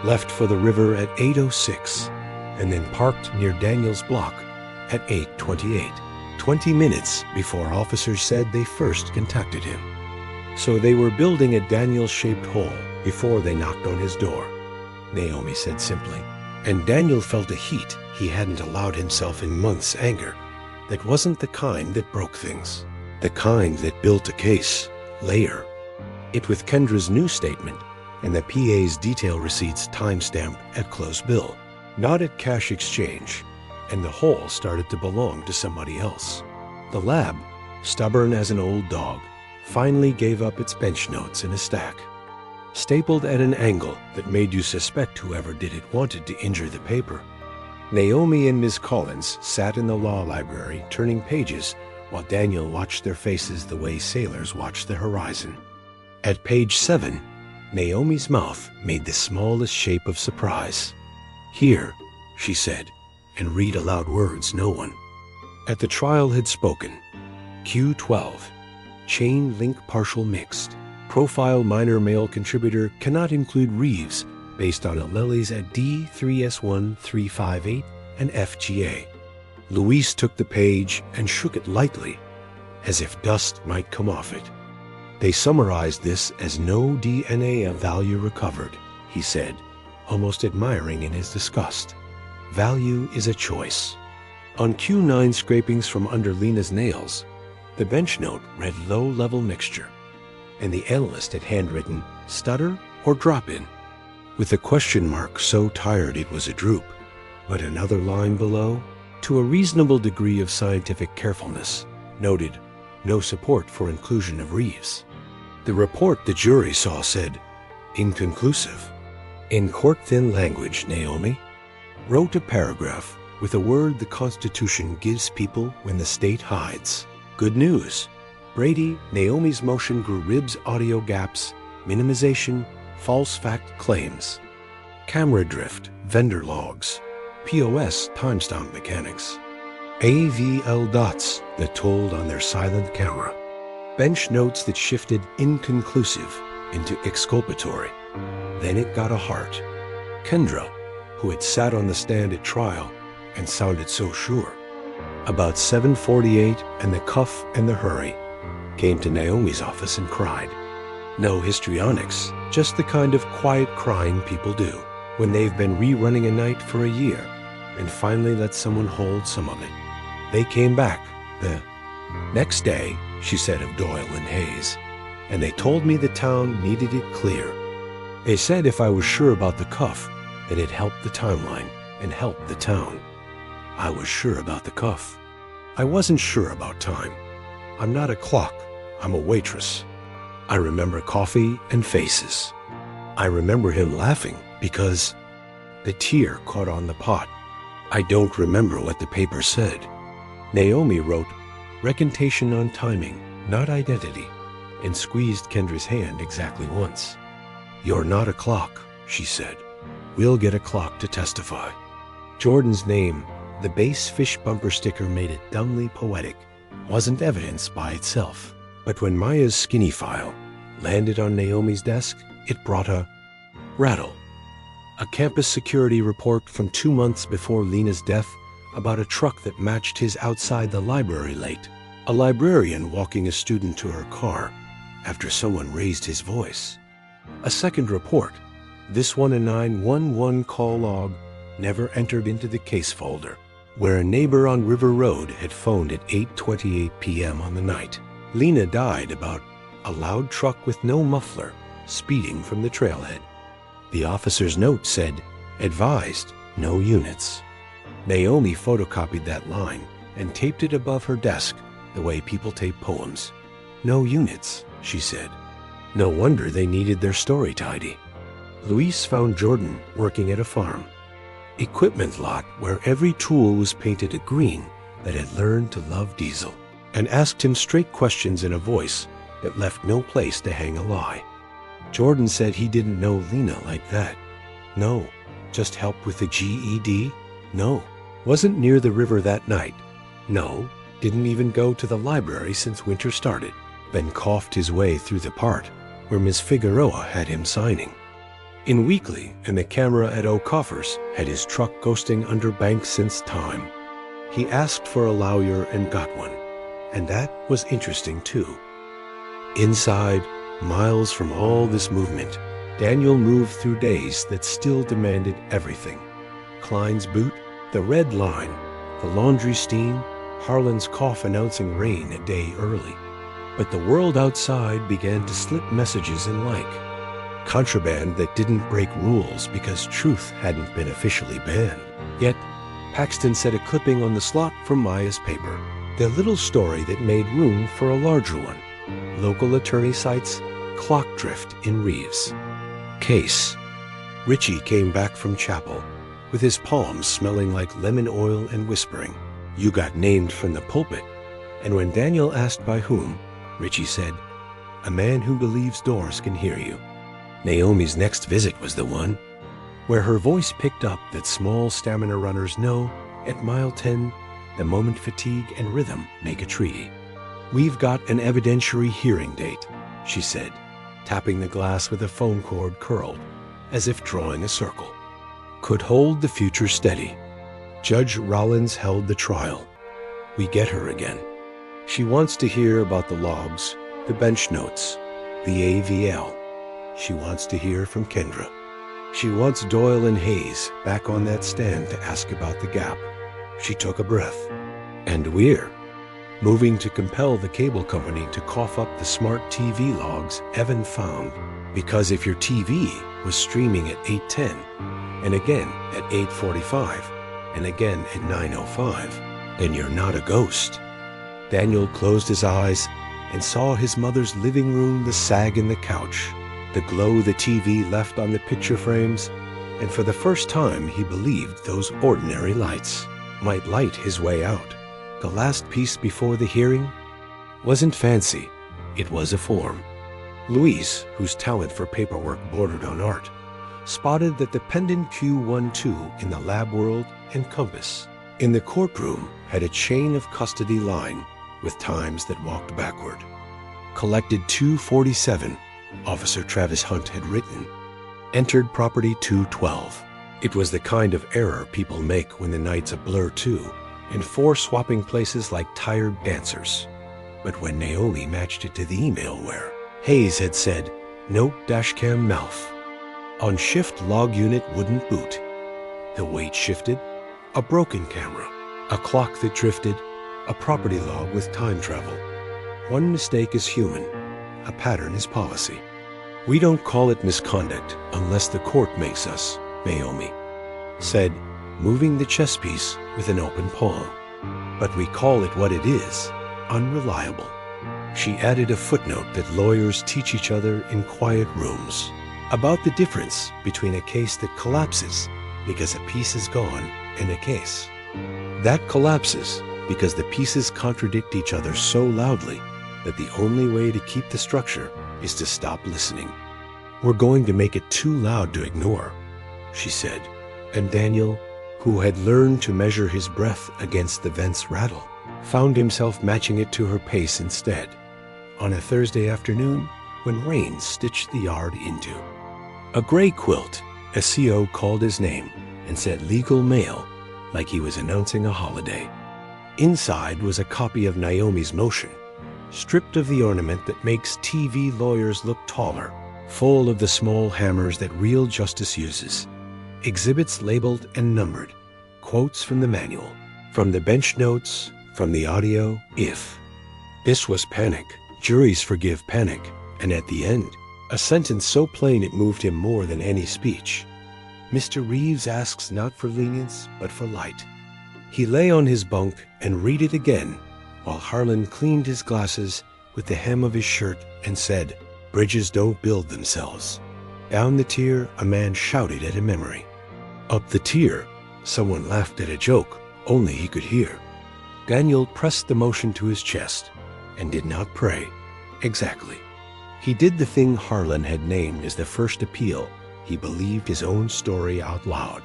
left for the river at 8:06, and then parked near Daniel's block at 8:28, 20 minutes before officers said they first contacted him. So they were building a Daniel-shaped hole before they knocked on his door, Naomi said simply. And Daniel felt a heat he hadn't allowed himself in months' anger that wasn't the kind that broke things, the kind that built a case, layer. It with Kendra's new statement and the PA's detail receipts timestamped at close bill, not at cash exchange, and the hole started to belong to somebody else. The lab, stubborn as an old dog, finally gave up its bench notes in a stack, stapled at an angle that made you suspect whoever did it wanted to injure the paper. Naomi and Ms. Collins sat in the law library turning pages while Daniel watched their faces the way sailors watch the horizon. At page 7, Naomi's mouth made the smallest shape of surprise. "Here," she said, and read aloud words no one at the trial had spoken. Q12, chain link partial mixed. Profile minor male contributor cannot include Reeves based on alleles at D3S1 358 and FGA. Luis took the page and shook it lightly, as if dust might come off it. They summarized this as no DNA of value recovered, he said, almost admiring in his disgust. Value is a choice. On Q9 scrapings from under Lena's nails, the bench note read low-level mixture, and the analyst had handwritten stutter or drop-in, with a question mark so tired it was a droop, but another line below, to a reasonable degree of scientific carefulness, noted no support for inclusion of Reeves. The report the jury saw said, inconclusive. In court-thin language, Naomi wrote a paragraph with a word the Constitution gives people when the state hides. Good news. Brady, Naomi's motion grew ribs, audio gaps, minimization, false fact claims, camera drift, vendor logs, POS timestamp mechanics, AVL dots that told on their silent camera, bench notes that shifted inconclusive into exculpatory. Then it got a heart. Kendra, who had sat on the stand at trial and sounded so sure. About 7:48 and the cuff and the hurry, came to Naomi's office and cried. No histrionics, just the kind of quiet crying people do when they've been rerunning a night for a year and finally let someone hold some of it. They came back the next day, she said of Doyle and Hayes, and they told me the town needed it clear. They said if I was sure about the cuff, that it helped the timeline and helped the town. I was sure about the cuff. I wasn't sure about time. I'm not a clock, I'm a waitress. I remember coffee and faces. I remember him laughing because the tear caught on the pot. I don't remember what the paper said. Naomi wrote, "Recantation on timing, not identity," and squeezed Kendra's hand exactly once. "You're not a clock," she said. "We'll get a clock to testify." Jordan's name, the base fish bumper sticker made it dumbly poetic, wasn't evidence by itself. But when Maya's skinny file landed on Naomi's desk, it brought a rattle. A campus security report from 2 months before Lena's death about a truck that matched his outside the library late. A librarian walking a student to her car after someone raised his voice. A second report, this one a 911 call log never entered into the case folder, where a neighbor on River Road had phoned at 8:28 p.m. on the night. Lena died about a loud truck with no muffler speeding from the trailhead. The officer's note said, "Advised, no units." Naomi photocopied that line and taped it above her desk the way people tape poems. "No units," she said. No wonder they needed their story tidy. Luis found Jordan working at a farm equipment lot where every tool was painted a green that had learned to love diesel, and asked him straight questions in a voice that left no place to hang a lie. Jordan said he didn't know Lena like that. No. Just help with the GED? No. Wasn't near the river that night? No. Didn't even go to the library since winter started. Then coughed his way through the part where Miss Figueroa had him signing. In Weekly and the camera at O'Coffer's had his truck ghosting under banks since time. He asked for a lawyer and got one, and that was interesting too. Inside, miles from all this movement, Daniel moved through days that still demanded everything. Klein's boot, the red line, the laundry steam, Harlan's cough announcing rain a day early. But the world outside began to slip messages in like. Contraband that didn't break rules because truth hadn't been officially banned. Yet, Paxton set a clipping on the slot from Maya's paper, the little story that made room for a larger one. Local attorney cites clock drift in Reeves. Case. Richie came back from chapel with his palms smelling like lemon oil and whispering, "You got named from the pulpit." And when Daniel asked by whom, Richie said, "A man who believes doors can hear you." Naomi's next visit was the one where her voice picked up that small stamina runners know at mile 10 the moment fatigue and rhythm make a treaty. "We've got an evidentiary hearing date," she said, tapping the glass with a phone cord curled, as if drawing a circle. Could hold the future steady. Judge Rollins held the trial. We get her again. She wants to hear about the logs, the bench notes, the AVL. She wants to hear from Kendra. She wants Doyle and Hayes back on that stand to ask about the gap. She took a breath. And we're moving to compel the cable company to cough up the smart TV logs Evan found. Because if your TV was streaming at 8:10, and again at 8:45, and again at 9:05, then you're not a ghost. Daniel closed his eyes and saw his mother's living room, the sag in the couch, the glow the TV left on the picture frames, and for the first time he believed those ordinary lights might light his way out. The last piece before the hearing wasn't fancy, it was a form. Luis, whose talent for paperwork bordered on art, spotted that the pendant Q12 in the lab world and compass in the courtroom had a chain of custody line with times that walked backward. Collected 247, Officer Travis Hunt had written. Entered property 212. It was the kind of error people make when the night's a blur too, and four swapping places like tired dancers. But when Naomi matched it to the email where Hayes had said, "Note dashcam mouth," On shift, log unit wouldn't boot. The weight shifted. A broken camera. A clock that drifted. A property log with time travel. One mistake is human. A pattern is policy. We don't call it misconduct unless the court makes us, Naomi said, moving the chess piece with an open palm. But we call it what it is, unreliable. She added a footnote that lawyers teach each other in quiet rooms about the difference between a case that collapses because a piece is gone and a case that collapses because the pieces contradict each other so loudly that the only way to keep the structure is to stop listening. We're going to make it too loud to ignore, she said, and Daniel, who had learned to measure his breath against the vent's rattle, found himself matching it to her pace instead, on a Thursday afternoon when rain stitched the yard into a gray quilt. A CO called his name and said legal mail like he was announcing a holiday. Inside was a copy of Naomi's motion, stripped of the ornament that makes TV lawyers look taller, full of the small hammers that real justice uses, exhibits labeled and numbered, quotes from the manual, from the bench notes, from the audio, if. This was panic. Juries forgive panic. And at the end, a sentence so plain it moved him more than any speech. Mr. Reeves asks not for lenience, but for light. He lay on his bunk and read it again, while Harlan cleaned his glasses with the hem of his shirt and said, "Bridges don't build themselves." Down the tier, a man shouted at a memory. Up the tier, someone laughed at a joke only he could hear. Daniel pressed the motion to his chest and did not pray. Exactly. He did the thing Harlan had named as the first appeal. He believed his own story out loud.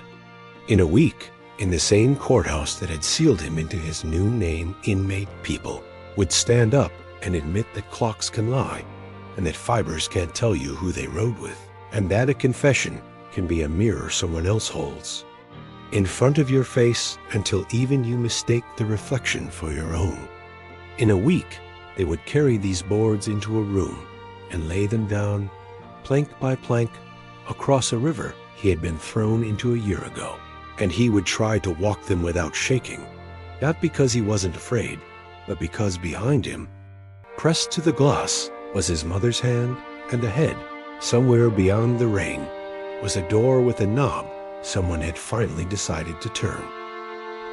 In a week, in the same courthouse that had sealed him into his new name, inmate people would stand up and admit that clocks can lie, and that fibers can't tell you who they rode with, and that a confession can be a mirror someone else holds in front of your face until even you mistake the reflection for your own. In a week, they would carry these boards into a room and lay them down, plank by plank, across a river he had been thrown into a year ago, and he would try to walk them without shaking, not because he wasn't afraid, but because behind him, pressed to the glass, was his mother's hand, and ahead, somewhere beyond the rain, was a door with a knob someone had finally decided to turn.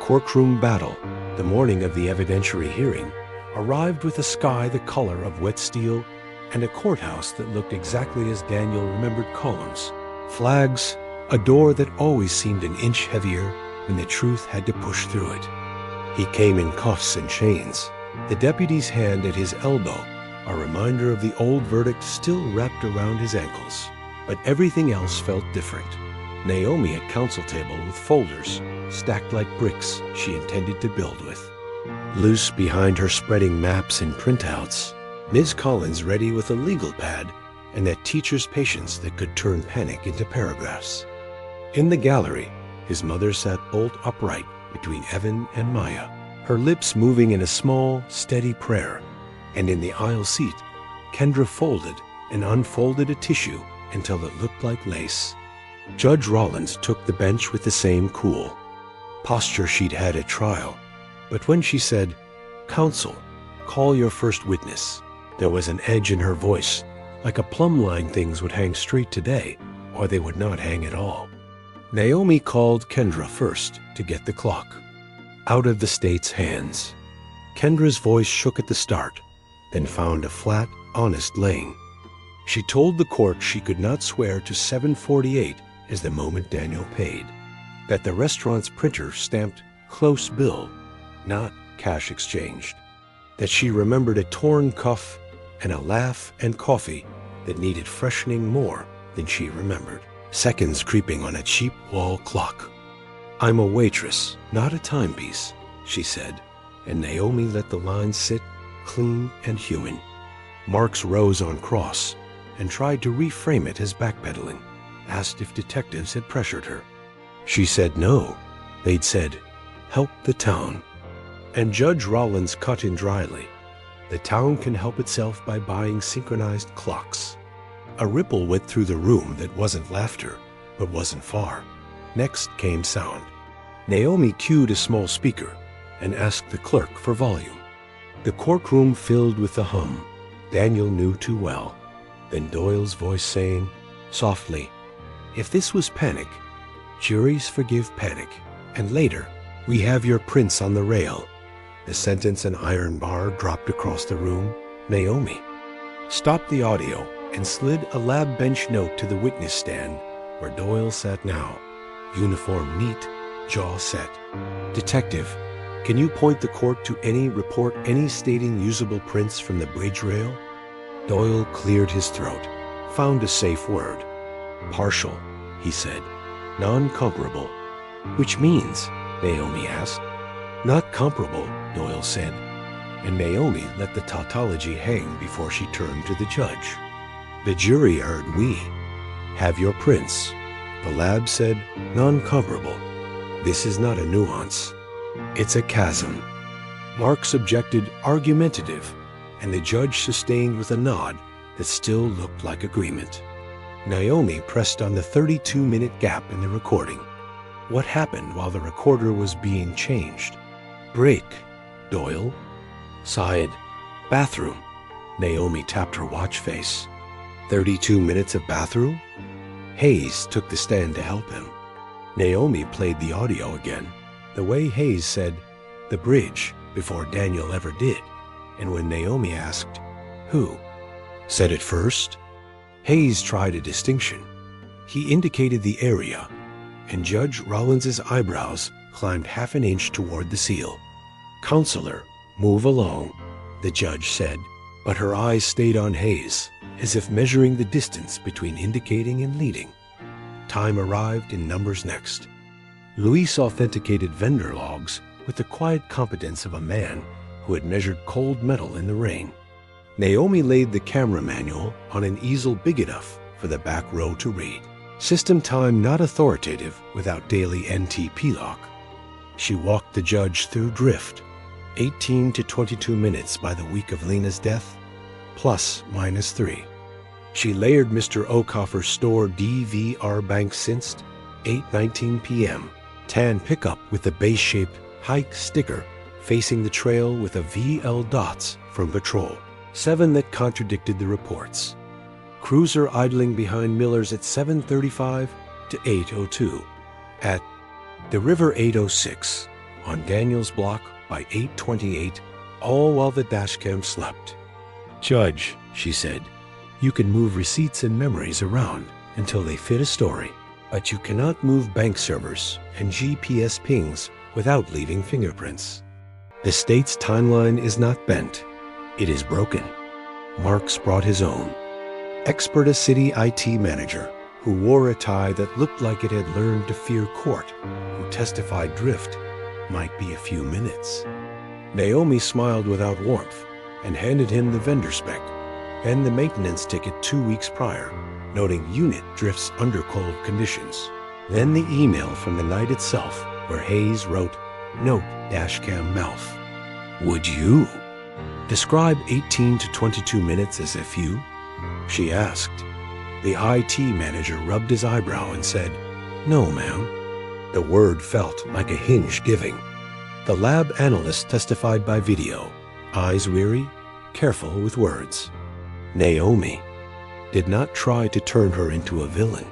Courtroom Battle, the morning of the evidentiary hearing, arrived with a sky the color of wet steel and a courthouse that looked exactly as Daniel remembered columns, flags, a door that always seemed an inch heavier when the truth had to push through it. He came in cuffs and chains, the deputy's hand at his elbow, a reminder of the old verdict still wrapped around his ankles. But everything else felt different. Naomi at counsel table with folders stacked like bricks she intended to build with. Loose behind her spreading maps and printouts, Ms. Collins ready with a legal pad and that teacher's patience that could turn panic into paragraphs. In the gallery, his mother sat bolt upright between Evan and Maya, her lips moving in a small, steady prayer, and in the aisle seat, Kendra folded and unfolded a tissue until it looked like lace. Judge Rollins took the bench with the same cool posture she'd had at trial, but when she said, "Counsel, call your first witness," there was an edge in her voice, like a plumb line things would hang straight today, or they would not hang at all. Naomi called Kendra first to get the clock out of the state's hands. Kendra's voice shook at the start, then found a flat, honest lane. She told the court she could not swear to 7:48 as the moment Daniel paid, that the restaurant's printer stamped close bill, not cash exchanged, that she remembered a torn cuff and a laugh and coffee that needed freshening more than she remembered, seconds creeping on a cheap wall clock. "I'm a waitress, not a timepiece," she said, and Naomi let the lines sit clean and human. Marks rose on cross and tried to reframe it as backpedaling, asked if detectives had pressured her. She said no. They'd said, "Help the town." And Judge Rollins cut in dryly, "The town can help itself by buying synchronized clocks." A ripple went through the room that wasn't laughter, but wasn't far. Next came sound. Naomi cued a small speaker and asked the clerk for volume. The courtroom filled with the hum Daniel knew too well. Then Doyle's voice saying, softly, "If this was panic, juries forgive panic." And later, "We have your prince on the rail." The sentence an iron bar dropped across the room. Naomi stopped the audio and slid a lab bench note to the witness stand where Doyle sat now, uniform neat, jaw set. "Detective, can you point the court to any report any stating usable prints from the bridge rail?" Doyle cleared his throat, found a safe word. "Partial," he said. "Non-comparable." "Which means?" Naomi asked. "Not comparable," Doyle said, and Naomi let the tautology hang before she turned to the judge. The jury heard "we have your prints." The lab said "non-comparable." This is not a nuance. It's a chasm. Marks objected argumentative, and the judge sustained with a nod that still looked like agreement. Naomi pressed on the 32-minute gap in the recording. What happened while the recorder was being changed? "Break." Doyle sighed. "Bathroom." Naomi tapped her watch face. 32 minutes of bathroom? Hayes took the stand to help him. Naomi played the audio again, the way Hayes said, "the bridge," before Daniel ever did, and when Naomi asked, "Who said it first?" Hayes tried a distinction. He indicated the area, and Judge Rollins's eyebrows climbed half an inch toward the seal. "Counselor, move along," the judge said, but her eyes stayed on Hayes, as if measuring the distance between indicating and leading. Time arrived in numbers next. Luis authenticated vendor logs with the quiet competence of a man who had measured cold metal in the rain. Naomi laid the camera manual on an easel big enough for the back row to read. System time not authoritative without daily NTP lock. She walked the judge through drift. 18 to 22 minutes by the week of Lena's death, plus minus 3. She layered Mr. Okoffer's store DVR bank since 8:19 p.m. Tan pickup with the base-shaped hike sticker facing the trail with a VL dots from patrol. 7 that contradicted the reports. Cruiser idling behind Miller's at 7:35 to 8:02. At the river 8:06. On Daniel's block by 8:28, all while the dashcam slept. "Judge," she said, "you can move receipts and memories around until they fit a story, but you cannot move bank servers and GPS pings without leaving fingerprints. The state's timeline is not bent. It is broken." Marks brought his own. Expert a city IT manager who wore a tie that looked like it had learned to fear court, who testified drift might be a few minutes. Naomi smiled without warmth and handed him the vendor spec and the maintenance ticket 2 weeks prior, noting unit drifts under cold conditions. Then the email from the night itself where Hayes wrote, "Note dashcam mouth." "Would you describe 18 to 22 minutes as a few?" she asked. The IT manager rubbed his eyebrow and said, "No, ma'am." The word felt like a hinge giving. The lab analyst testified by video, eyes weary, careful with words. Naomi did not try to turn her into a villain.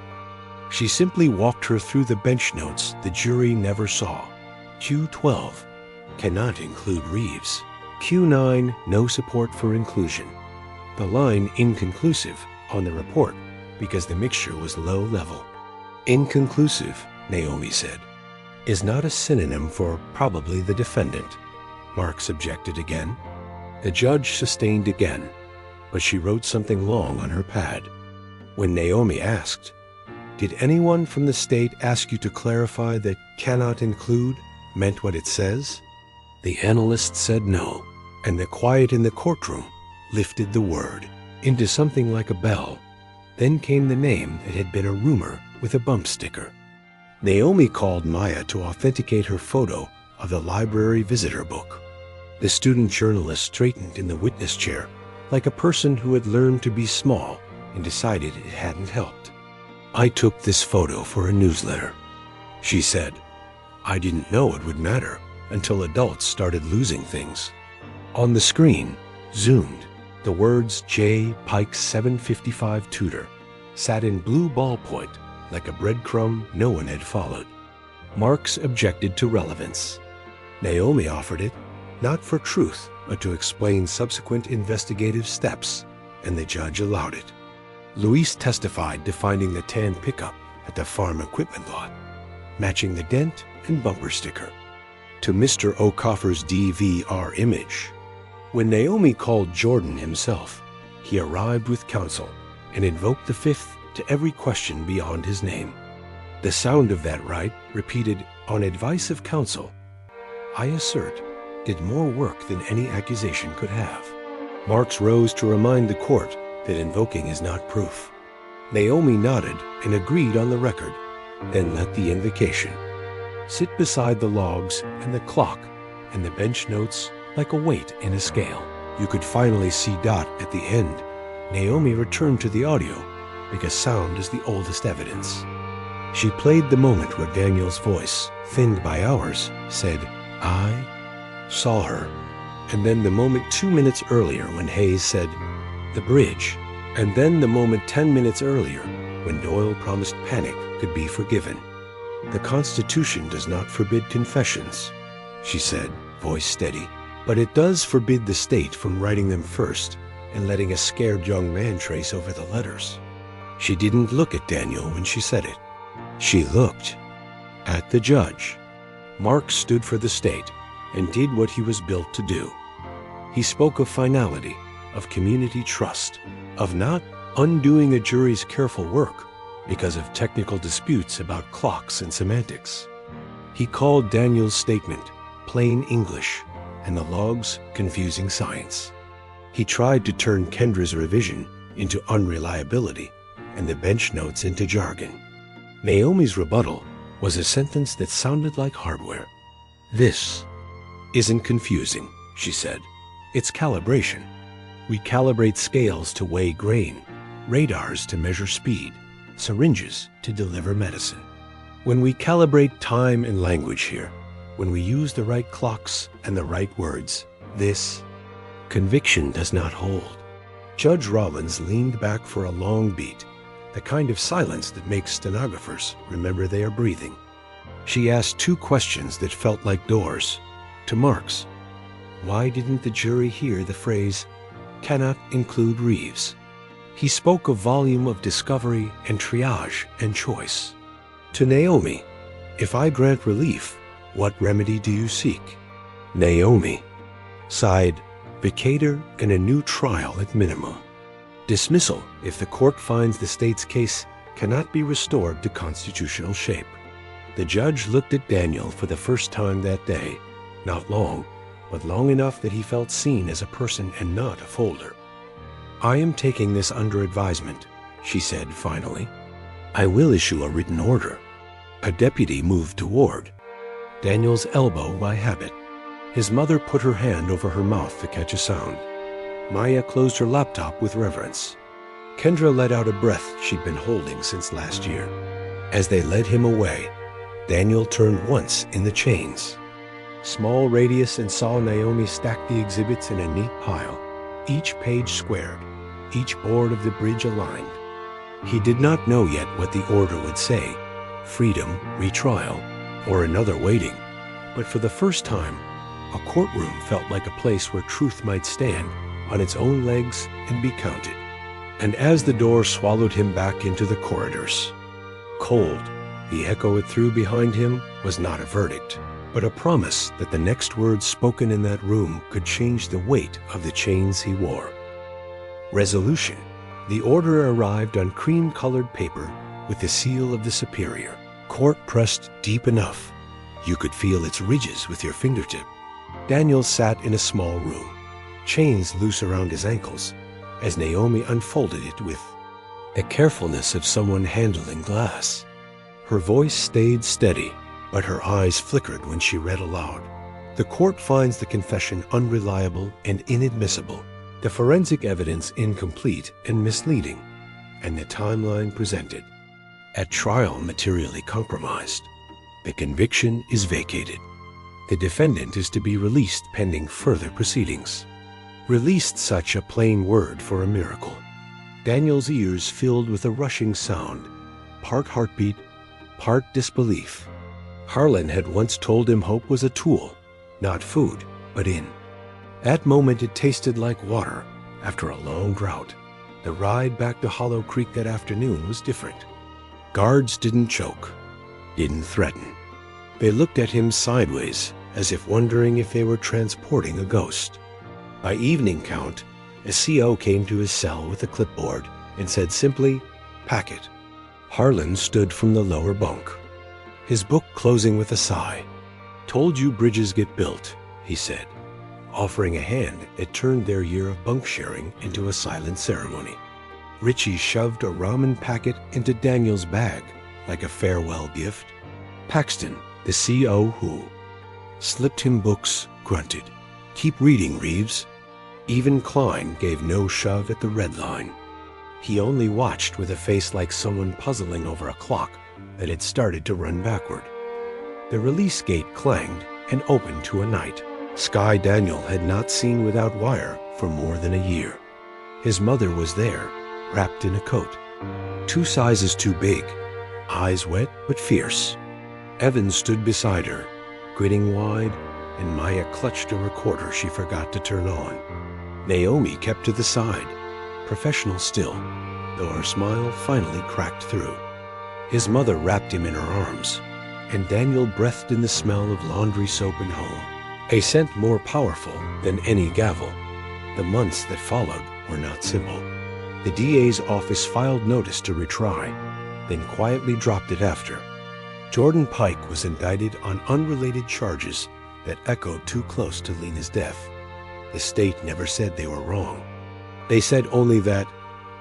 She simply walked her through the bench notes the jury never saw. Q12 cannot include Reeves. Q9 no support for inclusion. The line inconclusive on the report because the mixture was low level. Inconclusive, Naomi said, is not a synonym for probably the defendant. Marks objected again. The judge sustained again, but she wrote something long on her pad. When Naomi asked, "Did anyone from the state ask you to clarify that cannot include meant what it says?" The analyst said no, and the quiet in the courtroom lifted the word into something like a bell. Then came the name that had been a rumor with a bump sticker. Naomi called Maya to authenticate her photo of the library visitor book. The student journalist straightened in the witness chair like a person who had learned to be small and decided it hadn't helped. "I took this photo for a newsletter," she said. "I didn't know it would matter until adults started losing things." On the screen, zoomed, the words J. Pike 755 Tutor sat in blue ballpoint like a breadcrumb no one had followed. Marks objected to relevance. Naomi offered it, not for truth, but to explain subsequent investigative steps, and the judge allowed it. Luis testified to finding the tan pickup at the farm equipment lot, matching the dent and bumper sticker to Mr. O'Coffer's DVR image. When Naomi called Jordan himself, he arrived with counsel and invoked the fifth to every question beyond his name. The sound of that right, repeated on advice of counsel, I assert, did more work than any accusation could have. Marks rose to remind the court that invoking is not proof. Naomi nodded and agreed on the record, then let the invocation sit beside the logs and the clock and the bench notes like a weight in a scale. You could finally see Dot at the end. Naomi returned to the audio because sound is the oldest evidence. She played the moment where Daniel's voice, thinned by hours, said, "I saw her," and then the moment 2 minutes earlier when Hayes said, "the bridge," and then the moment 10 minutes earlier when Doyle promised panic could be forgiven. "The Constitution does not forbid confessions," she said, voice steady, "but it does forbid the state from writing them first and letting a scared young man trace over the letters." She didn't look at Daniel when she said it. She looked at the judge. Mark stood for the state and did what he was built to do. He spoke of finality, of community trust, of not undoing a jury's careful work because of technical disputes about clocks and semantics. He called Daniel's statement plain English and the logs confusing science. He tried to turn Kendra's revision into unreliability and the bench notes into jargon. Naomi's rebuttal was a sentence that sounded like hardware. "This isn't confusing," she said. "It's calibration. We calibrate scales to weigh grain, radars to measure speed, syringes to deliver medicine. When we calibrate time and language here, when we use the right clocks and the right words, this conviction does not hold." Judge Rollins leaned back for a long beat, the kind of silence that makes stenographers remember they are breathing. She asked two questions that felt like doors. To Marks, why didn't the jury hear the phrase, "cannot include Reeves"? He spoke of volume of discovery and triage and choice. To Naomi, if I grant relief, what remedy do you seek? Naomi sighed, vacatur and a new trial at minimum. Dismissal if the court finds the state's case cannot be restored to constitutional shape. The judge looked at Daniel for the first time that day, not long, but long enough that he felt seen as a person and not a folder. "I am taking this under advisement," she said finally. "I will issue a written order." A deputy moved toward Daniel's elbow by habit. His mother put her hand over her mouth to catch a sound. Maya closed her laptop with reverence. Kendra let out a breath she'd been holding since last year. As they led him away, Daniel turned once in the chains. Small radius and saw Naomi stack the exhibits in a neat pile, each page squared, each board of the bridge aligned. He did not know yet what the order would say, freedom, retrial, or another waiting, but for the first time, a courtroom felt like a place where truth might stand on its own legs and be counted. And as the door swallowed him back into the corridors, cold, the echo it threw behind him was not a verdict, but a promise that the next words spoken in that room could change the weight of the chains he wore. Resolution. The order arrived on cream-colored paper with the seal of the superior. Court pressed deep enough. You could feel its ridges with your fingertip. Daniel sat in a small room, chains loose around his ankles, as Naomi unfolded it with the carefulness of someone handling glass. Her voice stayed steady, but her eyes flickered when she read aloud. The court finds the confession unreliable and inadmissible, the forensic evidence incomplete and misleading, and the timeline presented. At trial materially compromised. The conviction is vacated. The defendant is to be released pending further proceedings. Released, such a plain word for a miracle. Daniel's ears filled with a rushing sound, part heartbeat, part disbelief. Harlan had once told him hope was a tool, not food, but in. That moment it tasted like water after a long drought. The ride back to Hollow Creek that afternoon was different. Guards didn't choke, didn't threaten. They looked at him sideways, as if wondering if they were transporting a ghost. By evening count, a CO came to his cell with a clipboard and said simply, "Packet." Harlan stood from the lower bunk, his book closing with a sigh. "Told you bridges get built," he said. Offering a hand, it turned their year of bunk sharing into a silent ceremony. Richie shoved a ramen packet into Daniel's bag like a farewell gift. Paxton, the CO who slipped him books, grunted, "Keep reading, Reeves." Even Klein gave no shove at the red line. He only watched with a face like someone puzzling over a clock that had started to run backward. The release gate clanged and opened to a night Sky Daniel had not seen without wire for more than a year. His mother was there, wrapped in a coat, 2 sizes too big, eyes wet but fierce. Evan stood beside her, grinning wide, and Maya clutched a recorder she forgot to turn on. Naomi kept to the side, professional still, though her smile finally cracked through. His mother wrapped him in her arms, and Daniel breathed in the smell of laundry soap and home, a scent more powerful than any gavel. The months that followed were not simple. The DA's office filed notice to retry, then quietly dropped it after. Jordan Pike was indicted on unrelated charges that echoed too close to Lena's death. The state never said they were wrong. They said only that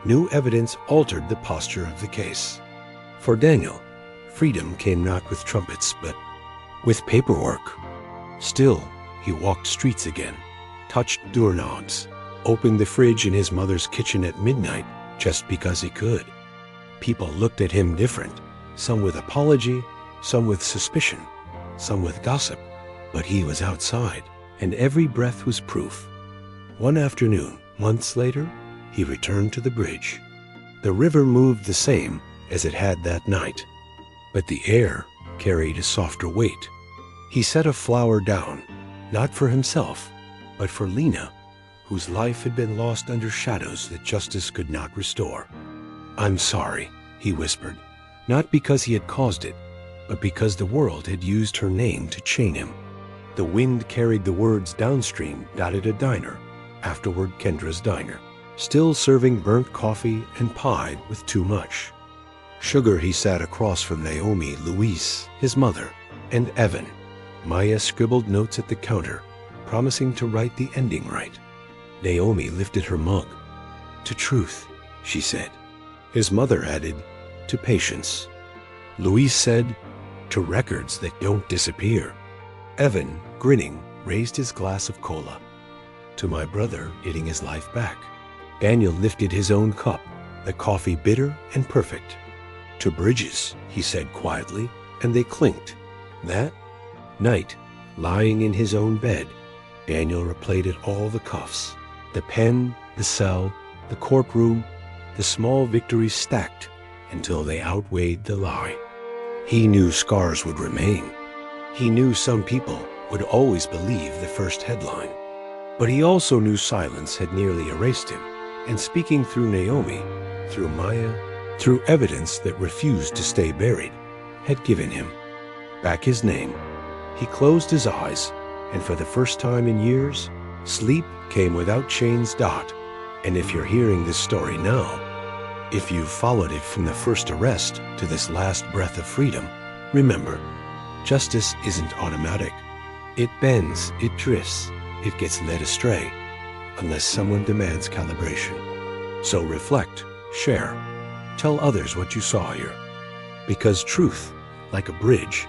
new evidence altered the posture of the case. For Daniel, freedom came not with trumpets, but with paperwork. Still, he walked streets again, touched doorknobs, opened the fridge in his mother's kitchen at midnight just because he could. People looked at him different, some with apology, some with suspicion, some with gossip, but he was outside, and every breath was proof. One afternoon, months later, he returned to the bridge. The river moved the same as it had that night, but the air carried a softer weight. He set a flower down, not for himself, but for Lena, whose life had been lost under shadows that justice could not restore. "I'm sorry," he whispered, not because he had caused it, but because the world had used her name to chain him. The wind carried the words downstream, dotted a diner, afterward Kendra's Diner, still serving burnt coffee and pie with too much. Sugar. He sat across from Naomi, Luis, his mother, and Evan. Maya scribbled notes at the counter, promising to write the ending right. Naomi lifted her mug. "To truth," she said. His mother added, "To patience." Luis said, "To records that don't disappear." Evan, grinning, raised his glass of cola. "To my brother getting his life back." Daniel lifted his own cup, the coffee bitter and perfect. "To bridges," he said quietly, and they clinked. That night, lying in his own bed, Daniel replayed all the cuffs. The pen, the cell, the courtroom, the small victories stacked until they outweighed the lie. He knew scars would remain. He knew some people would always believe the first headline. But he also knew silence had nearly erased him, and speaking through Naomi, through Maya, through evidence that refused to stay buried, had given him back his name. He closed his eyes, and for the first time in years, sleep came without chains. And if you're hearing this story now, if you've followed it from the first arrest to this last breath of freedom, remember, justice isn't automatic. It bends, it drifts, it gets led astray, unless someone demands calibration. So reflect, share, tell others what you saw here. Because truth, like a bridge,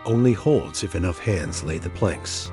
only holds if enough hands lay the planks.